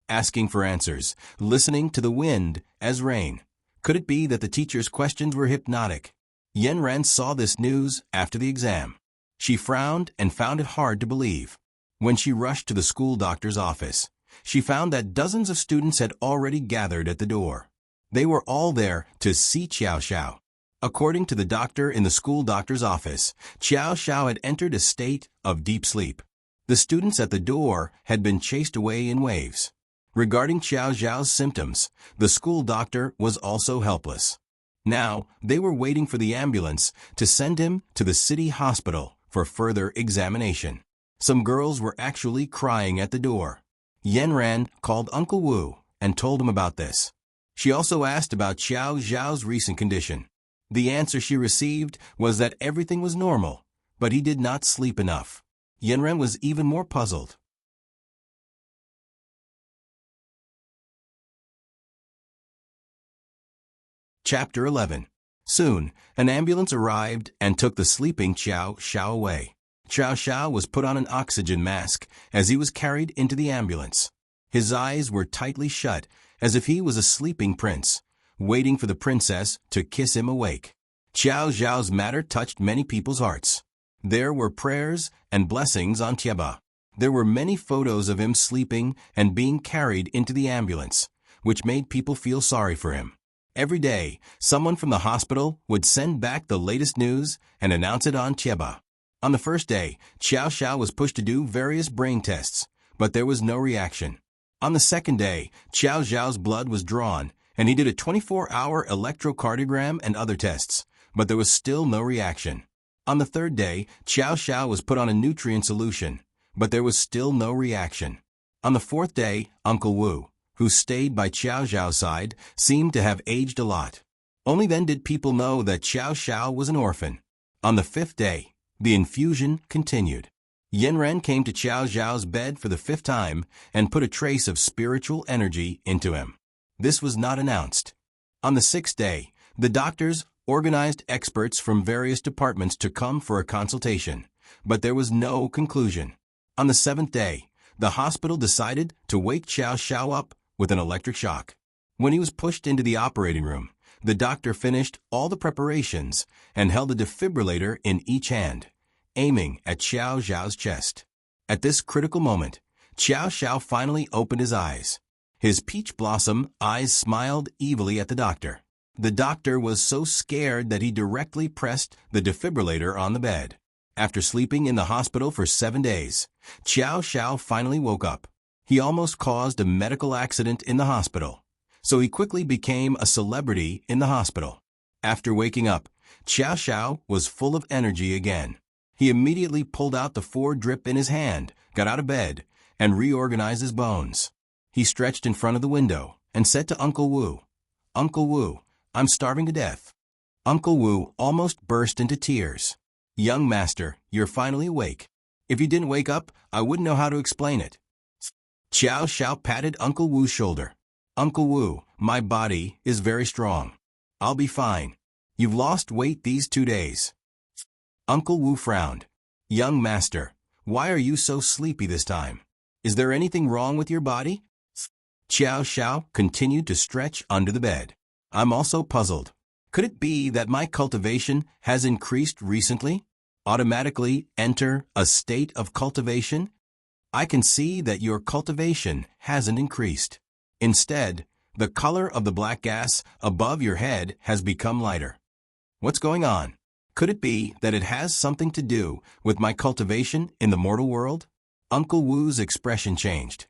Asking for answers, listening to the wind as rain. Could it be that the teacher's questions were hypnotic? Yenran saw this news after the exam. She frowned and found it hard to believe. When she rushed to the school doctor's office, she found that dozens of students had already gathered at the door. They were all there to see Qiao Xiao. According to the doctor in the school doctor's office, Qiao Xiao had entered a state of deep sleep. The students at the door had been chased away in waves. Regarding Qiao Xiao's symptoms, the school doctor was also helpless. Now, they were waiting for the ambulance to send him to the city hospital for further examination. Some girls were actually crying at the door. Yanran called Uncle Wu and told him about this. She also asked about Xiao Zhao's recent condition. The answer she received was that everything was normal, but he did not sleep enough. Yanran was even more puzzled. Chapter 11. Soon, an ambulance arrived and took the sleeping Xiao Xiao away. Xiao Xiao was put on an oxygen mask as he was carried into the ambulance. His eyes were tightly shut, as if he was a sleeping prince, waiting for the princess to kiss him awake. Xiao Zhao's matter touched many people's hearts. There were prayers and blessings on Tieba. There were many photos of him sleeping and being carried into the ambulance, which made people feel sorry for him. Every day, someone from the hospital would send back the latest news and announce it on Tieba. On the first day, Xiao Xiao was pushed to do various brain tests, but there was no reaction. On the second day, Xiao Zhao's blood was drawn, and he did a 24-hour electrocardiogram and other tests, but there was still no reaction. On the third day, Xiao Xiao was put on a nutrient solution, but there was still no reaction. On the fourth day, Uncle Wu, who stayed by Xiao Zhao's side, seemed to have aged a lot. Only then did people know that Xiao Xiao was an orphan. On the fifth day, the infusion continued. Yanran came to Xiao Zhao's bed for the fifth time and put a trace of spiritual energy into him. This was not announced. On the sixth day, the doctors organized experts from various departments to come for a consultation, but there was no conclusion. On the seventh day, the hospital decided to wake Xiao Xiao up with an electric shock. When he was pushed into the operating room, the doctor finished all the preparations and held a defibrillator in each hand, aiming at Xiao Zhao's chest. At this critical moment, Xiao Xiao finally opened his eyes. His peach blossom eyes smiled evilly at the doctor. The doctor was so scared that he directly pressed the defibrillator on the bed. After sleeping in the hospital for 7 days, Xiao Xiao finally woke up. He almost caused a medical accident in the hospital, so he quickly became a celebrity in the hospital. After waking up, Xiao Xiao was full of energy again. He immediately pulled out the 4 drip in his hand, got out of bed, and reorganized his bones. He stretched in front of the window and said to Uncle Wu, "Uncle Wu, I'm starving to death." Uncle Wu almost burst into tears. "Young master, you're finally awake. If you didn't wake up, I wouldn't know how to explain it." Xiao Xiao patted Uncle Wu's shoulder. "Uncle Wu, my body is very strong. I'll be fine. You've lost weight these 2 days." Uncle Wu frowned. "Young master, why are you so sleepy this time? Is there anything wrong with your body?" Xiao Xiao continued to stretch under the bed. "I'm also puzzled. Could it be that my cultivation has increased recently? Automatically enter a state of cultivation? I can see that your cultivation hasn't increased. Instead, the color of the black gas above your head has become lighter. What's going on? Could it be that it has something to do with my cultivation in the mortal world?" Uncle Wu's expression changed.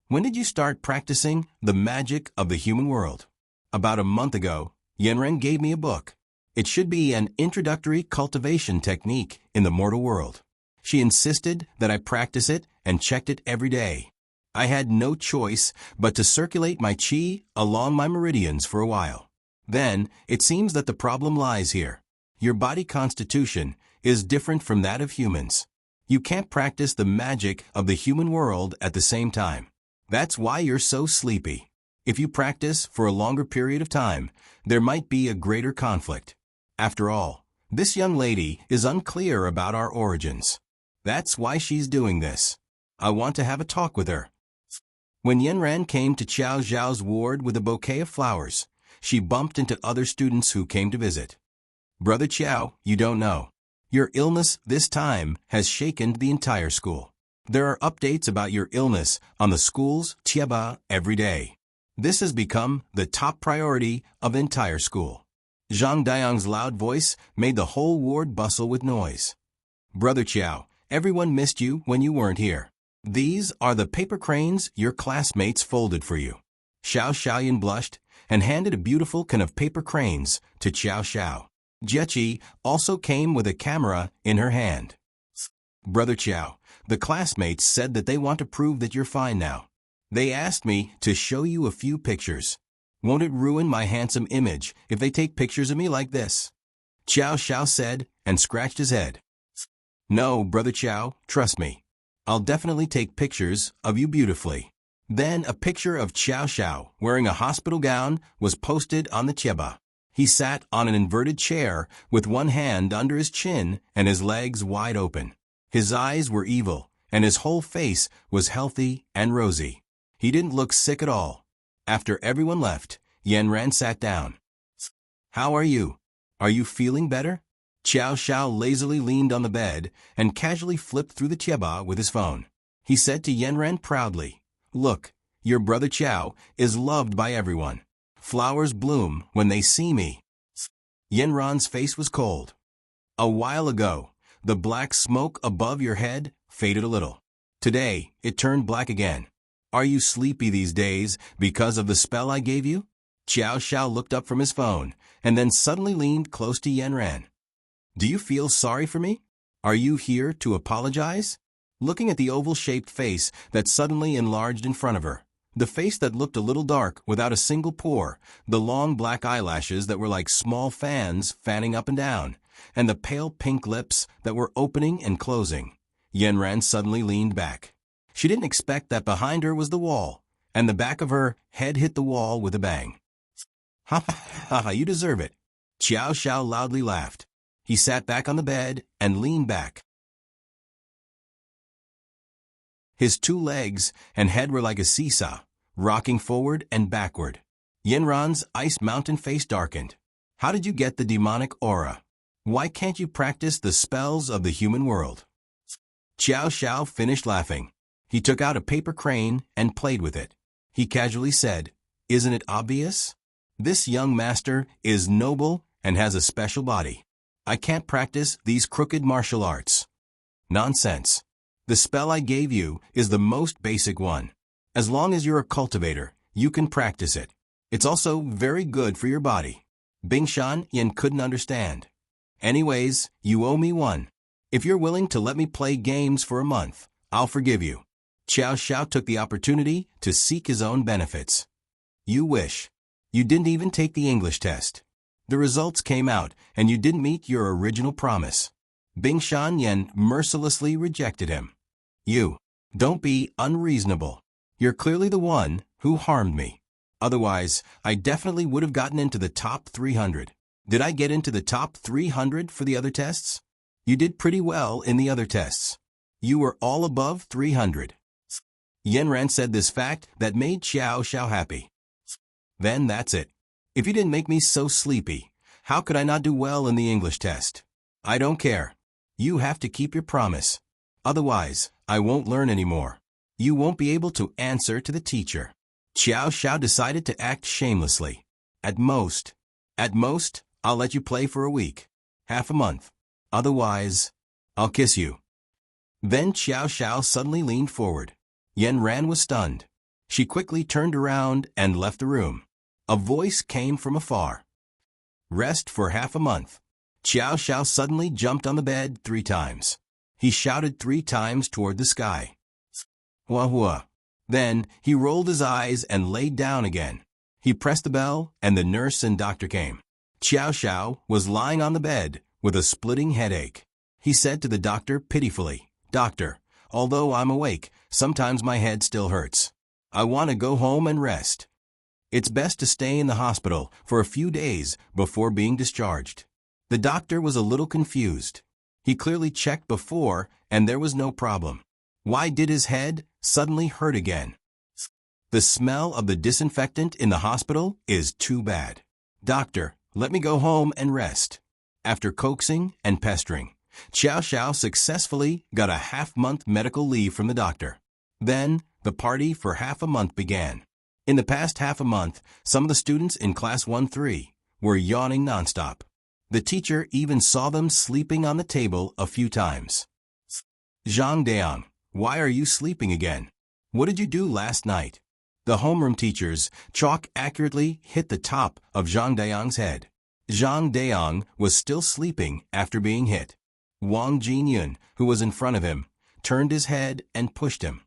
"When did you start practicing the magic of the human world?" "About a month ago. Yanren gave me a book. It should be an introductory cultivation technique in the mortal world. She insisted that I practice it and checked it every day. I had no choice but to circulate my qi along my meridians for a while. Then, it seems that the problem lies here. Your body constitution is different from that of humans. You can't practice the magic of the human world at the same time. That's why you're so sleepy. If you practice for a longer period of time, there might be a greater conflict. After all, this young lady is unclear about our origins. That's why she's doing this. I want to have a talk with her." When Yanran came to Xiao Zhao's ward with a bouquet of flowers, she bumped into other students who came to visit. "Brother Qiao, you don't know. Your illness this time has shaken the entire school. There are updates about your illness on the school's Tieba every day. This has become the top priority of the entire school." Zhang Dayang's loud voice made the whole ward bustle with noise. "Brother Qiao, everyone missed you when you weren't here. These are the paper cranes your classmates folded for you." Xiao Xiaoyan blushed and handed a beautiful can of paper cranes to Xiao Xiao. Jechi also came with a camera in her hand. Brother Chow, the classmates said that they want to prove that you're fine now. They asked me to show you a few pictures. Won't it ruin my handsome image if they take pictures of me like this? Chow Chow said and scratched his head. No, Brother Chow, trust me. I'll definitely take pictures of you beautifully. Then a picture of Chow Chow wearing a hospital gown was posted on the Chiba. He sat on an inverted chair with one hand under his chin and his legs wide open. His eyes were evil, and his whole face was healthy and rosy. He didn't look sick at all. After everyone left, Yanran sat down. How are you? Are you feeling better? Chow Chow lazily leaned on the bed and casually flipped through the Chiba with his phone. He said to Yanran proudly, Look, your brother Chow is loved by everyone. Flowers bloom when they see me. Yanran's face was cold. A while ago, the black smoke above your head faded a little. Today, it turned black again. Are you sleepy these days because of the spell I gave you? Chow Chow looked up from his phone and then suddenly leaned close to Yanran. Do you feel sorry for me? Are you here to apologize? Looking at the oval-shaped face that suddenly enlarged in front of her, the face that looked a little dark without a single pore, the long black eyelashes that were like small fans fanning up and down, and the pale pink lips that were opening and closing, Yanran suddenly leaned back. She didn't expect that behind her was the wall, and the back of her head hit the wall with a bang. Ha ha ha, you deserve it. Chow Chow loudly laughed. He sat back on the bed and leaned back. His two legs and head were like a seesaw, rocking forward and backward. Yanran's ice mountain face darkened. How did you get the demonic aura? Why can't you practice the spells of the human world? Chow Chow finished laughing. He took out a paper crane and played with it. He casually said, Isn't it obvious? This young master is noble and has a special body. I can't practice these crooked martial arts. Nonsense. The spell I gave you is the most basic one. As long as you're a cultivator, you can practice it. It's also very good for your body. Bingshan Yen couldn't understand. Anyways, you owe me one. If you're willing to let me play games for a month, I'll forgive you. Chow Chow took the opportunity to seek his own benefits. You wish. You didn't even take the English test. The results came out, and you didn't meet your original promise. Bingshan Yen mercilessly rejected him. You. Don't be unreasonable. You're clearly the one who harmed me. Otherwise, I definitely would have gotten into the top 300. Did I get into the top 300 for the other tests? You did pretty well in the other tests. You were all above 300. Yanran said this fact that made Chow Chow happy. Then that's it. If you didn't make me so sleepy, how could I not do well in the English test? I don't care. You have to keep your promise. Otherwise, I won't learn anymore. You won't be able to answer to the teacher. Chow Chow decided to act shamelessly. At most, I'll let you play for a week, half a month. Otherwise, I'll kiss you. Then Chow Chow suddenly leaned forward. Yanran was stunned. She quickly turned around and left the room. A voice came from afar. Rest for half a month. Chow Chow suddenly jumped on the bed 3 times. He shouted 3 times toward the sky. Hua hua. Then he rolled his eyes and laid down again. He pressed the bell and the nurse and doctor came. Chow Chow was lying on the bed with a splitting headache. He said to the doctor pitifully, Doctor, although I'm awake, sometimes my head still hurts. I want to go home and rest. It's best to stay in the hospital for a few days before being discharged. The doctor was a little confused. He clearly checked before and there was no problem. Why did his head suddenly hurt again? The smell of the disinfectant in the hospital is too bad. Doctor, let me go home and rest. After coaxing and pestering, Chow Chow successfully got a half-month medical leave from the doctor. Then, the party for half a month began. In the past half a month, some of the students in Class 1-3 were yawning nonstop. The teacher even saw them sleeping on the table a few times. Zhang Daong, why are you sleeping again? What did you do last night? The homeroom teacher's chalk accurately hit the top of Zhang Daong's head. Zhang Daong was still sleeping after being hit. Wang Jinyun, who was in front of him, turned his head and pushed him.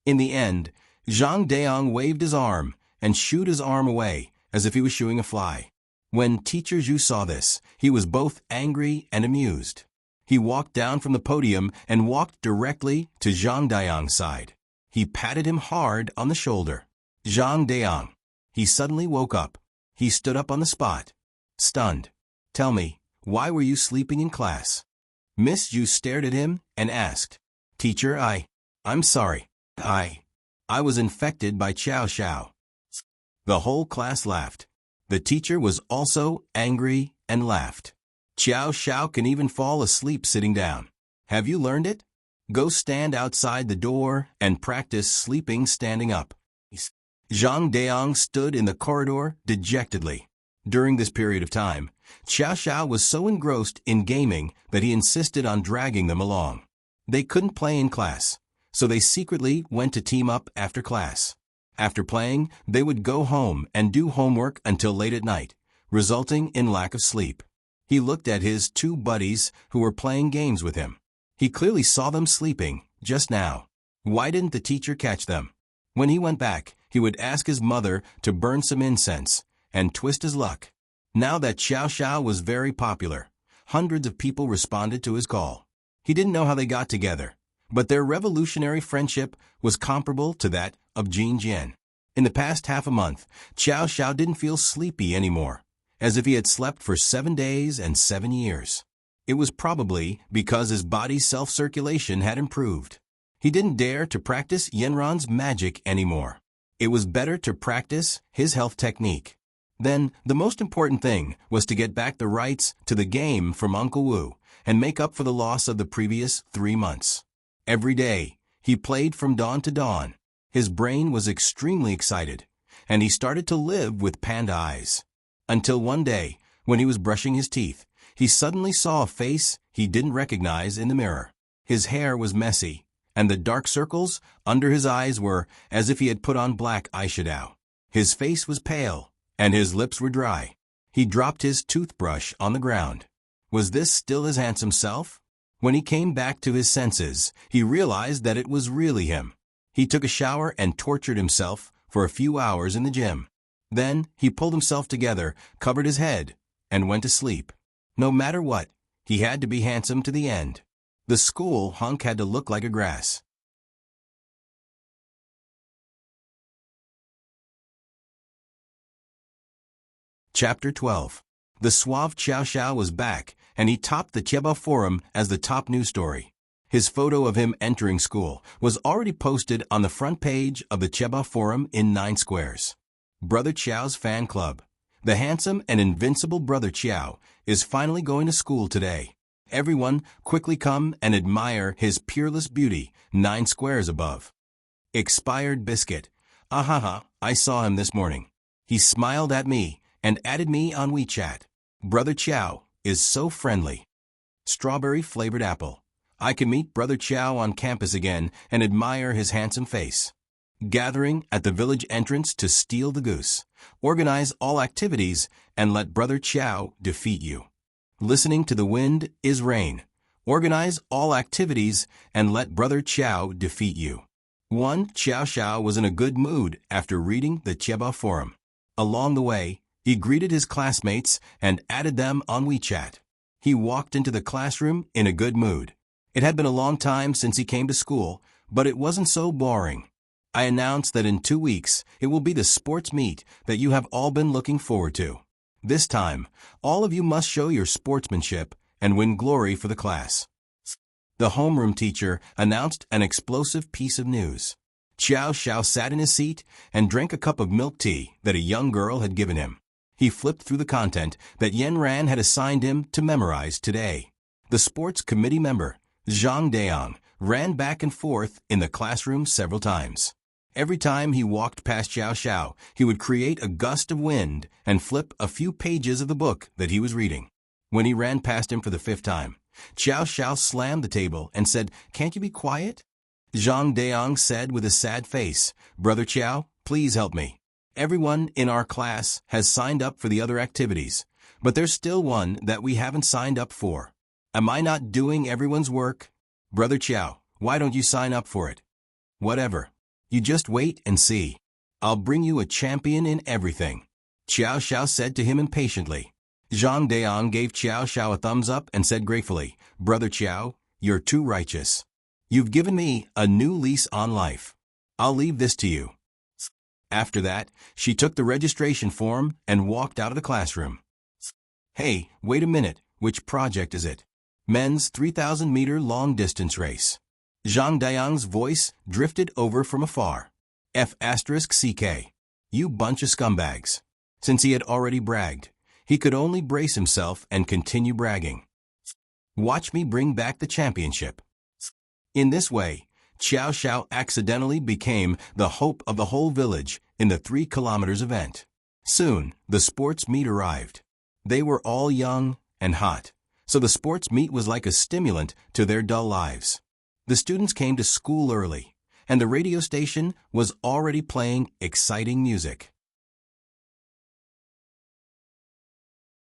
In the end, Zhang Daong waved his arm and shooed his arm away as if he was shooing a fly. When Teacher Zhu saw this, he was both angry and amused. He walked down from the podium and walked directly to Zhang Daong's side. He patted him hard on the shoulder. Zhang Daong. He suddenly woke up. He stood up on the spot, stunned. "Tell me, why were you sleeping in class?" Miss Zhu stared at him and asked, "Teacher, I'm sorry. I was infected by Xiao Xiao." The whole class laughed. The teacher was also angry and laughed. "Xiao Xiao can even fall asleep sitting down. Have you learned it? Go stand outside the door and practice sleeping standing up." Zhang Daong stood in the corridor dejectedly. During this period of time, Xiao Xiao was so engrossed in gaming that he insisted on dragging them along. They couldn't play in class, so they secretly went to team up after class. After playing, they would go home and do homework until late at night, resulting in lack of sleep. He looked at his two buddies who were playing games with him. He clearly saw them sleeping just now. Why didn't the teacher catch them? When he went back, he would ask his mother to burn some incense and twist his luck. Now that Xiao Xiao was very popular, hundreds of people responded to his call. He didn't know how they got together, but their revolutionary friendship was comparable to that of Jin Jian. In the past half a month, Xiao Xiao didn't feel sleepy anymore, as if he had slept for 7 days and 7 years. It was probably because his body's self-circulation had improved. He didn't dare to practice Yanran's magic anymore. It was better to practice his health technique. Then, the most important thing was to get back the rights to the game from Uncle Wu and make up for the loss of the previous 3 months. Every day, he played from dawn to dawn. His brain was extremely excited, and he started to live with panda eyes. Until one day, when he was brushing his teeth, he suddenly saw a face he didn't recognize in the mirror. His hair was messy, and the dark circles under his eyes were as if he had put on black eyeshadow. His face was pale, and his lips were dry. He dropped his toothbrush on the ground. Was this still his handsome self? When he came back to his senses, he realized that it was really him. He took a shower and tortured himself for a few hours in the gym. Then he pulled himself together, covered his head, and went to sleep. No matter what, he had to be handsome to the end. The school hunk had to look like a grass. Chapter 12. The suave Xiao Xiao was back, and he topped the Chieba forum as the top news story. His photo of him entering school was already posted on the front page of the Chieba forum in 9 squares. Brother Qiao's fan club. The handsome and invincible Brother Qiao is finally going to school today. Everyone quickly come and admire his peerless beauty 9 squares above. Expired biscuit. Ahaha, I saw him this morning. He smiled at me and added me on WeChat. Brother Qiao is so friendly. Strawberry-flavored apple. I can meet Brother Qiao on campus again and admire his handsome face. Gathering at the village entrance to steal the goose. Organize all activities and let Brother Qiao defeat you. Listening to the wind is rain. Organize all activities and let Brother Qiao defeat you. Xiao Xiao was in a good mood after reading the Chieba forum. Along the way, he greeted his classmates and added them on WeChat. He walked into the classroom in a good mood. It had been a long time since he came to school, but it wasn't so boring. I announced that in 2 weeks, it will be the sports meet that you have all been looking forward to. This time, all of you must show your sportsmanship and win glory for the class. The homeroom teacher announced an explosive piece of news. Xiao Xiao sat in his seat and drank a cup of milk tea that a young girl had given him. He flipped through the content that Yanran had assigned him to memorize today. The sports committee member, Zhang Daong, ran back and forth in the classroom several times. Every time he walked past Xiao Xiao, he would create a gust of wind and flip a few pages of the book that he was reading. When he ran past him for the 5th time, Xiao Xiao slammed the table and said, "Can't you be quiet?" Zhang Daong said with a sad face, "Brother Qiao, please help me." everyone in our class has signed up for the other activities, but there's still one that we haven't signed up for. Am I not doing everyone's work? Brother Qiao, why don't you sign up for it? Whatever. You just wait and see. I'll bring you a champion in everything. Qiao Xiao said to him impatiently. Zhang Dayang gave Qiao Xiao a thumbs up and said gratefully, Brother Qiao, you're too righteous. You've given me a new lease on life. I'll leave this to you. After that, she took the registration form and walked out of the classroom. Hey, wait a minute, which project is it? Men's 3,000-meter long-distance race. Zhang Dayang's voice drifted over from afar. F***CK. You bunch of scumbags. Since he had already bragged, he could only brace himself and continue bragging. Watch me bring back the championship. In this way, Qiao Xiao accidentally became the hope of the whole village in the 3 kilometers event. Soon, the sports meet arrived. They were all young and hot, so the sports meet was like a stimulant to their dull lives. The students came to school early, and the radio station was already playing exciting music.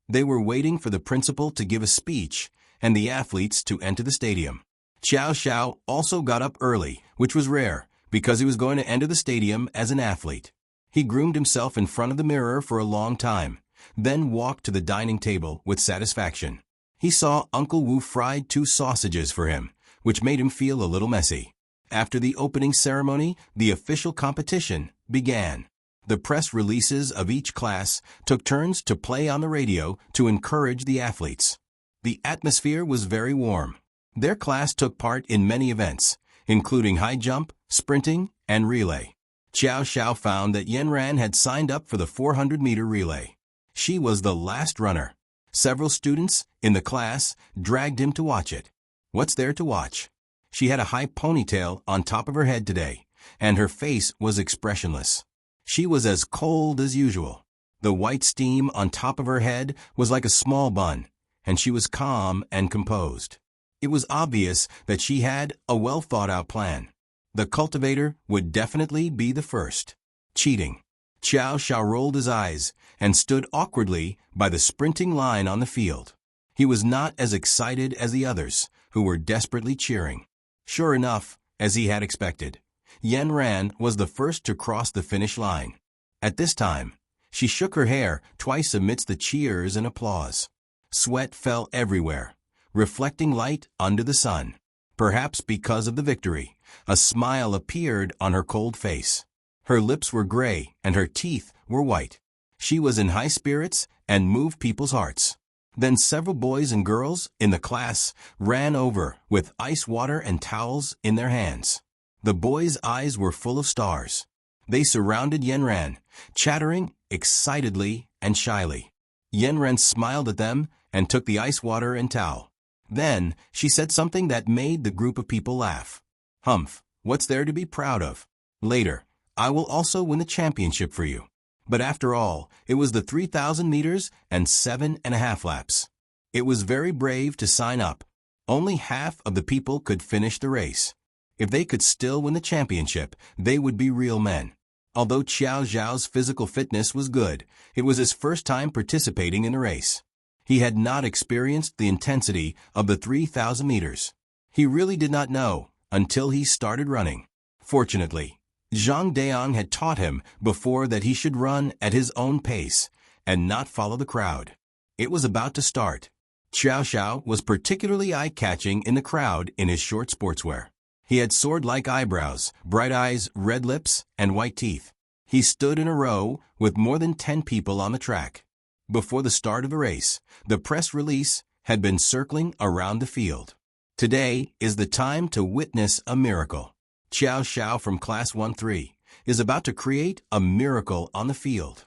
They were waiting for the principal to give a speech and the athletes to enter the stadium. Qiao Xiao also got up early, which was rare, because he was going to enter the stadium as an athlete. He groomed himself in front of the mirror for a long time, then walked to the dining table with satisfaction. He saw Uncle Wu fried 2 sausages for him, which made him feel a little messy. After the opening ceremony, the official competition began. The press releases of each class took turns to play on the radio to encourage the athletes. The atmosphere was very warm. Their class took part in many events, including high jump, sprinting, and relay. Qiao Xiao found that Yanran had signed up for the 400-meter relay. She was the last runner. Several students in the class dragged him to watch it. What's there to watch? She had a high ponytail on top of her head today, and her face was expressionless. She was as cold as usual. The white steam on top of her head was like a small bun, and she was calm and composed. It was obvious that she had a well-thought-out plan. The cultivator would definitely be the first. Cheating. Qiao Xiao rolled his eyes and stood awkwardly by the sprinting line on the field. He was not as excited as the others, who were desperately cheering. Sure enough, as he had expected, Yanran was the first to cross the finish line. At this time, she shook her hair twice amidst the cheers and applause. Sweat fell everywhere, reflecting light under the sun. Perhaps because of the victory, a smile appeared on her cold face. Her lips were gray and her teeth were white. She was in high spirits and moved people's hearts. Then several boys and girls in the class ran over with ice water and towels in their hands. The boys' eyes were full of stars. They surrounded Yanran, chattering excitedly and shyly. Yanran smiled at them and took the ice water and towel. Then she said something that made the group of people laugh. Humph, what's there to be proud of? Later, I will also win the championship for you. But after all, it was the 3,000 meters and 7.5 laps. It was very brave to sign up. Only half of the people could finish the race. If they could still win the championship, they would be real men. Although Qiao Xiao's physical fitness was good, it was his first time participating in a race. He had not experienced the intensity of the 3,000 meters. He really did not know until he started running. Fortunately, Zhang Dayang had taught him before that he should run at his own pace and not follow the crowd. It was about to start. Qiao Xiao was particularly eye-catching in the crowd in his short sportswear. He had sword-like eyebrows, bright eyes, red lips, and white teeth. He stood in a row with more than 10 people on the track. Before the start of the race, the press release had been circling around the field. Today is the time to witness a miracle. Qiao Xiao from Class 1-3 is about to create a miracle on the field.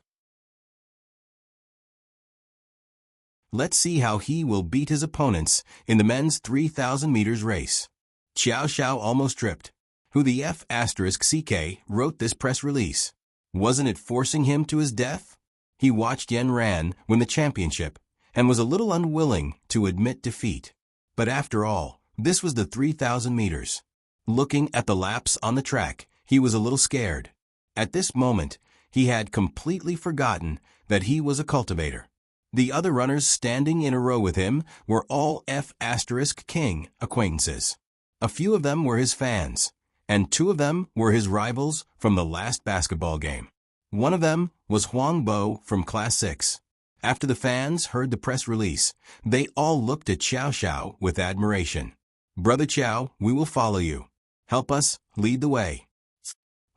Let's see how he will beat his opponents in the men's 3,000 meters race. Qiao Xiao almost tripped. Who the F***CK wrote this press release? Wasn't it forcing him to his death? He watched Yanran win the championship and was a little unwilling to admit defeat. But after all, this was the 3,000 meters. Looking at the laps on the track, he was a little scared. At this moment, He had completely forgotten that he was a cultivator. The other runners standing in a row with him were all F*King acquaintances. A few of them were his fans, and 2 of them were his rivals from the last basketball game. One of them was Huang Bo from Class 6. After the fans heard the press release, they all looked at Xiao Xiao with admiration. "Brother Xiao, we will follow you. Help us, lead the way."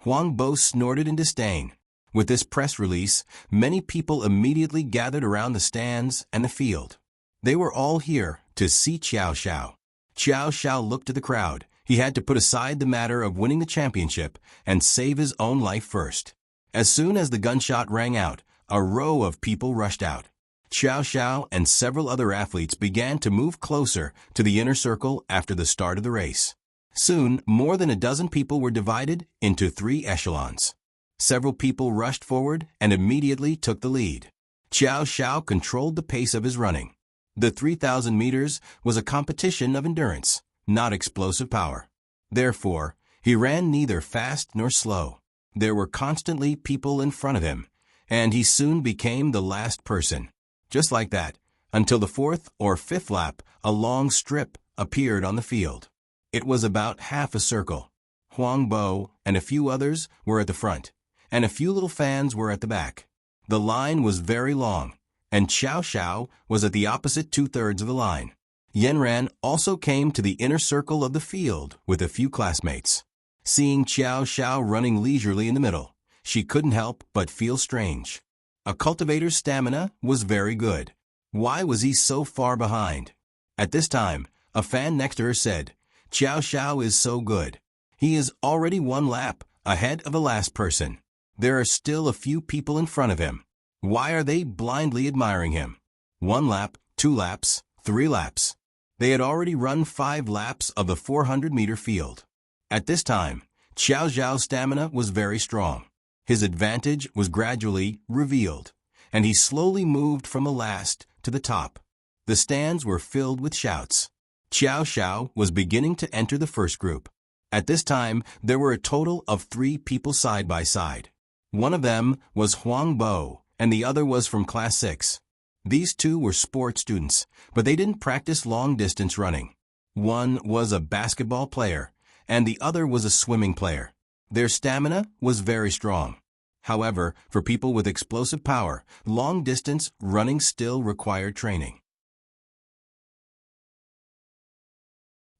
Huang Bo snorted in disdain. With this press release, many people immediately gathered around the stands and the field. They were all here to see Xiao Xiao. Xiao Xiao looked at the crowd. He had to put aside the matter of winning the championship and save his own life first. As soon as the gunshot rang out, a row of people rushed out. Xiao Xiao and several other athletes began to move closer to the inner circle after the start of the race. Soon, more than a dozen people were divided into 3 echelons. Several people rushed forward and immediately took the lead. Xiao Xiao controlled the pace of his running. The 3,000 meters was a competition of endurance, not explosive power. Therefore, he ran neither fast nor slow. There were constantly people in front of him, and he soon became the last person. Just like that, until the 4th or 5th lap, a long strip appeared on the field. It was about half a circle. Huang Bo and a few others were at the front, and a few little fans were at the back. The line was very long, and Xiao Xiao was at the opposite 2/3 of the line. Yanran also came to the inner circle of the field with a few classmates. Seeing Xiao Xiao running leisurely in the middle, she couldn't help but feel strange. A cultivator's stamina was very good. Why was he so far behind? At this time, a fan next to her said, "Xiao Xiao is so good. He is already 1 lap ahead of the last person. There are still a few people in front of him. Why are they blindly admiring him? 1 lap, 2 laps, 3 laps." They had already run 5 laps of the 400-meter field. At this time, Xiao Xiao's stamina was very strong. His advantage was gradually revealed, and he slowly moved from the last to the top. The stands were filled with shouts. Xiao Xiao was beginning to enter the first group. At this time, there were a total of 3 people side by side. One of them was Huang Bo, and the other was from Class 6. These 2 were sport students, but they didn't practice long-distance running. One was a basketball player, and the other was a swimming player. Their stamina was very strong. However, for people with explosive power, long-distance running still required training.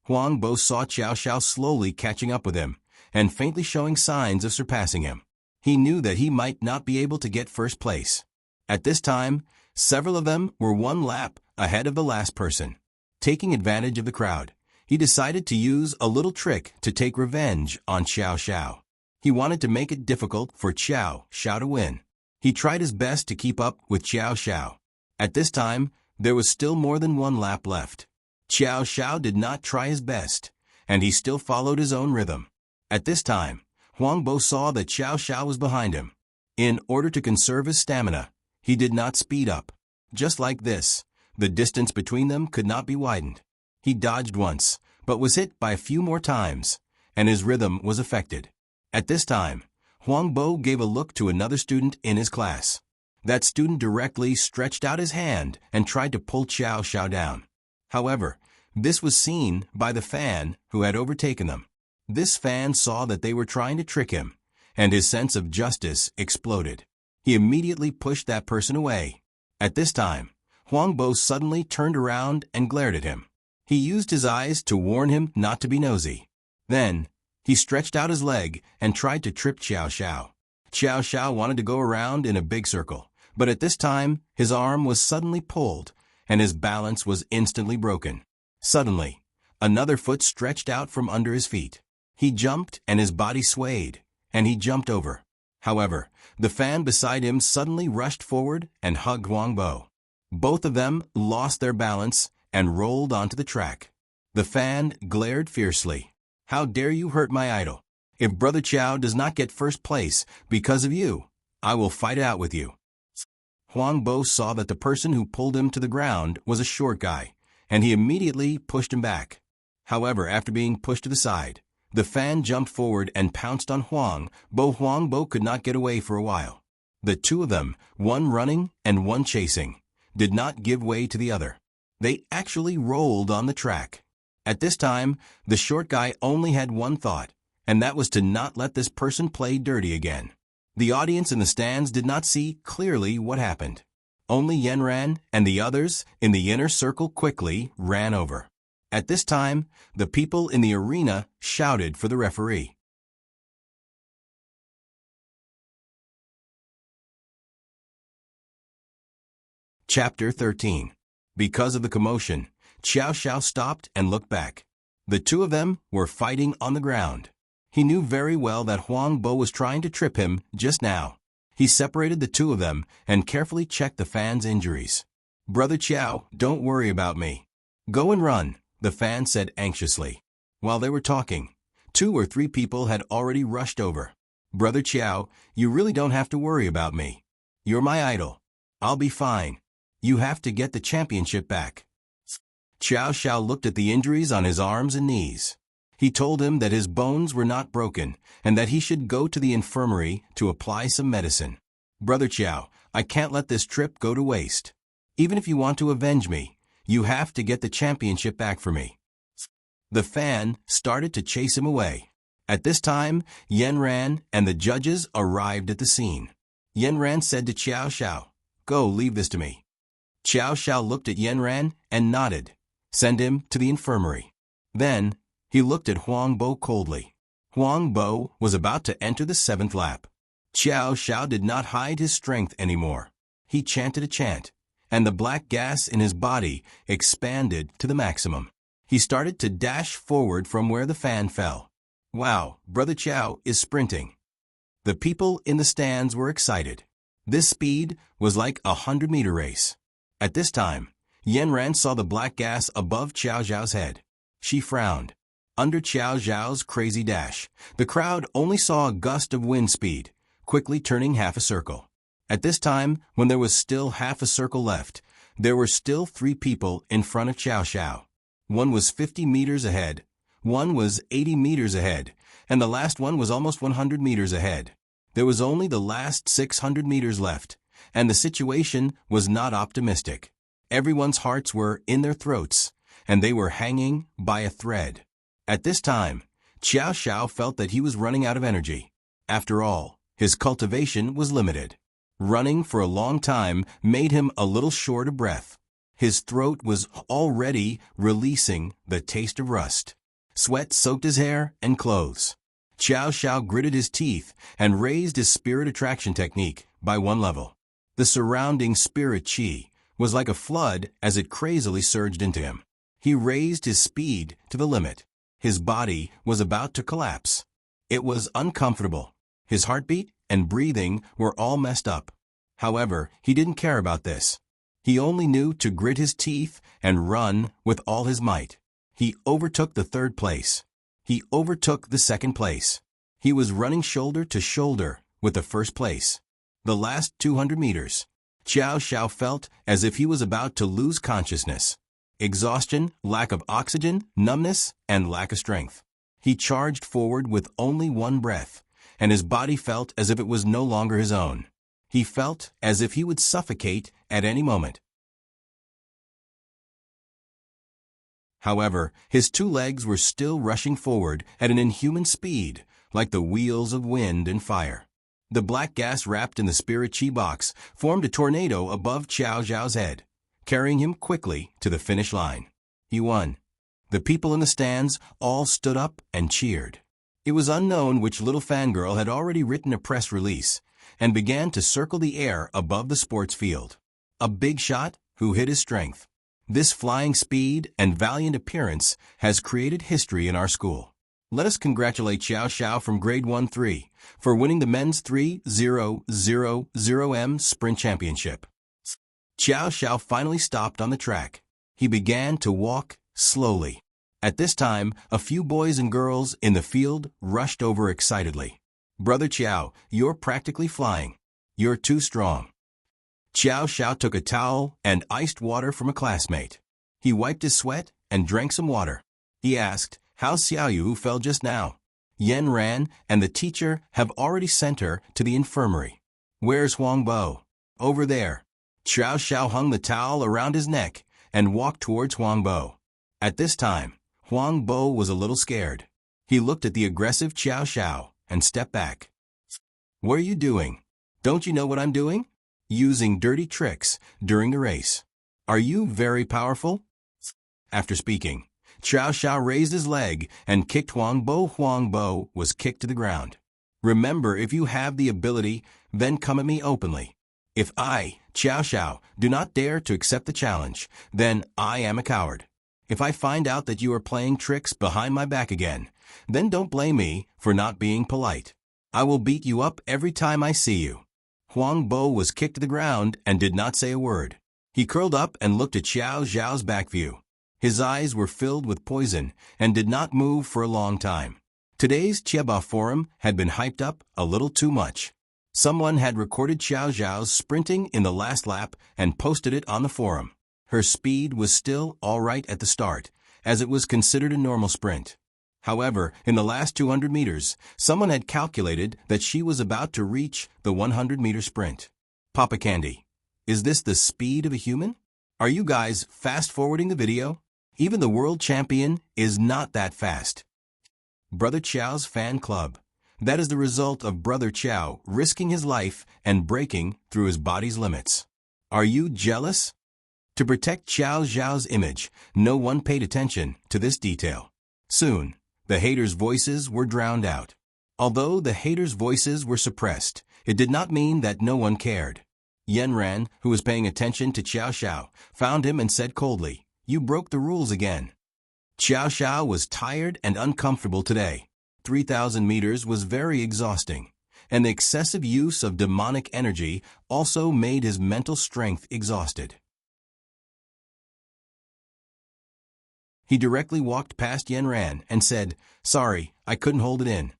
Huang Bo saw Xiao Xiao slowly catching up with him, and faintly showing signs of surpassing him. He knew that he might not be able to get first place. At this time, several of them were 1 lap ahead of the last person. Taking advantage of the crowd, he decided to use a little trick to take revenge on Xiao Xiao. He wanted to make it difficult for Xiao Xiao to win. He tried his best to keep up with Xiao Xiao. At this time, there was still more than 1 lap left. Xiao Xiao did not try his best, and he still followed his own rhythm. At this time, Huang Bo saw that Xiao Xiao was behind him. In order to conserve his stamina, he did not speed up. Just like this, the distance between them could not be widened. He dodged once, but was hit by a few more times, and his rhythm was affected. At this time, Huang Bo gave a look to another student in his class. That student directly stretched out his hand and tried to pull Xiao Xiao down. However, this was seen by the fan who had overtaken them. This fan saw that they were trying to trick him, and his sense of justice exploded. He immediately pushed that person away. At this time, Huang Bo suddenly turned around and glared at him. He used his eyes to warn him not to be nosy. Then, he stretched out his leg and tried to trip Xiao Xiao. Xiao Xiao wanted to go around in a big circle, but at this time, his arm was suddenly pulled, and his balance was instantly broken. Suddenly, another foot stretched out from under his feet. He jumped and his body swayed, and he jumped over. However, the fan beside him suddenly rushed forward and hugged Huang Bo. Both of them lost their balance and rolled onto the track. The fan glared fiercely. "How dare you hurt my idol? If Brother Qiao does not get first place because of you, I will fight it out with you." Huang Bo saw that the person who pulled him to the ground was a short guy, and he immediately pushed him back. However, after being pushed to the side, the fan jumped forward and pounced on Huang Bo. Huang Bo could not get away for a while. The two of them, one running and one chasing, did not give way to the other. They actually rolled on the track. At this time, the short guy only had one thought, and that was to not let this person play dirty again. The audience in the stands did not see clearly what happened. Only Yenran and the others in the inner circle quickly ran over. At this time, the people in the arena shouted for the referee. Chapter 13. Because of the commotion, Xiao Xiao stopped and looked back. The two of them were fighting on the ground. He knew very well that Huang Bo was trying to trip him just now. He separated the two of them and carefully checked the fan's injuries. "Brother Qiao, don't worry about me. Go and run," the fan said anxiously. While they were talking, 2 or 3 people had already rushed over. "Brother Qiao, you really don't have to worry about me. You're my idol. I'll be fine. You have to get the championship back." Xiao Xiao looked at the injuries on his arms and knees. He told him that his bones were not broken and that he should go to the infirmary to apply some medicine. "Brother Qiao, I can't let this trip go to waste. Even if you want to avenge me, you have to get the championship back for me." The fan started to chase him away. At this time, Yenran and the judges arrived at the scene. Yenran said to Xiao Xiao, "Go, leave this to me." Xiao Xiao looked at Yenran and nodded. "Send him to the infirmary." Then, he looked at Huang Bo coldly. Huang Bo was about to enter the 7th lap. Xiao Xiao did not hide his strength anymore. He chanted a chant, and the black gas in his body expanded to the maximum. He started to dash forward from where the fan fell. "Wow, Brother Qiao is sprinting." The people in the stands were excited. This speed was like a 100-meter race. At this time, Yenran saw the black gas above Xiao Xiao's head. She frowned. Under Xiao Xiao's crazy dash, the crowd only saw a gust of wind speed, quickly turning half a circle. At this time, when there was still half a circle left, there were still 3 people in front of Xiao Xiao. One was 50 meters ahead, one was 80 meters ahead, and the last one was almost 100 meters ahead. There was only the last 600 meters left, and the situation was not optimistic. Everyone's hearts were in their throats, and they were hanging by a thread. At this time, Xiao Xiao felt that he was running out of energy. After all, his cultivation was limited. Running for a long time made him a little short of breath. His throat was already releasing the taste of rust. Sweat soaked his hair and clothes. Xiao Xiao gritted his teeth and raised his spirit attraction technique by 1 level. The surrounding spirit chi was like a flood as it crazily surged into him. He raised his speed to the limit. His body was about to collapse. It was uncomfortable. His heartbeat and breathing were all messed up. However, he didn't care about this. He only knew to grit his teeth and run with all his might. He overtook the 3rd place. He overtook the 2nd place. He was running shoulder to shoulder with the 1st place. The last 200 meters, Xiao Xiao felt as if he was about to lose consciousness. Exhaustion, lack of oxygen, numbness, and lack of strength. He charged forward with only 1 breath, and his body felt as if it was no longer his own. He felt as if he would suffocate at any moment. However, his 2 legs were still rushing forward at an inhuman speed, like the wheels of wind and fire. The black gas wrapped in the spirit chi box formed a tornado above Xiao Xiao's head, carrying him quickly to the finish line. He won. The people in the stands all stood up and cheered. It was unknown which little fangirl had already written a press release and began to circle the air above the sports field. A big shot who hit his strength. This flying speed and valiant appearance has created history in our school. Let us congratulate Xiao Xiao from grade 1-3 for winning the men's 3,000 sprint championship. Xiao Xiao finally stopped on the track. He began to walk slowly. At this time, a few boys and girls in the field rushed over excitedly. "Brother Qiao, you're practically flying. You're too strong." Xiao Xiao took a towel and iced water from a classmate. He wiped his sweat and drank some water. He asked, "How's Xiaoyu who fell just now?" Yenran and the teacher have already sent her to the infirmary. Where's Huang Bo? Over there. Xiao Xiao hung the towel around his neck and walked towards Huang Bo. At this time, Huang Bo was a little scared. He looked at the aggressive Xiao Xiao and stepped back. What are you doing? Don't you know what I'm doing? Using dirty tricks during the race. Are you very powerful? After speaking, Xiao Xiao raised his leg and kicked Huang Bo. Huang Bo was kicked to the ground. Remember, if you have the ability, then come at me openly. If I, Xiao Xiao, do not dare to accept the challenge, then I am a coward. If I find out that you are playing tricks behind my back again, then don't blame me for not being polite. I will beat you up every time I see you. Huang Bo was kicked to the ground and did not say a word. He curled up and looked at Xiao Xiao's back view. His eyes were filled with poison and did not move for a long time. Today's Chieba forum had been hyped up a little too much. Someone had recorded Xiao Xiao's sprinting in the last lap and posted it on the forum. Her speed was still all right at the start, as it was considered a normal sprint. However, in the last 200 meters, someone had calculated that she was about to reach the 100-meter sprint. Papa Candy, is this the speed of a human? Are you guys fast-forwarding the video? Even the world champion is not that fast. Brother Qiao's fan club. That is the result of Brother Qiao risking his life and breaking through his body's limits. Are you jealous? To protect Xiao Xiao's image, no one paid attention to this detail. Soon, the haters' voices were drowned out. Although the haters' voices were suppressed, it did not mean that no one cared. Yanran, who was paying attention to Xiao Xiao, found him and said coldly, "You broke the rules again." Xiao Xiao was tired and uncomfortable today. 3,000 meters was very exhausting, and the excessive use of demonic energy also made his mental strength exhausted. He directly walked past Yanran and said, "Sorry, I couldn't hold it in."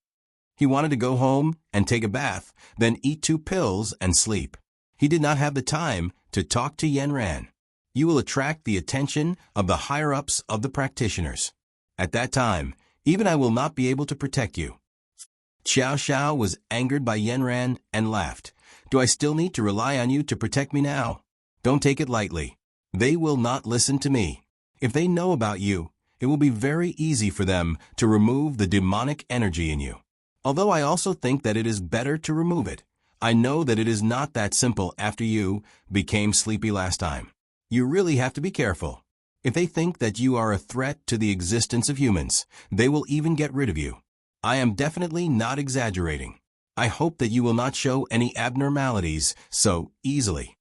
He wanted to go home and take a bath, then eat 2 pills and sleep. He did not have the time to talk to Yanran. You will attract the attention of the higher-ups of the practitioners. At that time, even I will not be able to protect you. Xiao Xiao was angered by Yanran and laughed. "Do I still need to rely on you to protect me now? Don't take it lightly. They will not listen to me. If they know about you, it will be very easy for them to remove the demonic energy in you. Although I also think that it is better to remove it, I know that it is not that simple after you became sleepy last time. You really have to be careful. If they think that you are a threat to the existence of humans, they will even get rid of you. I am definitely not exaggerating. I hope that you will not show any abnormalities so easily."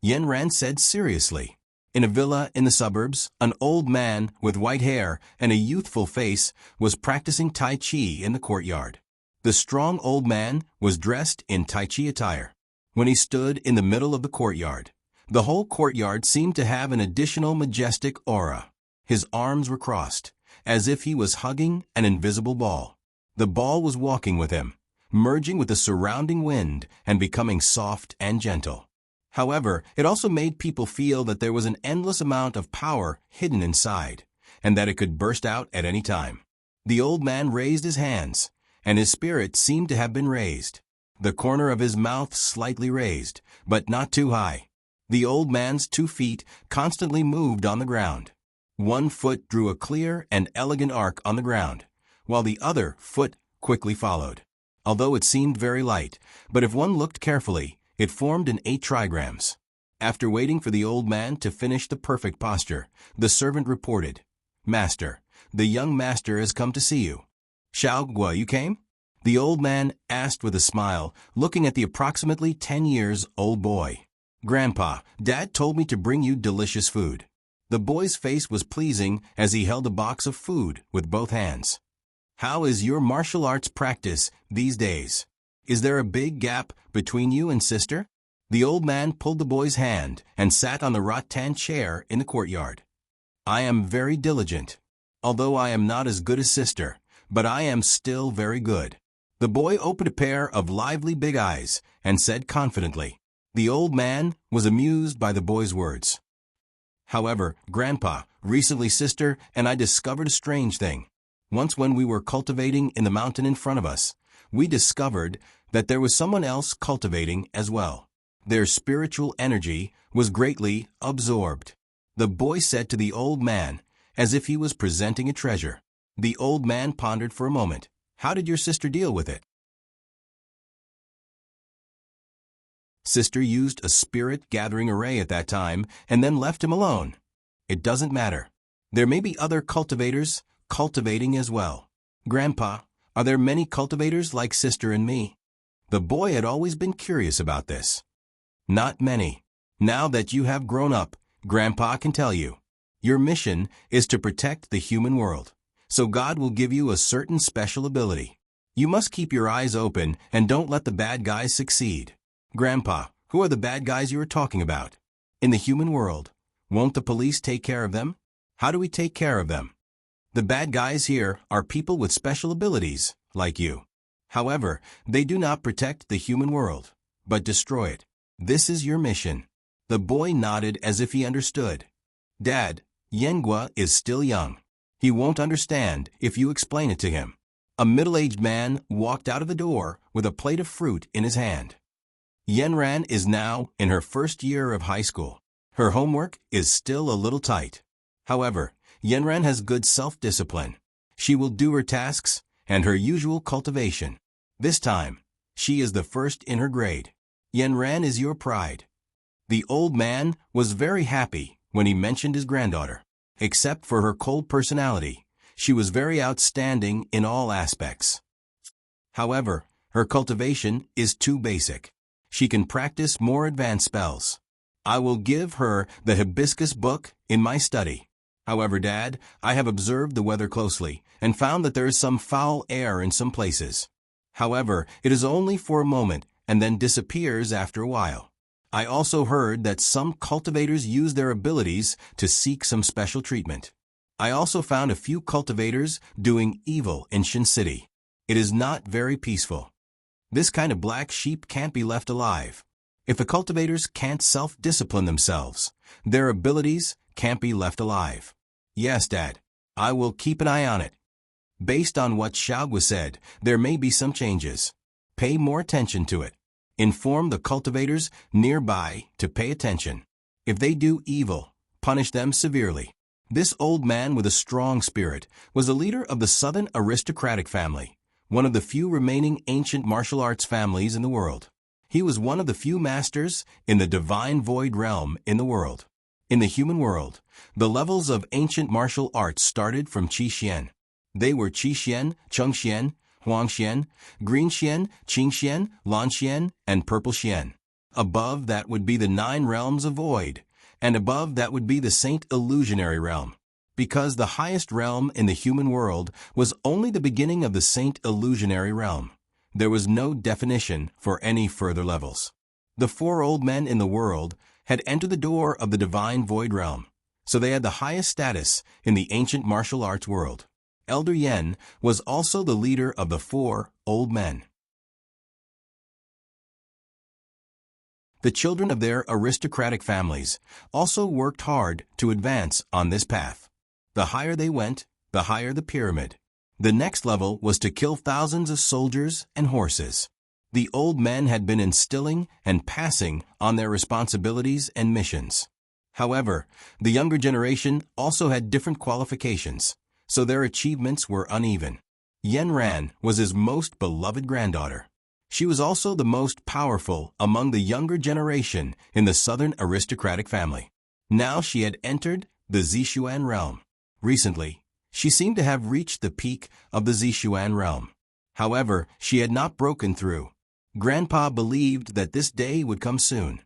Yanran said seriously. In a villa in the suburbs, an old man with white hair and a youthful face was practicing Tai Chi in the courtyard. The strong old man was dressed in Tai Chi attire. When he stood in the middle of the courtyard, the whole courtyard seemed to have an additional majestic aura. His arms were crossed, as if he was hugging an invisible ball. The ball was walking with him, merging with the surrounding wind and becoming soft and gentle. However, it also made people feel that there was an endless amount of power hidden inside, and that it could burst out at any time. The old man raised his hands, and his spirit seemed to have been raised. The corner of his mouth slightly raised, but not too high. The old man's 2 feet constantly moved on the ground. 1 foot drew a clear and elegant arc on the ground, while the other foot quickly followed. Although it seemed very light, but if one looked carefully, it formed in 8 trigrams. After waiting for the old man to finish the perfect posture, the servant reported, "Master, the young master has come to see you." "Xiao Gua, you came?" the old man asked with a smile, looking at the approximately 10 years old boy. "Grandpa, Dad told me to bring you delicious food." The boy's face was pleasing as he held a box of food with both hands. "How is your martial arts practice these days? Is there a big gap between you and sister?" The old man pulled the boy's hand and sat on the rattan chair in the courtyard. "I am very diligent. Although I am not as good as sister, but I am still very good." The boy opened a pair of lively big eyes and said confidently. The old man was amused by the boy's words. "However, Grandpa, recently sister and I discovered a strange thing. Once when we were cultivating in the mountain in front of us, we discovered that there was someone else cultivating as well. Their spiritual energy was greatly absorbed. The boy said to the old man, as if he was presenting a treasure. The old man pondered for a moment. How did your sister deal with it? Sister used a spirit-gathering array at that time and then left him alone. It doesn't matter. There may be other cultivators cultivating as well. Grandpa, are there many cultivators like Sister and me? The boy had always been curious about this. Not many. Now that you have grown up, Grandpa can tell you. Your mission is to protect the human world. So God will give you a certain special ability. You must keep your eyes open and don't let the bad guys succeed. Grandpa, who are the bad guys you are talking about? In the human world, won't the police take care of them? How do we take care of them? The bad guys here are people with special abilities, like you. However, they do not protect the human world, but destroy it. This is your mission. The boy nodded as if he understood. Dad, Yengua is still young. He won't understand if you explain it to him. A middle-aged man walked out of the door with a plate of fruit in his hand. Yenran is now in her first year of high school. Her homework is still a little tight. However, Yenran has good self-discipline. She will do her tasks and her usual cultivation. This time, she is the first in her grade. Yenran is your pride. The old man was very happy when he mentioned his granddaughter. Except for her cold personality, she was very outstanding in all aspects. However, her cultivation is too basic. She can practice more advanced spells. I will give her the hibiscus book in my study. However, Dad, I have observed the weather closely and found that there is some foul air in some places. However, it is only for a moment and then disappears after a while. I also heard that some cultivators use their abilities to seek some special treatment. I also found a few cultivators doing evil in Shin City. It is not very peaceful. This kind of black sheep can't be left alive. If the cultivators can't self-discipline themselves, their abilities can't be left alive. Yes, Dad, I will keep an eye on it. Based on what Xiaogua said, there may be some changes. Pay more attention to it. Inform the cultivators nearby to pay attention. If they do evil, punish them severely. This old man with a strong spirit was a leader of the southern aristocratic family, one of the few remaining ancient martial arts families in the world. He was one of the few masters in the divine void realm in the world. In the human world, the levels of ancient martial arts started from Qi Xian. They were Qi Xian, Cheng Xian, Huang Xian, Green Xian, Qing Xian, Lan Xian, and Purple Xian. Above that would be the 9 realms of void, and above that would be the Saint Illusionary realm. Because the highest realm in the human world was only the beginning of the Saint Illusionary realm, there was no definition for any further levels. The 4 old men in the world had entered the door of the divine void realm, so they had the highest status in the ancient martial arts world. Elder Yen was also the leader of the 4 old men. The children of their aristocratic families also worked hard to advance on this path. The higher they went, the higher the pyramid. The next level was to kill thousands of soldiers and horses. The old men had been instilling and passing on their responsibilities and missions. However, the younger generation also had different qualifications, so their achievements were uneven. Yenran was his most beloved granddaughter. She was also the most powerful among the younger generation in the southern aristocratic family. Now she had entered the Zixuan realm. Recently, she seemed to have reached the peak of the Zixuan realm. However, she had not broken through. Grandpa believed that this day would come soon.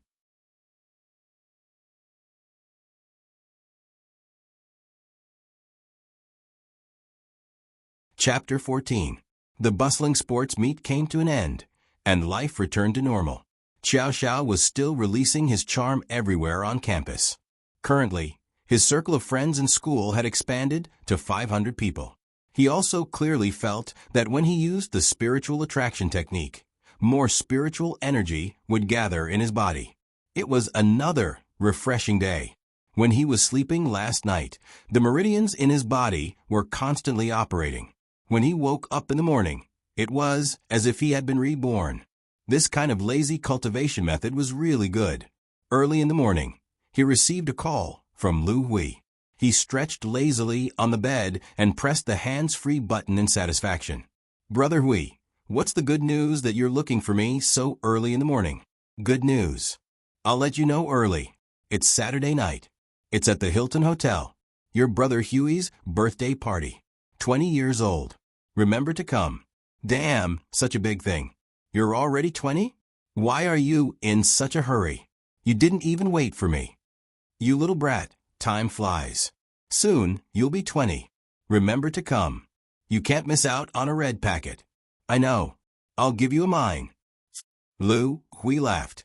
Chapter 14. The bustling sports meet came to an end, and life returned to normal. Xiao Xiao was still releasing his charm everywhere on campus. Currently, his circle of friends in school had expanded to 500 people. He also clearly felt that when he used the spiritual attraction technique, more spiritual energy would gather in his body. It was another refreshing day. When he was sleeping last night, the meridians in his body were constantly operating. When he woke up in the morning, It was as if he had been reborn. This kind of lazy cultivation method was really good. Early in the morning, he received a call from Lu Hui. He stretched lazily on the bed and pressed the hands-free button in satisfaction. "Brother Hui, what's the good news that you're looking for me so early in the morning?" "Good news. I'll let you know early. It's Saturday night. It's at the Hilton Hotel. Your brother Huey's birthday party. 20 years old. Remember to come." "Damn, such a big thing. You're already 20? Why are you in such a hurry? You didn't even wait for me." "You little brat, time flies. Soon, you'll be 20. Remember to come. You can't miss out on a red packet." "I know. I'll give you a mine." Lu Hui laughed.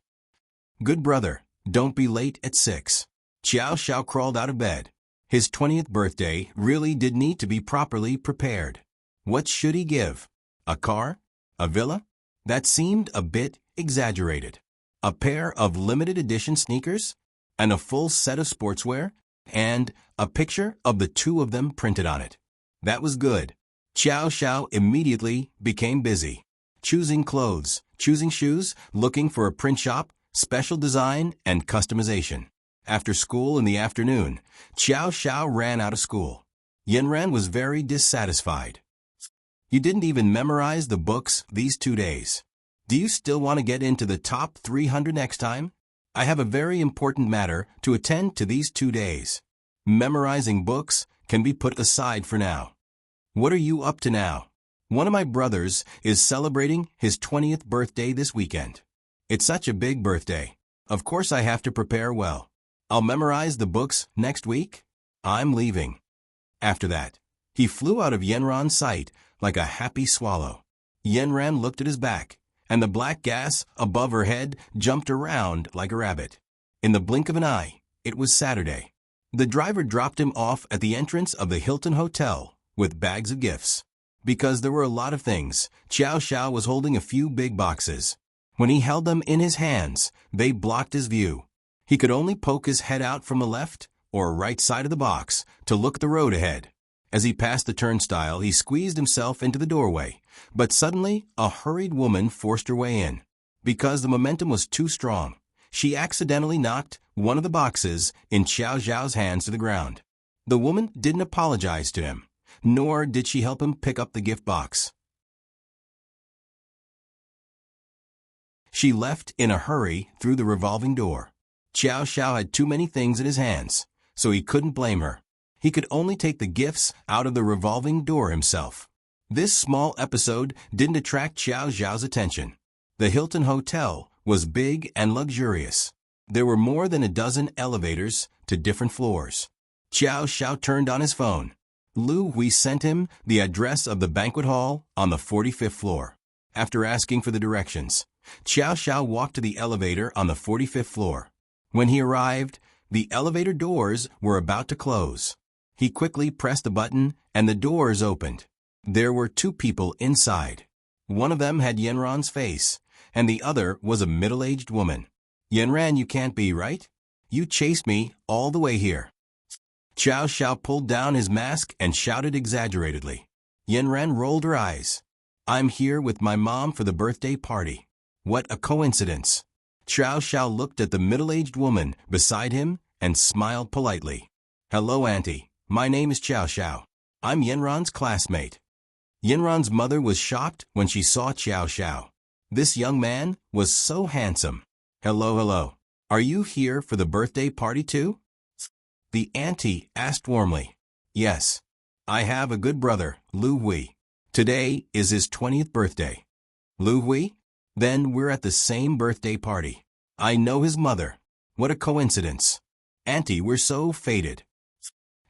"Good brother, don't be late at 6. Xiao Xiao crawled out of bed. His 20th birthday really did need to be properly prepared. What should he give? A car? A villa? That seemed a bit exaggerated. A pair of limited edition sneakers? And a full set of sportswear? And a picture of the two of them printed on it. That was good. Xiao Xiao immediately became busy. Choosing clothes, choosing shoes, looking for a print shop, special design, and customization. After school in the afternoon, Xiao Xiao ran out of school. Yanran was very dissatisfied. "You didn't even memorize the books these 2 days. Do you still want to get into the top 300 next time? I have a very important matter to attend to these 2 days. Memorizing books can be put aside for now. What are you up to now?" "One of my brothers is celebrating his 20th birthday this weekend. It's such a big birthday. Of course I have to prepare well. I'll memorize the books next week. I'm leaving." After that, he flew out of Yanran's sight like a happy swallow. Yanran looked at his back, and the black gas above her head jumped around like a rabbit. In the blink of an eye, it was Saturday. The driver dropped him off at the entrance of the Hilton Hotel with bags of gifts. Because there were a lot of things, Xiao Xiao was holding a few big boxes. When he held them in his hands, they blocked his view. He could only poke his head out from the left or right side of the box to look the road ahead. As he passed the turnstile, he squeezed himself into the doorway, but suddenly a hurried woman forced her way in. Because the momentum was too strong, she accidentally knocked one of the boxes in Xiao Xiao's hands to the ground. The woman didn't apologize to him, nor did she help him pick up the gift box. She left in a hurry through the revolving door. Xiao Xiao had too many things in his hands, so he couldn't blame her. He could only take the gifts out of the revolving door himself. This small episode didn't attract Xiao Xiao's attention. The Hilton Hotel was big and luxurious. There were more than a dozen elevators to different floors. Xiao Xiao turned on his phone. Lu Hui sent him the address of the banquet hall on the 45th floor. After asking for the directions, Xiao Xiao walked to the elevator on the 45th floor. When he arrived, the elevator doors were about to close. He quickly pressed the button and the doors opened. There were 2 people inside. One of them had Yanran's face, and the other was a middle-aged woman. "Yanran, you can't be, right? You chased me all the way here." Xiao Xiao pulled down his mask and shouted exaggeratedly. Yanran rolled her eyes. "I'm here with my mom for the birthday party." What a coincidence. Xiao Xiao looked at the middle-aged woman beside him and smiled politely. "Hello, Auntie. My name is Xiao Xiao. I'm Yanran's classmate." Yanran's mother was shocked when she saw Xiao Xiao. This young man was so handsome. "Hello, hello. Are you here for the birthday party too?" The auntie asked warmly. "Yes. I have a good brother, Lu Hui. Today is his 20th birthday." "Lu Hui? Then we're at the same birthday party. I know his mother. What a coincidence. Auntie, we're so fated."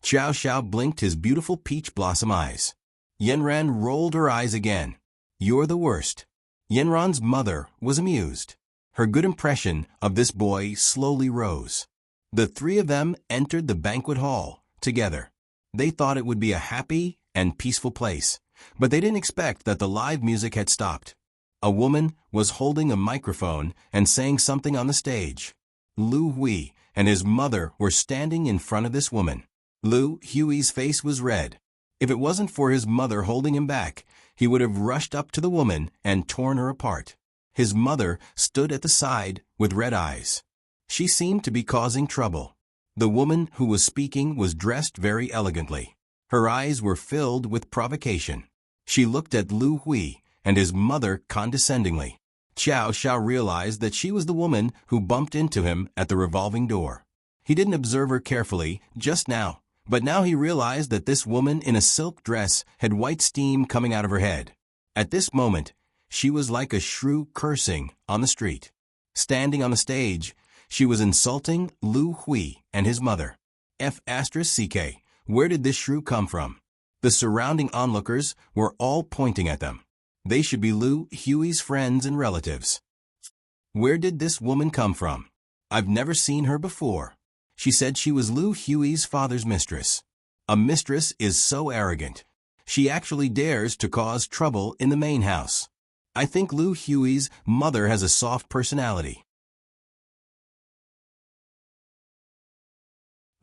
Xiao Xiao blinked his beautiful peach blossom eyes. Yanran rolled her eyes again. "You're the worst." Yanran's mother was amused. Her good impression of this boy slowly rose. The 3 of them entered the banquet hall together. They thought it would be a happy and peaceful place, but they didn't expect that the live music had stopped. A woman was holding a microphone and saying something on the stage. Lu Hui and his mother were standing in front of this woman. Lu Hui's face was red. If it wasn't for his mother holding him back, he would have rushed up to the woman and torn her apart. His mother stood at the side with red eyes. She seemed to be causing trouble. The woman who was speaking was dressed very elegantly. Her eyes were filled with provocation. She looked at Lu Hui and his mother condescendingly. Xiao Xiao realized that she was the woman who bumped into him at the revolving door. He didn't observe her carefully just now, but now he realized that this woman in a silk dress had white steam coming out of her head. At this moment, she was like a shrew cursing on the street. Standing on the stage, she was insulting Lu Hui and his mother. F***, where did this shrew come from? The surrounding onlookers were all pointing at them. They should be Lu Hui's friends and relatives. Where did this woman come from? I've never seen her before. She said she was Lu Hui's father's mistress. A mistress is so arrogant. She actually dares to cause trouble in the main house. I think Lu Hui's mother has a soft personality.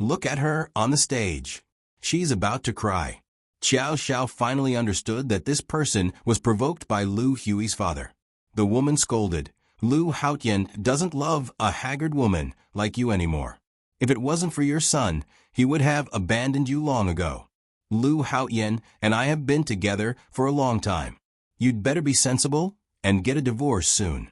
Look at her on the stage. She's about to cry. Xiao Xiao finally understood that this person was provoked by Lu Hui's father. The woman scolded, Lu Haotian doesn't love a haggard woman like you anymore. If it wasn't for your son, he would have abandoned you long ago. Lu Haotian and I have been together for a long time. You'd better be sensible and get a divorce soon.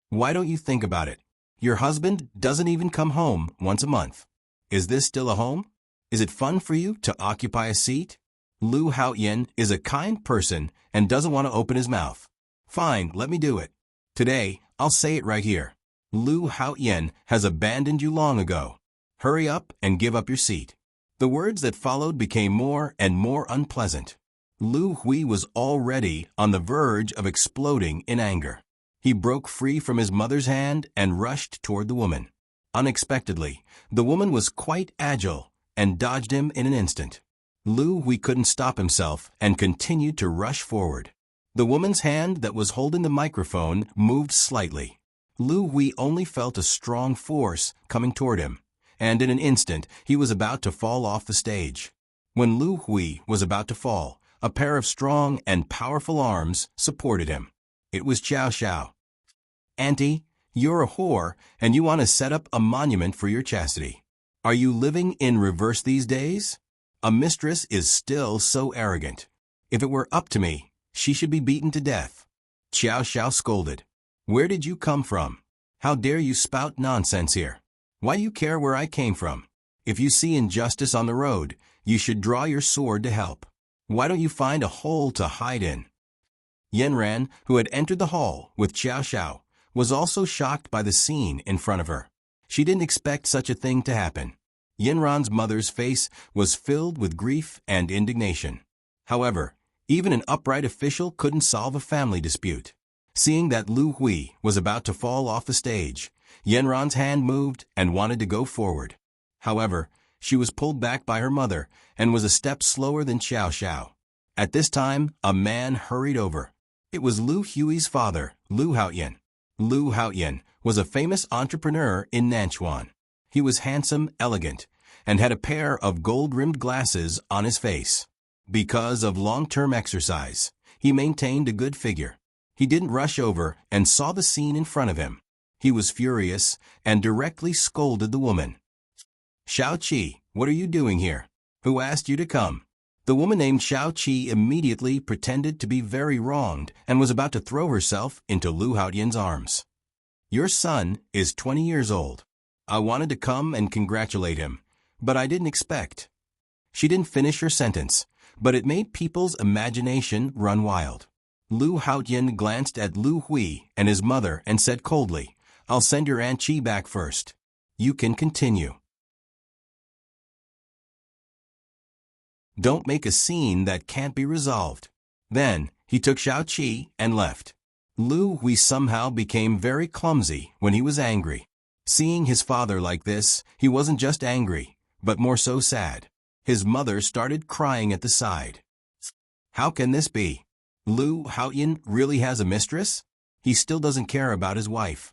Why don't you think about it? Your husband doesn't even come home once a month. Is this still a home? Is it fun for you to occupy a seat? Lu Haotian is a kind person and doesn't want to open his mouth. Fine, let me do it. Today, I'll say it right here. Lu Haotian has abandoned you long ago. Hurry up and give up your seat. The words that followed became more and more unpleasant. Lu Hui was already on the verge of exploding in anger. He broke free from his mother's hand and rushed toward the woman. Unexpectedly, the woman was quite agile and dodged him in an instant. Lu Hui couldn't stop himself and continued to rush forward. The woman's hand that was holding the microphone moved slightly. Lu Hui only felt a strong force coming toward him, and in an instant he was about to fall off the stage. When Lu Hui was about to fall, a pair of strong and powerful arms supported him. It was Xiao Xiao. Auntie, you're a whore and you want to set up a monument for your chastity. Are you living in reverse these days? A mistress is still so arrogant. If it were up to me, she should be beaten to death. Xiao Xiao scolded. Where did you come from? How dare you spout nonsense here? Why do you care where I came from? If you see injustice on the road, you should draw your sword to help. Why don't you find a hole to hide in? Yanran, who had entered the hall with Xiao Xiao, was also shocked by the scene in front of her. She didn't expect such a thing to happen. Yanran's mother's face was filled with grief and indignation. However, even an upright official couldn't solve a family dispute. Seeing that Lu Hui was about to fall off the stage, Yanran's hand moved and wanted to go forward. However, she was pulled back by her mother and was a step slower than Xiao Xiao. At this time, a man hurried over. It was Lu Hui's father, Lu Haotian. Lu Haotian was a famous entrepreneur in Nanchuan. He was handsome, elegant, and had a pair of gold-rimmed glasses on his face. Because of long-term exercise, he maintained a good figure. He didn't rush over and saw the scene in front of him. He was furious and directly scolded the woman. Xiao Qi, what are you doing here? Who asked you to come? The woman named Xiao Qi immediately pretended to be very wronged and was about to throw herself into Lu Haotian's arms. Your son is 20 years old. I wanted to come and congratulate him, but I didn't expect. She didn't finish her sentence, but it made people's imagination run wild. Lu Haotian glanced at Lu Hui and his mother and said coldly, I'll send your Aunt Qi back first. You can continue. Don't make a scene that can't be resolved. Then, he took Xiao Qi and left. Lu Hui somehow became very clumsy when he was angry. Seeing his father like this, he wasn't just angry, but more so sad. His mother started crying at the side. How can this be? Lu Haotian really has a mistress? He still doesn't care about his wife.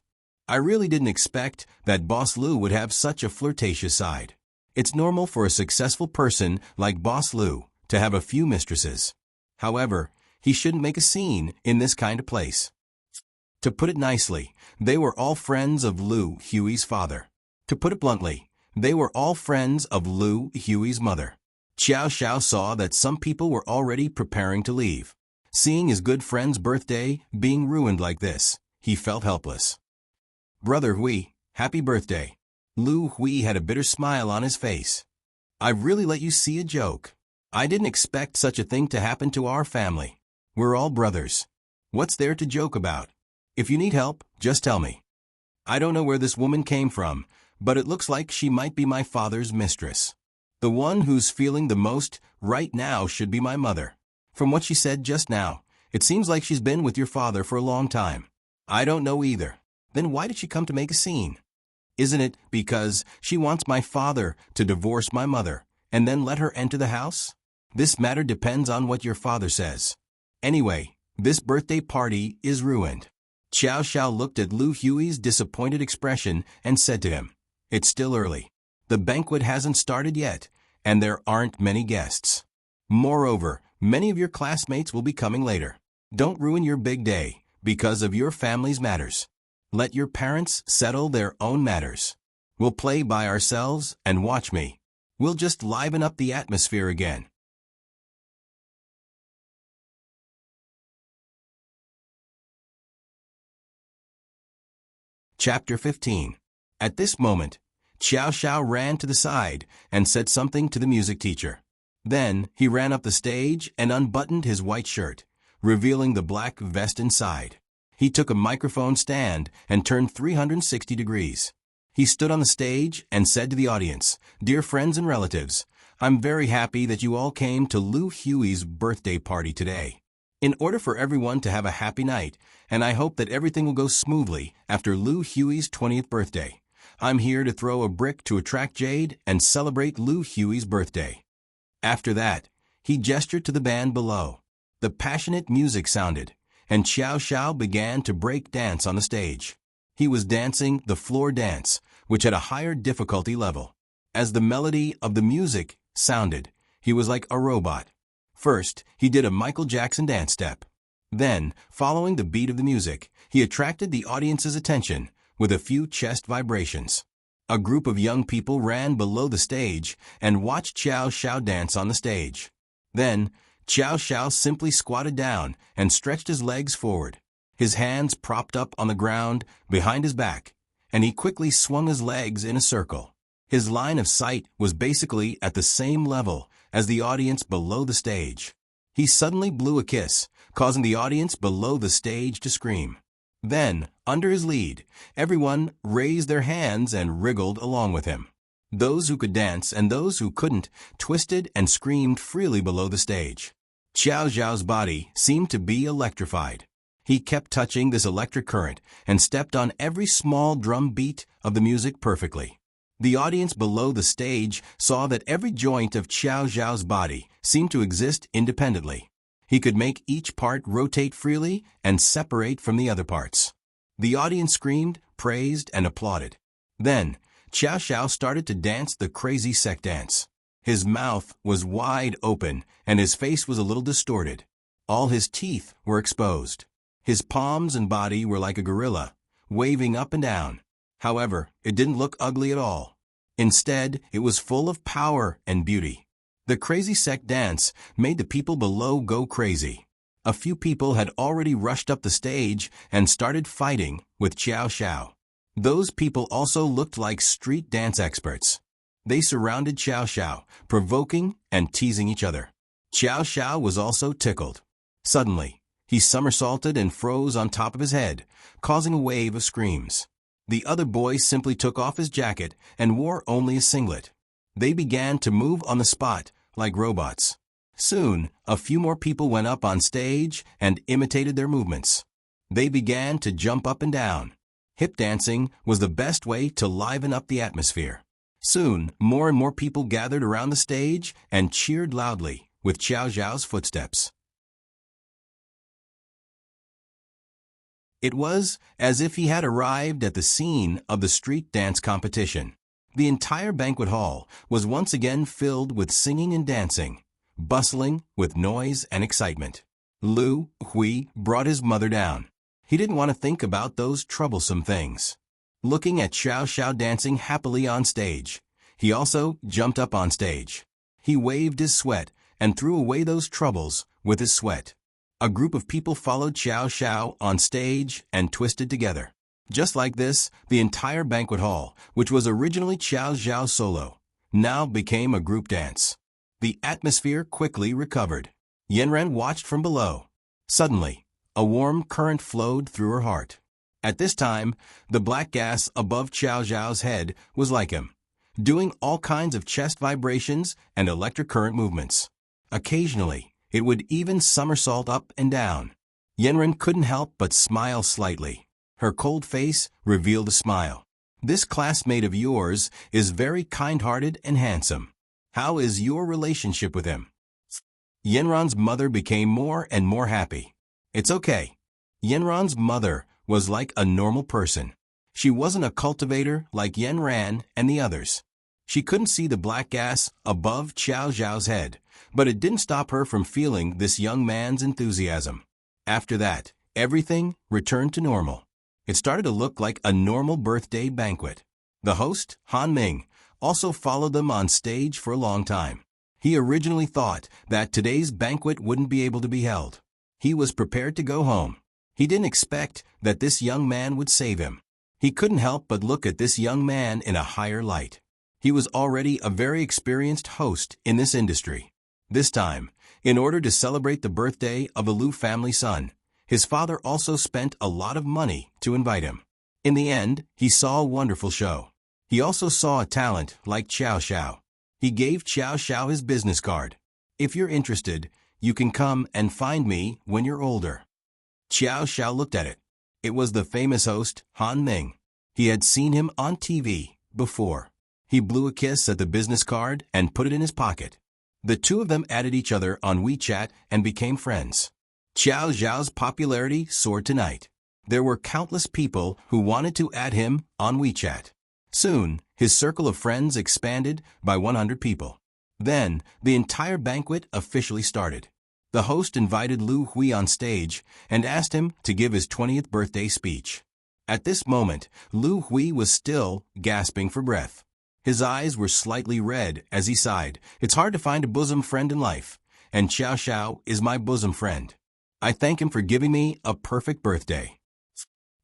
I really didn't expect that Boss Lu would have such a flirtatious side. It's normal for a successful person like Boss Lu to have a few mistresses. However, he shouldn't make a scene in this kind of place. To put it nicely, they were all friends of Lou Huey's father. To put it bluntly, they were all friends of Lou Huey's mother. Xiao Xiao saw that some people were already preparing to leave. Seeing his good friend's birthday being ruined like this, he felt helpless. "Brother Hui, happy birthday." Lou Hui had a bitter smile on his face. "I've really let you see a joke. I didn't expect such a thing to happen to our family. We're all brothers. What's there to joke about? If you need help, just tell me. I don't know where this woman came from, but it looks like she might be my father's mistress. The one who's feeling the most right now should be my mother. From what she said just now, it seems like she's been with your father for a long time. I don't know either. Then why did she come to make a scene? Isn't it because she wants my father to divorce my mother and then let her enter the house? This matter depends on what your father says. Anyway, this birthday party is ruined." Xiao Xiao looked at Lou Huey's disappointed expression and said to him, "It's still early. The banquet hasn't started yet, and there aren't many guests. Moreover, many of your classmates will be coming later. Don't ruin your big day because of your family's matters. Let your parents settle their own matters. We'll play by ourselves and watch me. We'll just liven up the atmosphere again." Chapter 15. At this moment, Xiao Xiao ran to the side and said something to the music teacher. Then he ran up the stage and unbuttoned his white shirt, revealing the black vest inside. He took a microphone stand and turned 360 degrees. He stood on the stage and said to the audience, "Dear friends and relatives, I'm very happy that you all came to Lou Huey's birthday party today. In order for everyone to have a happy night, and I hope that everything will go smoothly after Lou Huey's 20th birthday, I'm here to throw a brick to attract Jade and celebrate Lou Huey's birthday." After that, he gestured to the band below. The passionate music sounded, and Xiao Xiao began to break dance on the stage. He was dancing the floor dance, which had a higher difficulty level. As the melody of the music sounded, he was like a robot. First, he did a Michael Jackson dance step. Then, following the beat of the music, he attracted the audience's attention with a few chest vibrations. A group of young people ran below the stage and watched Xiao Xiao dance on the stage. Then, Xiao Xiao simply squatted down and stretched his legs forward. His hands propped up on the ground behind his back, and he quickly swung his legs in a circle. His line of sight was basically at the same level as the audience below the stage. He suddenly blew a kiss, causing the audience below the stage to scream. Then, under his lead, everyone raised their hands and wriggled along with him. Those who could dance and those who couldn't twisted and screamed freely below the stage. Xiao Xiao's body seemed to be electrified. He kept touching this electric current and stepped on every small drum beat of the music perfectly. The audience below the stage saw that every joint of Xiao Xiao's body seemed to exist independently. He could make each part rotate freely and separate from the other parts. The audience screamed, praised, and applauded. Then, Xiao Xiao started to dance the crazy sect dance. His mouth was wide open and his face was a little distorted. All his teeth were exposed. His palms and body were like a gorilla, waving up and down. However, it didn't look ugly at all. Instead, it was full of power and beauty. The crazy sect dance made the people below go crazy. A few people had already rushed up the stage and started fighting with Xiao Xiao. Those people also looked like street dance experts. They surrounded Xiao Xiao, provoking and teasing each other. Xiao Xiao was also tickled. Suddenly, he somersaulted and froze on top of his head, causing a wave of screams. The other boy simply took off his jacket and wore only a singlet. They began to move on the spot like robots. Soon, a few more people went up on stage and imitated their movements. They began to jump up and down. Hip dancing was the best way to liven up the atmosphere. Soon, more and more people gathered around the stage and cheered loudly with Xiao Xiao's footsteps. It was as if he had arrived at the scene of the street dance competition. The entire banquet hall was once again filled with singing and dancing. bustling with noise and excitement. Lu Hui brought his mother down. He didn't want to think about those troublesome things. Looking at Xiao Xiao dancing happily on stage, he also jumped up on stage. He waved his sweat and threw away those troubles with his sweat. A group of people followed Xiao Xiao on stage and twisted together. Just like this, the entire banquet hall, which was originally Xiao Xiao's solo, now became a group dance. The atmosphere quickly recovered. Yanran watched from below. Suddenly, a warm current flowed through her heart. At this time, the black gas above Xiao Xiao's head was like him, doing all kinds of chest vibrations and electric current movements. Occasionally, it would even somersault up and down. Yanran couldn't help but smile slightly. Her cold face revealed a smile. This classmate of yours is very kind-hearted and handsome. How is your relationship with him? Yanran's mother became more and more happy. It's okay. Yanran's mother was like a normal person. She wasn't a cultivator like Yanran and the others. She couldn't see the black gas above Xiao Xiao's head, but it didn't stop her from feeling this young man's enthusiasm. After that, everything returned to normal. It started to look like a normal birthday banquet. The host, Han Ming, also followed them on stage for a long time. He originally thought that today's banquet wouldn't be able to be held. He was prepared to go home. He didn't expect that this young man would save him. He couldn't help but look at this young man in a higher light. He was already a very experienced host in this industry. This time, in order to celebrate the birthday of the Lu family son, his father also spent a lot of money to invite him. In the end, he saw a wonderful show. He also saw a talent like Xiao Xiao. He gave Xiao Xiao his business card. If you're interested, you can come and find me when you're older. Xiao Xiao looked at it. It was the famous host, Han Ming. He had seen him on TV before. He blew a kiss at the business card and put it in his pocket. The two of them added each other on WeChat and became friends. Xiao Xiao's popularity soared tonight. There were countless people who wanted to add him on WeChat. Soon, his circle of friends expanded by 100 people. Then, the entire banquet officially started. The host invited Lu Hui on stage and asked him to give his 20th birthday speech. At this moment, Lu Hui was still gasping for breath. His eyes were slightly red as he sighed. It's hard to find a bosom friend in life, and Xiao Xiao is my bosom friend. I thank him for giving me a perfect birthday.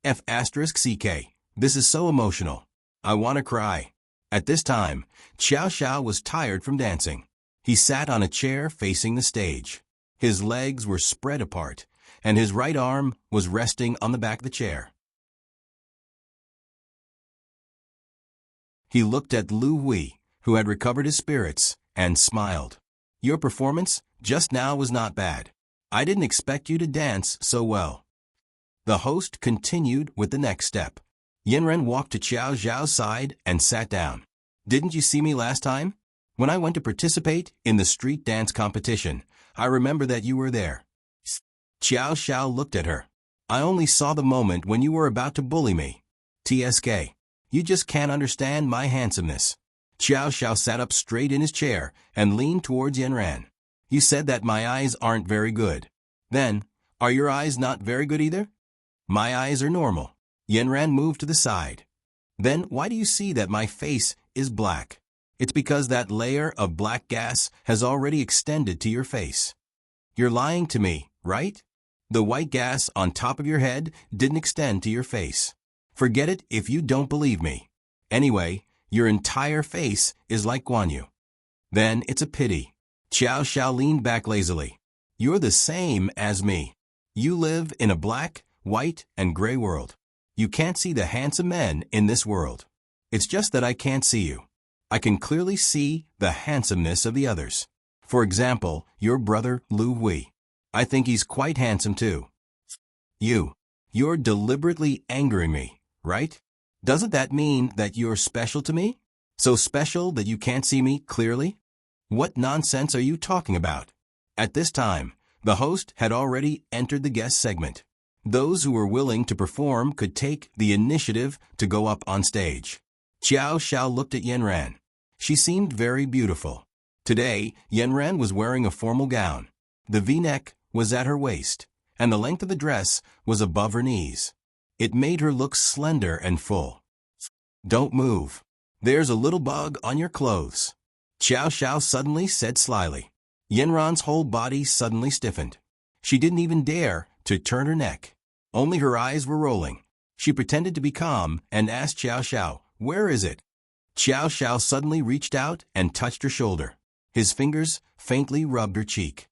F***CK. This is so emotional. I want to cry. At this time, Xiao Xiao was tired from dancing. He sat on a chair facing the stage. His legs were spread apart, and his right arm was resting on the back of the chair. He looked at Lu Hui, who had recovered his spirits, and smiled. Your performance just now was not bad. I didn't expect you to dance so well. The host continued with the next step. Yanran walked to Xiao Xiao's side and sat down. Didn't you see me last time? When I went to participate in the street dance competition, I remember that you were there. Xiao Xiao looked at her. I only saw the moment when you were about to bully me. TSK. You just can't understand my handsomeness. Xiao Xiao sat up straight in his chair and leaned towards Yanran. You said that my eyes aren't very good. Then, are your eyes not very good either? My eyes are normal. Yanran moved to the side. Then why do you see that my face is black? It's because that layer of black gas has already extended to your face. You're lying to me, right? The white gas on top of your head didn't extend to your face. Forget it if you don't believe me. Anyway, your entire face is like Guan Yu. Then it's a pity. Xiao Xiao leaned back lazily. You're the same as me. You live in a black, white, and gray world. You can't see the handsome men in this world. It's just that I can't see you. I can clearly see the handsomeness of the others. For example, your brother Lu Hui. I think he's quite handsome too. You're deliberately angering me, right? Doesn't that mean that you're special to me? So special that you can't see me clearly? What nonsense are you talking about? At this time, the host had already entered the guest segment. Those who were willing to perform could take the initiative to go up on stage. Xiao Xiao looked at Yanran. She seemed very beautiful. Today, Yanran was wearing a formal gown. The V-neck was at her waist, and the length of the dress was above her knees. It made her look slender and full. "Don't move. There's a little bug on your clothes," Xiao Xiao suddenly said slyly. Yanran's whole body suddenly stiffened. She didn't even dare to turn her neck. Only her eyes were rolling. She pretended to be calm and asked Xiao Xiao, "Where is it?" Xiao Xiao suddenly reached out and touched her shoulder. His fingers faintly rubbed her cheek.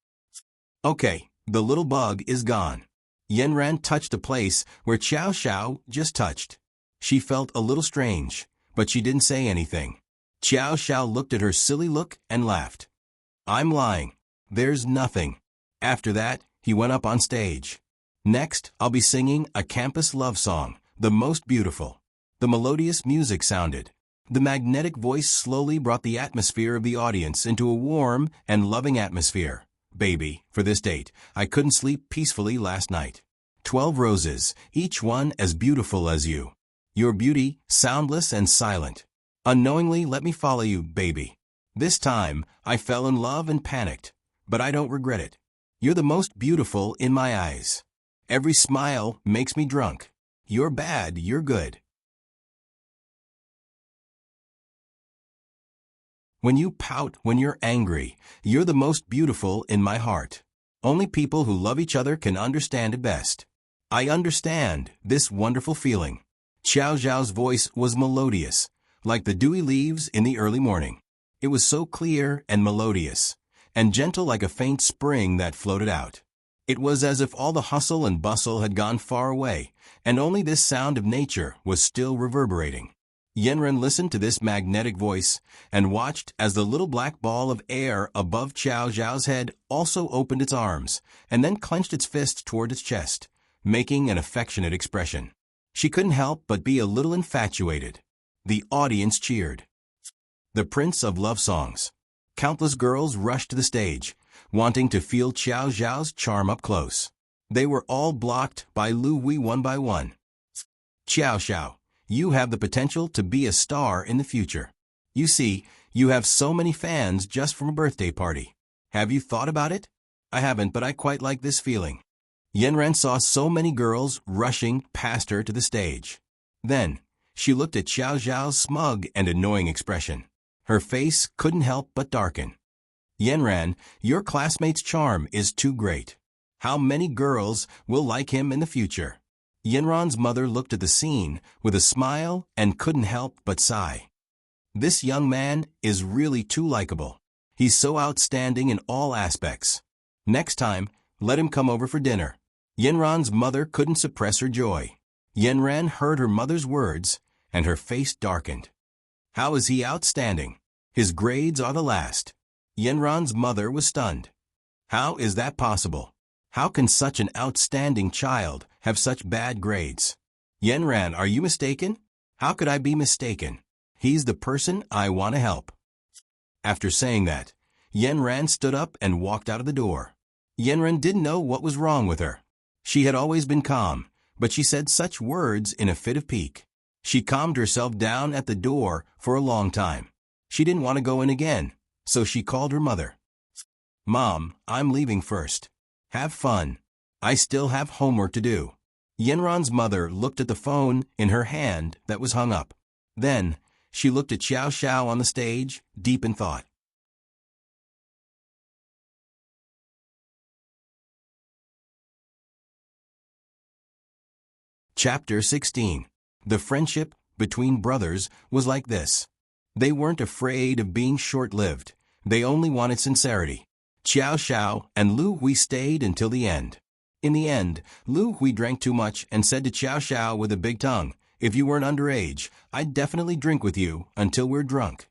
"Okay, the little bug is gone." Yanran touched the place where Xiao Xiao just touched. She felt a little strange, but she didn't say anything. Xiao Xiao looked at her silly look and laughed. "I'm lying. There's nothing." After that, he went up on stage. "Next, I'll be singing a campus love song, the most beautiful." The melodious music sounded. The magnetic voice slowly brought the atmosphere of the audience into a warm and loving atmosphere. "Baby, for this date, I couldn't sleep peacefully last night. 12 roses, each one as beautiful as you. Your beauty, soundless and silent. Unknowingly let me follow you, baby. This time, I fell in love and panicked, but I don't regret it. You're the most beautiful in my eyes. Every smile makes me drunk. You're bad, you're good. When you pout when you're angry, you're the most beautiful in my heart. Only people who love each other can understand it best. I understand this wonderful feeling." Xiao Zhao's voice was melodious, like the dewy leaves in the early morning. It was so clear and melodious, and gentle like a faint spring that floated out. It was as if all the hustle and bustle had gone far away, and only this sound of nature was still reverberating. Yanran listened to this magnetic voice and watched as the little black ball of air above Xiao Zhao's head also opened its arms and then clenched its fist toward its chest, making an affectionate expression. She couldn't help but be a little infatuated. The audience cheered. The Prince of Love Songs. Countless girls rushed to the stage, wanting to feel Xiao Zhao's charm up close. They were all blocked by Lu Hui one by one. "Xiao Xiao, you have the potential to be a star in the future. You see, you have so many fans just from a birthday party. Have you thought about it?" "I haven't, but I quite like this feeling." Yanran saw so many girls rushing past her to the stage. Then, she looked at Xiao Zhao's smug and annoying expression. Her face couldn't help but darken. "Yanran, your classmate's charm is too great. How many girls will like him in the future?" Yanran's mother looked at the scene with a smile and couldn't help but sigh. "This young man is really too likable. He's so outstanding in all aspects. Next time, let him come over for dinner." Yanran's mother couldn't suppress her joy. Yanran heard her mother's words, and her face darkened. "How is he outstanding? His grades are the last." Yanran's mother was stunned. "How is that possible? How can such an outstanding child have such bad grades?" "Yanran, are you mistaken?" "How could I be mistaken? He's the person I want to help." After saying that, Yanran stood up and walked out of the door. Yanran didn't know what was wrong with her. She had always been calm, but she said such words in a fit of pique. She calmed herself down at the door for a long time. She didn't want to go in again, so she called her mother. "Mom, I'm leaving first. Have fun. I still have homework to do." Yanran's mother looked at the phone in her hand that was hung up. Then, she looked at Xiao Xiao on the stage, deep in thought. Chapter 16. The friendship between brothers was like this. They weren't afraid of being short-lived. They only wanted sincerity. Xiao Xiao and Lu Hui stayed until the end. In the end, Lu Hui drank too much and said to Xiao Xiao with a big tongue, "If you weren't underage, I'd definitely drink with you until we're drunk."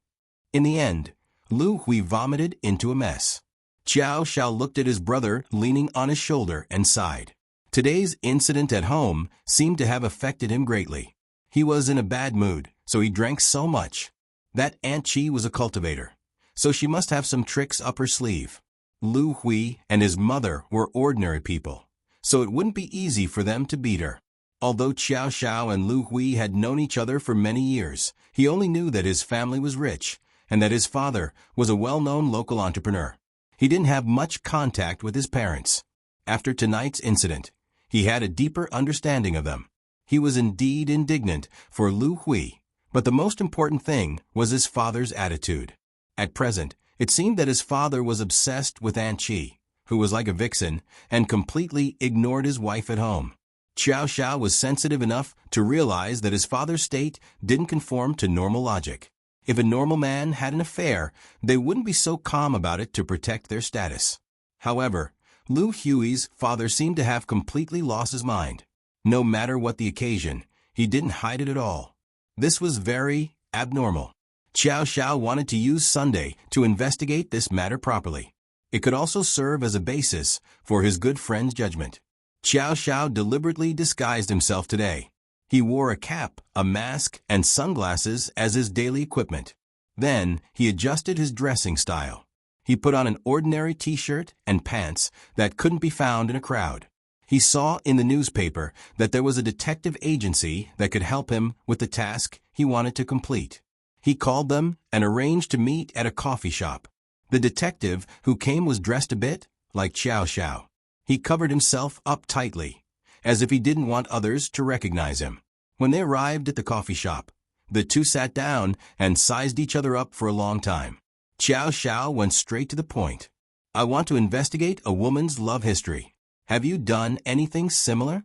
In the end, Lu Hui vomited into a mess. Xiao Xiao looked at his brother leaning on his shoulder and sighed. Today's incident at home seemed to have affected him greatly. He was in a bad mood, so he drank so much. That Aunt Chi was a cultivator, so she must have some tricks up her sleeve. Lu Hui and his mother were ordinary people, so it wouldn't be easy for them to beat her. Although Xiao Xiao and Lu Hui had known each other for many years, he only knew that his family was rich, and that his father was a well-known local entrepreneur. He didn't have much contact with his parents. After tonight's incident, he had a deeper understanding of them. He was indeed indignant for Lu Hui, but the most important thing was his father's attitude. At present, it seemed that his father was obsessed with Aunt Chi, who was like a vixen, and completely ignored his wife at home. Xiao Xiao was sensitive enough to realize that his father's state didn't conform to normal logic. If a normal man had an affair, they wouldn't be so calm about it to protect their status. However, Lu Hui's father seemed to have completely lost his mind. No matter what the occasion, he didn't hide it at all. This was very abnormal. Xiao Xiao wanted to use Sunday to investigate this matter properly. It could also serve as a basis for his good friend's judgment. Xiao Xiao deliberately disguised himself today. He wore a cap, a mask, and sunglasses as his daily equipment. Then, he adjusted his dressing style. He put on an ordinary t-shirt and pants that couldn't be found in a crowd. He saw in the newspaper that there was a detective agency that could help him with the task he wanted to complete. He called them and arranged to meet at a coffee shop. The detective who came was dressed a bit like Xiao Xiao. He covered himself up tightly, as if he didn't want others to recognize him. When they arrived at the coffee shop, the two sat down and sized each other up for a long time. Xiao Xiao went straight to the point. "I want to investigate a woman's love history. Have you done anything similar?"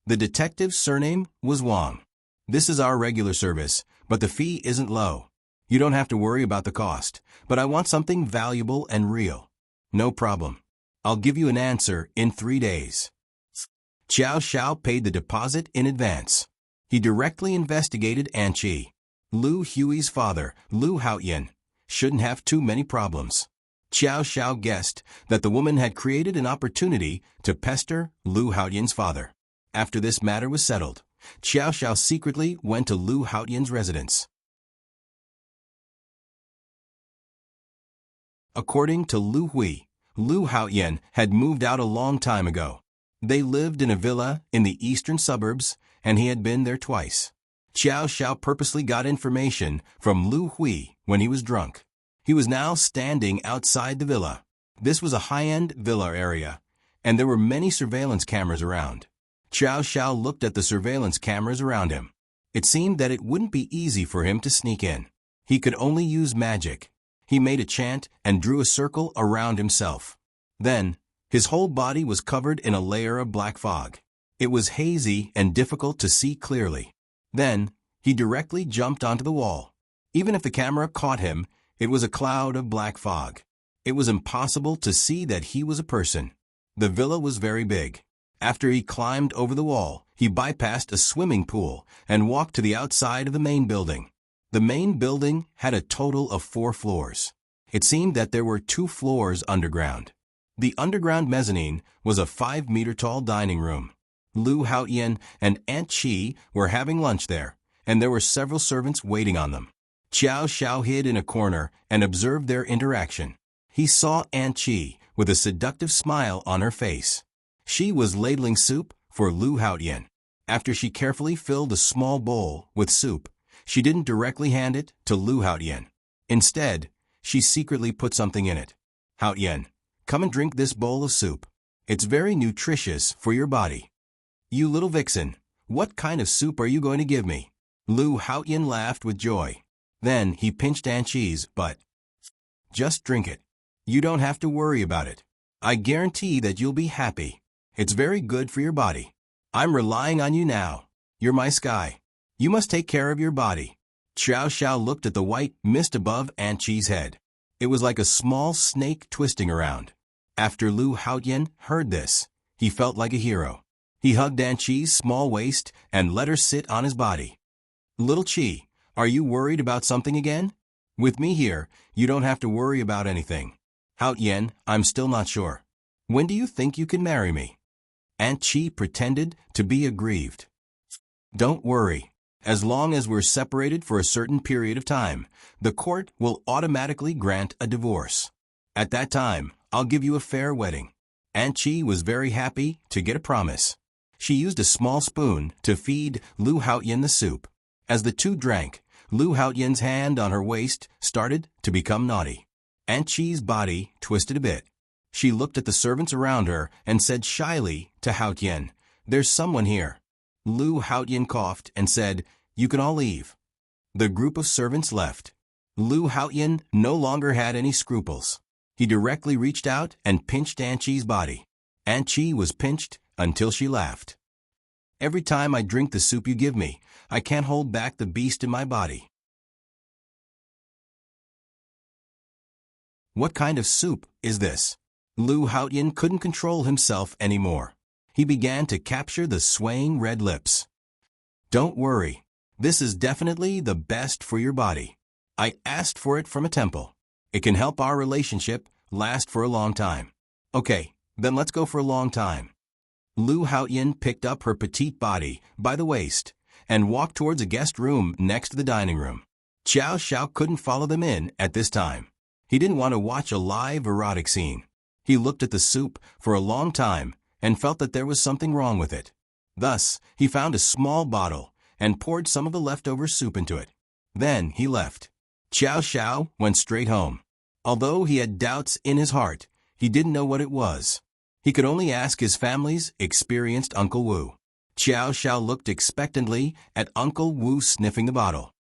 The detective's surname was Wang. "This is our regular service, but the fee isn't low. You don't have to worry about the cost, but I want something valuable and real." "No problem. I'll give you an answer in 3 days." Xiao Xiao paid the deposit in advance. He directly investigated Aunt Chi. Lu Hui's father, Lu Haoyan, shouldn't have too many problems. Xiao Xiao guessed that the woman had created an opportunity to pester Lu Haoyan's father. After this matter was settled, Xiao Xiao secretly went to Lu Haoyan's residence. According to Lu Hui, Lu Haoyan had moved out a long time ago. They lived in a villa in the eastern suburbs, and he had been there twice. Xiao Xiao purposely got information from Lu Hui when he was drunk. He was now standing outside the villa. This was a high-end villa area, and there were many surveillance cameras around. Xiao Xiao looked at the surveillance cameras around him. It seemed that it wouldn't be easy for him to sneak in. He could only use magic. He made a chant and drew a circle around himself. Then, his whole body was covered in a layer of black fog. It was hazy and difficult to see clearly. Then, he directly jumped onto the wall. Even if the camera caught him, it was a cloud of black fog. It was impossible to see that he was a person. The villa was very big. After he climbed over the wall, he bypassed a swimming pool and walked to the outside of the main building. The main building had a total of 4 floors. It seemed that there were 2 floors underground. The underground mezzanine was a 5-meter-tall dining room. Lu Haoyan and Aunt Chi were having lunch there, and there were several servants waiting on them. Xiao Xiao hid in a corner and observed their interaction. He saw Aunt Chi with a seductive smile on her face. She was ladling soup for Lu Haoyan. After she carefully filled a small bowl with soup, she didn't directly hand it to Lu Haoyan. Instead, she secretly put something in it. "Haoyan, come and drink this bowl of soup. It's very nutritious for your body." "You little vixen, what kind of soup are you going to give me?" Lu Haoyan laughed with joy. Then he pinched Aunt Chi's butt. "Just drink it. You don't have to worry about it. I guarantee that you'll be happy. It's very good for your body. I'm relying on you now. You're my sky. You must take care of your body." Xiao Xiao looked at the white mist above Aunt Chi's head. It was like a small snake twisting around. After Lu Haoyan heard this, he felt like a hero. He hugged Aunt Chi's small waist and let her sit on his body. "Little Chi, are you worried about something again? With me here, you don't have to worry about anything." "Haoyan, I'm still not sure. When do you think you can marry me?" Aunt Chi pretended to be aggrieved. "Don't worry. As long as we're separated for a certain period of time, the court will automatically grant a divorce. At that time, I'll give you a fair wedding." Aunt Chi was very happy to get a promise. She used a small spoon to feed Lu Haoyan the soup. As the two drank, Lu Haotian's hand on her waist started to become naughty. Aunt Chi's body twisted a bit. She looked at the servants around her and said shyly to Haotian, "There's someone here." Lu Haotian coughed and said, "You can all leave." The group of servants left. Lu Haotian no longer had any scruples. He directly reached out and pinched Aunt Chi's body. Aunt Chi was pinched until she laughed. "Every time I drink the soup you give me, I can't hold back the beast in my body." What kind of soup is this? Lu Haotian couldn't control himself anymore. He began to capture the swaying red lips. "Don't worry. This is definitely the best for your body. I asked for it from a temple. It can help our relationship last for a long time." "Okay, then let's go for a long time." Lu Haotian picked up her petite body by the waist and walked towards a guest room next to the dining room. Xiao Xiao couldn't follow them in at this time. He didn't want to watch a live erotic scene. He looked at the soup for a long time and felt that there was something wrong with it. Thus, he found a small bottle and poured some of the leftover soup into it. Then he left. Xiao Xiao went straight home. Although he had doubts in his heart, he didn't know what it was. He could only ask his family's experienced Uncle Wu. Xiao Xiao looked expectantly at Uncle Wu sniffing the bottle.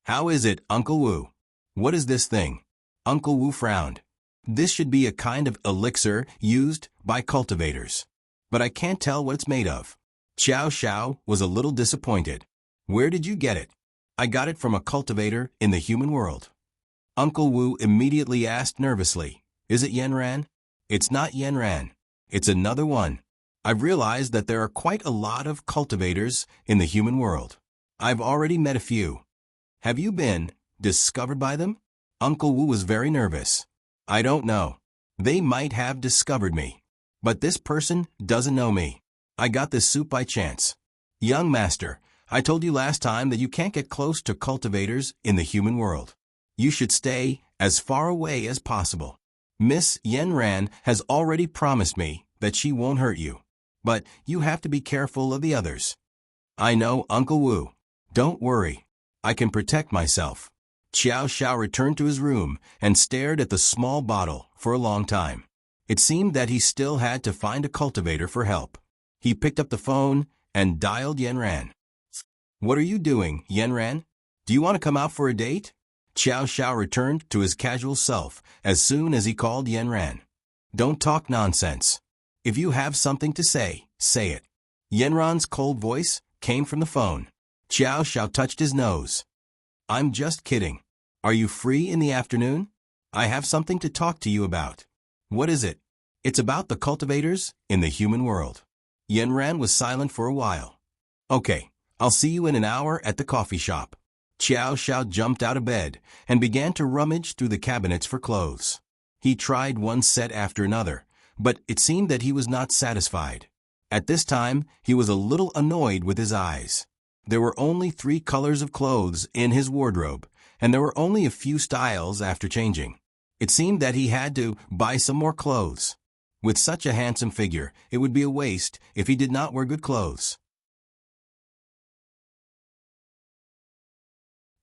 "How is it, Uncle Wu? What is this thing?" Uncle Wu frowned. "This should be a kind of elixir used by cultivators. But I can't tell what it's made of." Xiao Xiao was a little disappointed. "Where did you get it?" "I got it from a cultivator in the human world." Uncle Wu immediately asked nervously, "Is it Yanran?" "It's not Yanran. It's another one. I've realized that there are quite a lot of cultivators in the human world. I've already met a few." "Have you been discovered by them?" Uncle Wu was very nervous. "I don't know. They might have discovered me. But this person doesn't know me. I got this soup by chance." "Young master, I told you last time that you can't get close to cultivators in the human world. You should stay as far away as possible. Miss Yanran has already promised me that she won't hurt you. But you have to be careful of the others." "I know, Uncle Wu. Don't worry. I can protect myself." Xiao Xiao returned to his room and stared at the small bottle for a long time. It seemed that he still had to find a cultivator for help. He picked up the phone and dialed Yanran. "What are you doing, Yanran? Do you want to come out for a date?" Xiao Xiao returned to his casual self as soon as he called Yanran. "Don't talk nonsense. If you have something to say, say it." Yanran's cold voice came from the phone. Xiao Xiao touched his nose. "I'm just kidding. Are you free in the afternoon? I have something to talk to you about." "What is it?" "It's about the cultivators in the human world." Yanran was silent for a while. "Okay, I'll see you in an hour at the coffee shop." Xiao Xiao jumped out of bed and began to rummage through the cabinets for clothes. He tried one set after another, but it seemed that he was not satisfied. At this time, he was a little annoyed with his eyes. There were only 3 colors of clothes in his wardrobe, and there were only a few styles after changing. It seemed that he had to buy some more clothes. With such a handsome figure, it would be a waste if he did not wear good clothes.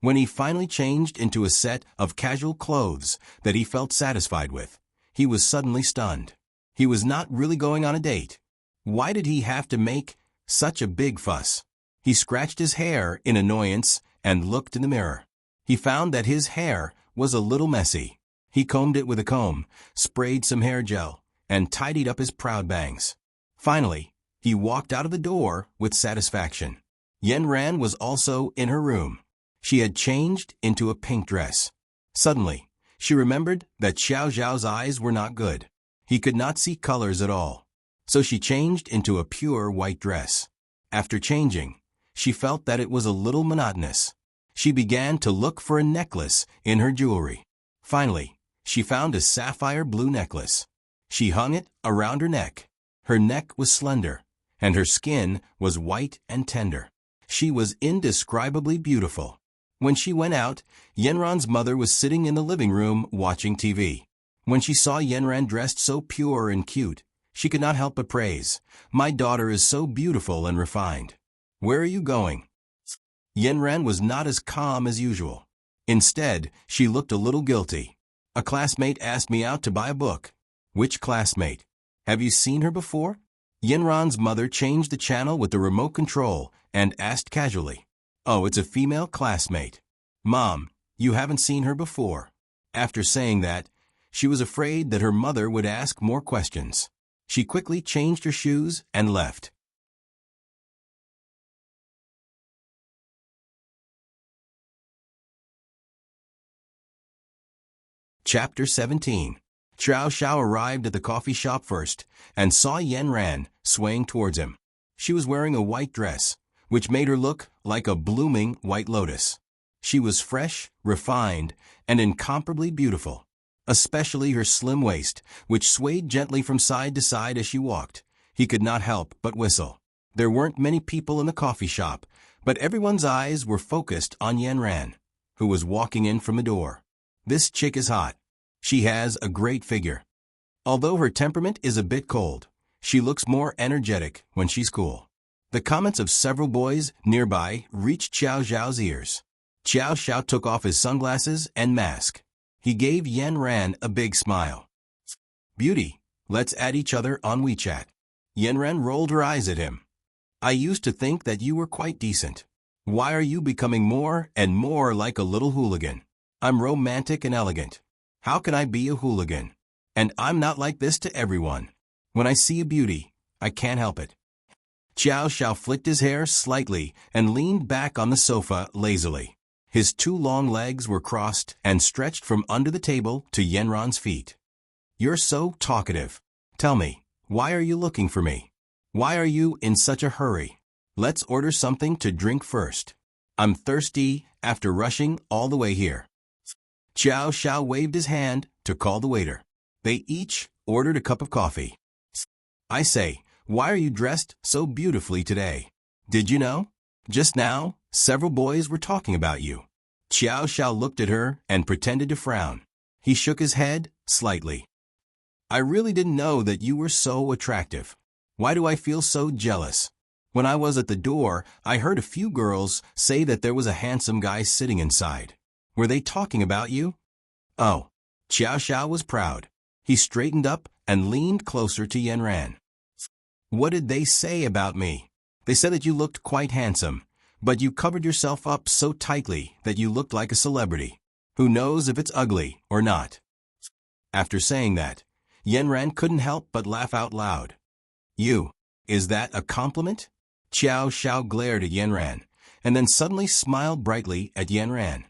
When he finally changed into a set of casual clothes that he felt satisfied with, he was suddenly stunned. He was not really going on a date. Why did he have to make such a big fuss? He scratched his hair in annoyance and looked in the mirror. He found that his hair was a little messy. He combed it with a comb, sprayed some hair gel, and tidied up his proud bangs. Finally, he walked out of the door with satisfaction. Yanran was also in her room. She had changed into a pink dress. Suddenly, she remembered that Xiao Xiao's eyes were not good. He could not see colors at all. So she changed into a pure white dress. After changing, she felt that it was a little monotonous. She began to look for a necklace in her jewelry. Finally, she found a sapphire blue necklace. She hung it around her neck. Her neck was slender, and her skin was white and tender. She was indescribably beautiful. When she went out, Yanran's mother was sitting in the living room watching TV. When she saw Yanran dressed so pure and cute, she could not help but praise, "My daughter is so beautiful and refined." "Where are you going?" Yanran was not as calm as usual. Instead, she looked a little guilty. A classmate asked me out to buy a book. Which classmate? Have you seen her before? Yanran's mother changed the channel with the remote control and asked casually. Oh, it's a female classmate. Mom, you haven't seen her before. After saying that, she was afraid that her mother would ask more questions. She quickly changed her shoes and left. Chapter 17. Xiao Xiao arrived at the coffee shop first and saw Yanran swaying towards him. She was wearing a white dress, which made her look like a blooming white lotus. She was fresh, refined, and incomparably beautiful, especially her slim waist, which swayed gently from side to side as she walked. He could not help but whistle. There weren't many people in the coffee shop, but everyone's eyes were focused on Yanran, who was walking in from a door. This chick is hot. She has a great figure. Although her temperament is a bit cold, she looks more energetic when she's cool. The comments of several boys nearby reached Xiao Xiao's ears. Xiao Xiao took off his sunglasses and mask. He gave Yanran a big smile. Beauty, let's add each other on WeChat. Yanran rolled her eyes at him. I used to think that you were quite decent. Why are you becoming more and more like a little hooligan? I'm romantic and elegant. How can I be a hooligan? And I'm not like this to everyone. When I see a beauty, I can't help it. Xiao Xiao flicked his hair slightly and leaned back on the sofa lazily. His two long legs were crossed and stretched from under the table to Yanran's feet. You're so talkative. Tell me, why are you looking for me? Why are you in such a hurry? Let's order something to drink first. I'm thirsty after rushing all the way here. Xiao Xiao waved his hand to call the waiter. They each ordered a cup of coffee. I say, why are you dressed so beautifully today? Did you know? Just now, several boys were talking about you. Xiao Xiao looked at her and pretended to frown. He shook his head slightly. I really didn't know that you were so attractive. Why do I feel so jealous? When I was at the door, I heard a few girls say that there was a handsome guy sitting inside. Were they talking about you? Oh, Xiao Xiao was proud. He straightened up and leaned closer to Yanran. What did they say about me? They said that you looked quite handsome, but you covered yourself up so tightly that you looked like a celebrity. Who knows if it's ugly or not? After saying that, Yanran couldn't help but laugh out loud. You, is that a compliment? Xiao Xiao glared at Yanran, and then suddenly smiled brightly at Yanran.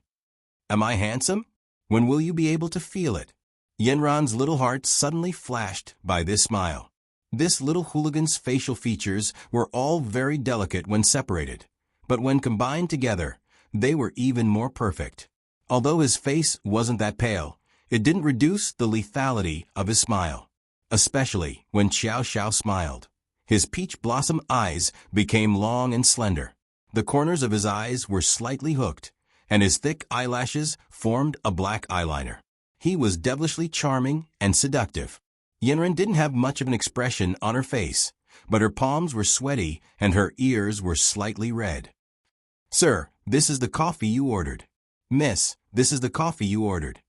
Am I handsome? When will you be able to feel it? Yanran's little heart suddenly flashed by this smile. This little hooligan's facial features were all very delicate when separated, but when combined together, they were even more perfect. Although his face wasn't that pale, it didn't reduce the lethality of his smile, especially when Xiao Xiao smiled. His peach blossom eyes became long and slender. The corners of his eyes were slightly hooked, and his thick eyelashes formed a black eyeliner. He was devilishly charming and seductive. Yanran didn't have much of an expression on her face, but her palms were sweaty and her ears were slightly red. Sir, this is the coffee you ordered. Miss, this is the coffee you ordered.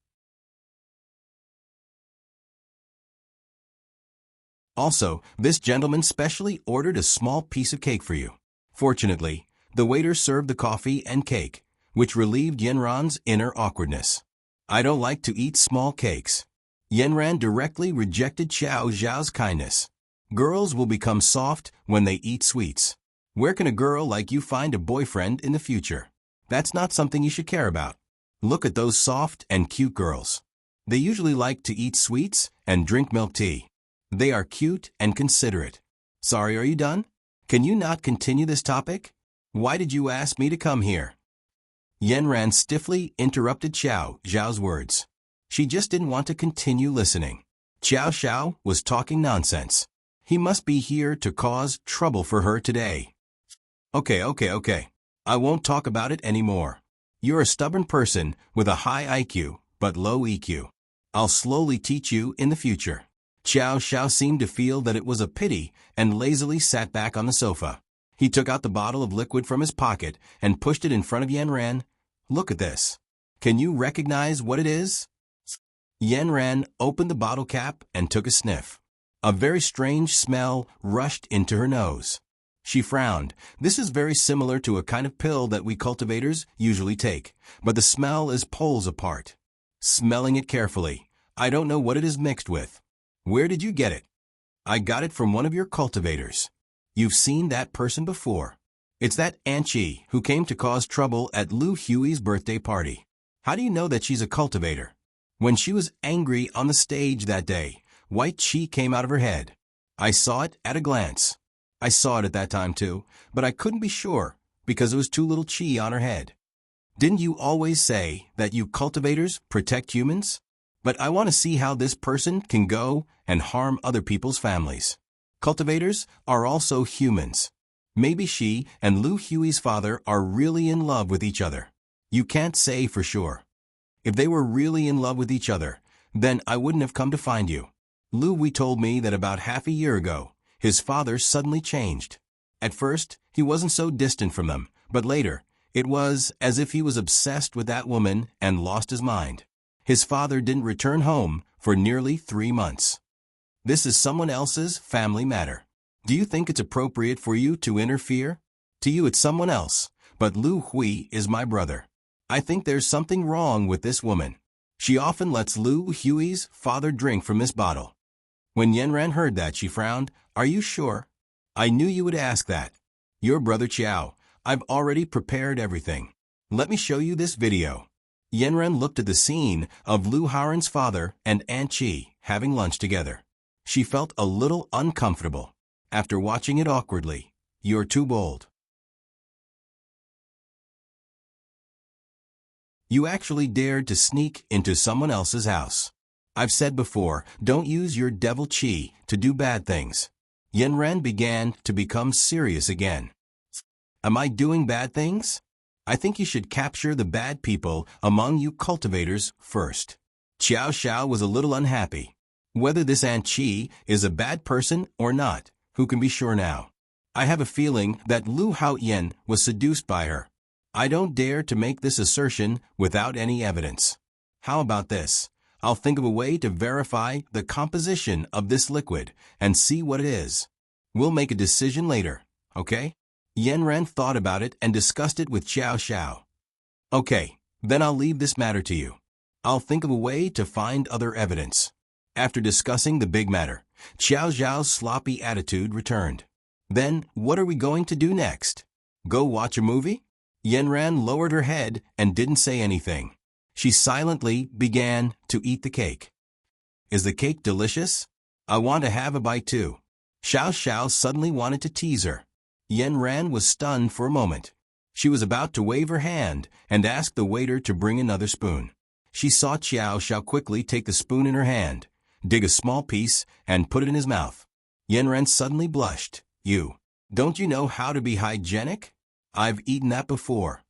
Also, this gentleman specially ordered a small piece of cake for you. Fortunately, the waiter served the coffee and cake, which relieved Yanran's inner awkwardness. I don't like to eat small cakes. Yanran directly rejected Xiao Xiao's kindness. Girls will become soft when they eat sweets. Where can a girl like you find a boyfriend in the future? That's not something you should care about. Look at those soft and cute girls. They usually like to eat sweets and drink milk tea. They are cute and considerate. Sorry, are you done? Can you not continue this topic? Why did you ask me to come here? Yanran stiffly interrupted Xiao Xiao's words. She just didn't want to continue listening. Xiao Xiao was talking nonsense. He must be here to cause trouble for her today. Okay. I won't talk about it anymore. You're a stubborn person with a high IQ but low EQ. I'll slowly teach you in the future. Xiao Xiao seemed to feel that it was a pity and lazily sat back on the sofa. He took out the bottle of liquid from his pocket and pushed it in front of Yanran. Look at this. Can you recognize what it is? Yanran opened the bottle cap and took a sniff. A very strange smell rushed into her nose. She frowned. This is very similar to a kind of pill that we cultivators usually take, but the smell is poles apart. Smelling it carefully, I don't know what it is mixed with. Where did you get it? I got it from one of your cultivators. You've seen that person before. It's that Aunt Chi who came to cause trouble at Lou Huey's birthday party. How do you know that she's a cultivator? When she was angry on the stage that day, white chi came out of her head. I saw it at a glance. I saw it at that time too, but I couldn't be sure because there was too little chi on her head. Didn't you always say that you cultivators protect humans? But I want to see how this person can go and harm other people's families. Cultivators are also humans. Maybe she and Lou Huey's father are really in love with each other. You can't say for sure. If they were really in love with each other, then I wouldn't have come to find you. Louis told me that about half a year ago, his father suddenly changed. At first, he wasn't so distant from them, but later, it was as if he was obsessed with that woman and lost his mind. His father didn't return home for nearly 3 months. This is someone else's family matter. Do you think it's appropriate for you to interfere? To you it's someone else, but Lou Hui is my brother. I think there's something wrong with this woman. She often lets Lou Huey's father drink from this bottle. When Yanran heard that, she frowned. Are you sure? I knew you would ask that. Your brother Chiao. I've already prepared everything. Let me show you this video. Yanran looked at the scene of Lu Haren's father and Aunt Chi having lunch together. She felt a little uncomfortable. After watching it awkwardly, you're too bold. You actually dared to sneak into someone else's house. I've said before, don't use your devil chi to do bad things. Yanran began to become serious again. Am I doing bad things? I think you should capture the bad people among you cultivators first. Xiao Xiao was a little unhappy. Whether this Aunt Chi is a bad person or not, who can be sure now? I have a feeling that Lu Haoyan was seduced by her. I don't dare to make this assertion without any evidence. How about this? I'll think of a way to verify the composition of this liquid and see what it is. We'll make a decision later, okay? Yanran thought about it and discussed it with Xiao Xiao. Okay, then I'll leave this matter to you. I'll think of a way to find other evidence. After discussing the big matter, Xiao Xiao's sloppy attitude returned. Then, what are we going to do next? Go watch a movie? Yanran lowered her head and didn't say anything. She silently began to eat the cake. Is the cake delicious? I want to have a bite too. Xiao Xiao suddenly wanted to tease her. Yanran was stunned for a moment. She was about to wave her hand and ask the waiter to bring another spoon. She saw Xiao Xiao quickly take the spoon in her hand, dig a small piece, and put it in his mouth. Yanran suddenly blushed. Don't you know how to be hygienic? I've eaten that before.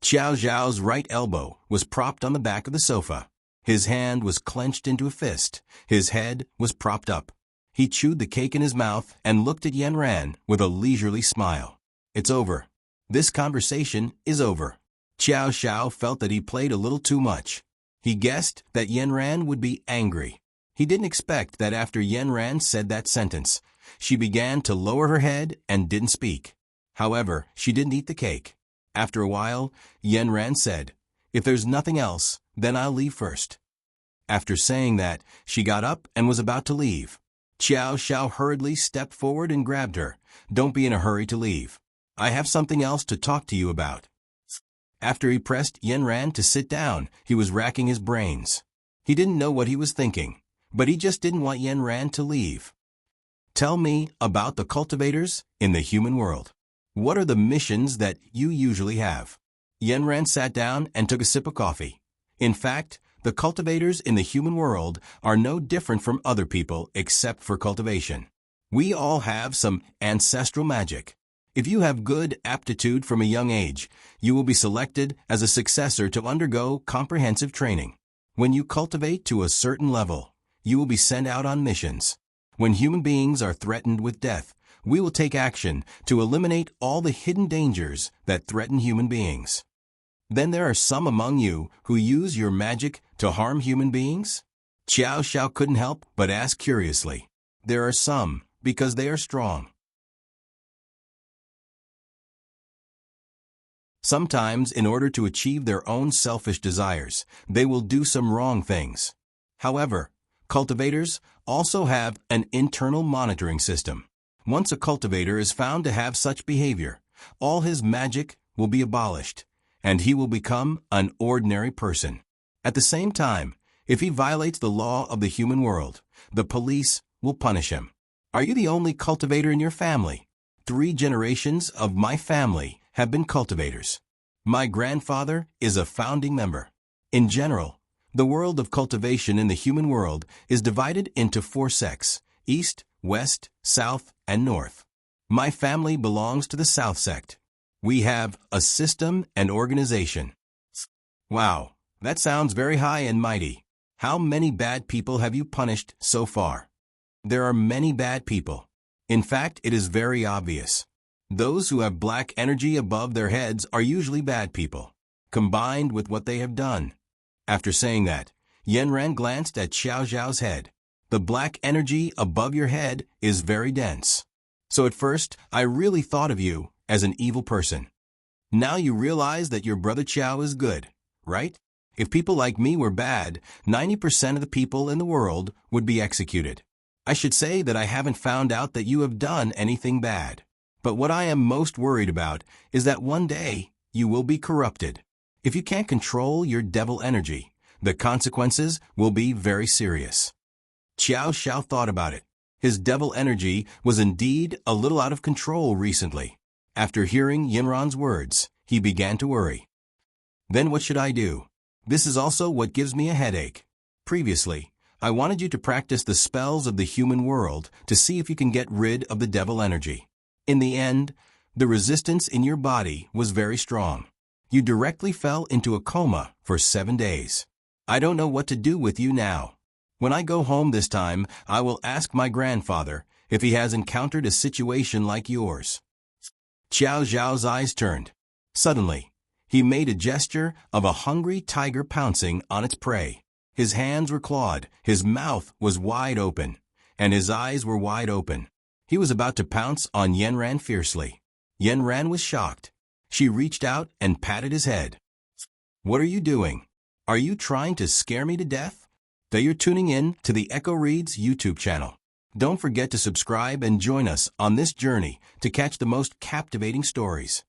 Xiao Xiao's right elbow was propped on the back of the sofa. His hand was clenched into a fist. His head was propped up. He chewed the cake in his mouth and looked at Yanran with a leisurely smile. It's over. This conversation is over. Xiao Xiao felt that he played a little too much. He guessed that Yanran would be angry. He didn't expect that after Yanran said that sentence, she began to lower her head and didn't speak. However, she didn't eat the cake. After a while, Yanran said, If there's nothing else, then I'll leave first. After saying that, she got up and was about to leave. Xiao Xiao hurriedly stepped forward and grabbed her. Don't be in a hurry to leave. I have something else to talk to you about. After he pressed Yanran to sit down, he was racking his brains. He didn't know what he was thinking, but he just didn't want Yanran to leave. Tell me about the cultivators in the human world. What are the missions that you usually have? Yanran sat down and took a sip of coffee. In fact, the cultivators in the human world are no different from other people except for cultivation. We all have some ancestral magic. If you have good aptitude from a young age, you will be selected as a successor to undergo comprehensive training. When you cultivate to a certain level, you will be sent out on missions. When human beings are threatened with death, we will take action to eliminate all the hidden dangers that threaten human beings. Then there are some among you who use your magic to harm human beings? Xiao Xiao couldn't help but ask curiously. There are some, because they are strong. Sometimes, in order to achieve their own selfish desires, they will do some wrong things. However, cultivators also have an internal monitoring system. Once a cultivator is found to have such behavior, all his magic will be abolished, and he will become an ordinary person. At the same time, if he violates the law of the human world, the police will punish him. Are you the only cultivator in your family? 3 generations of my family have been cultivators. My grandfather is a founding member. In general, the world of cultivation in the human world is divided into 4 sects: East, West, South, and North. My family belongs to the South sect. We have a system and organization. Wow, that sounds very high and mighty. How many bad people have you punished so far? There are many bad people. In fact, it is very obvious. Those who have black energy above their heads are usually bad people, combined with what they have done. After saying that, Yanran glanced at Xiao Xiao's head. The black energy above your head is very dense. So at first, I really thought of you as an evil person. Now you realize that your brother Xiao is good, right? If people like me were bad, 90% of the people in the world would be executed. I should say that I haven't found out that you have done anything bad. But what I am most worried about is that one day you will be corrupted. If you can't control your devil energy, the consequences will be very serious. Xiao Xiao thought about it. His devil energy was indeed a little out of control recently. After hearing Yinran's words, he began to worry. Then what should I do? This is also what gives me a headache. Previously, I wanted you to practice the spells of the human world to see if you can get rid of the devil energy. In the end, the resistance in your body was very strong. You directly fell into a coma for 7 days. I don't know what to do with you now. When I go home this time, I will ask my grandfather if he has encountered a situation like yours. Xiao Xiao's eyes turned. Suddenly, he made a gesture of a hungry tiger pouncing on its prey. His hands were clawed, his mouth was wide open, and his eyes were wide open. He was about to pounce on Yanran fiercely. Yanran was shocked. She reached out and patted his head. What are you doing? Are you trying to scare me to death? You're tuning in to the Echo Reads YouTube channel. Don't forget to subscribe and join us on this journey to catch the most captivating stories.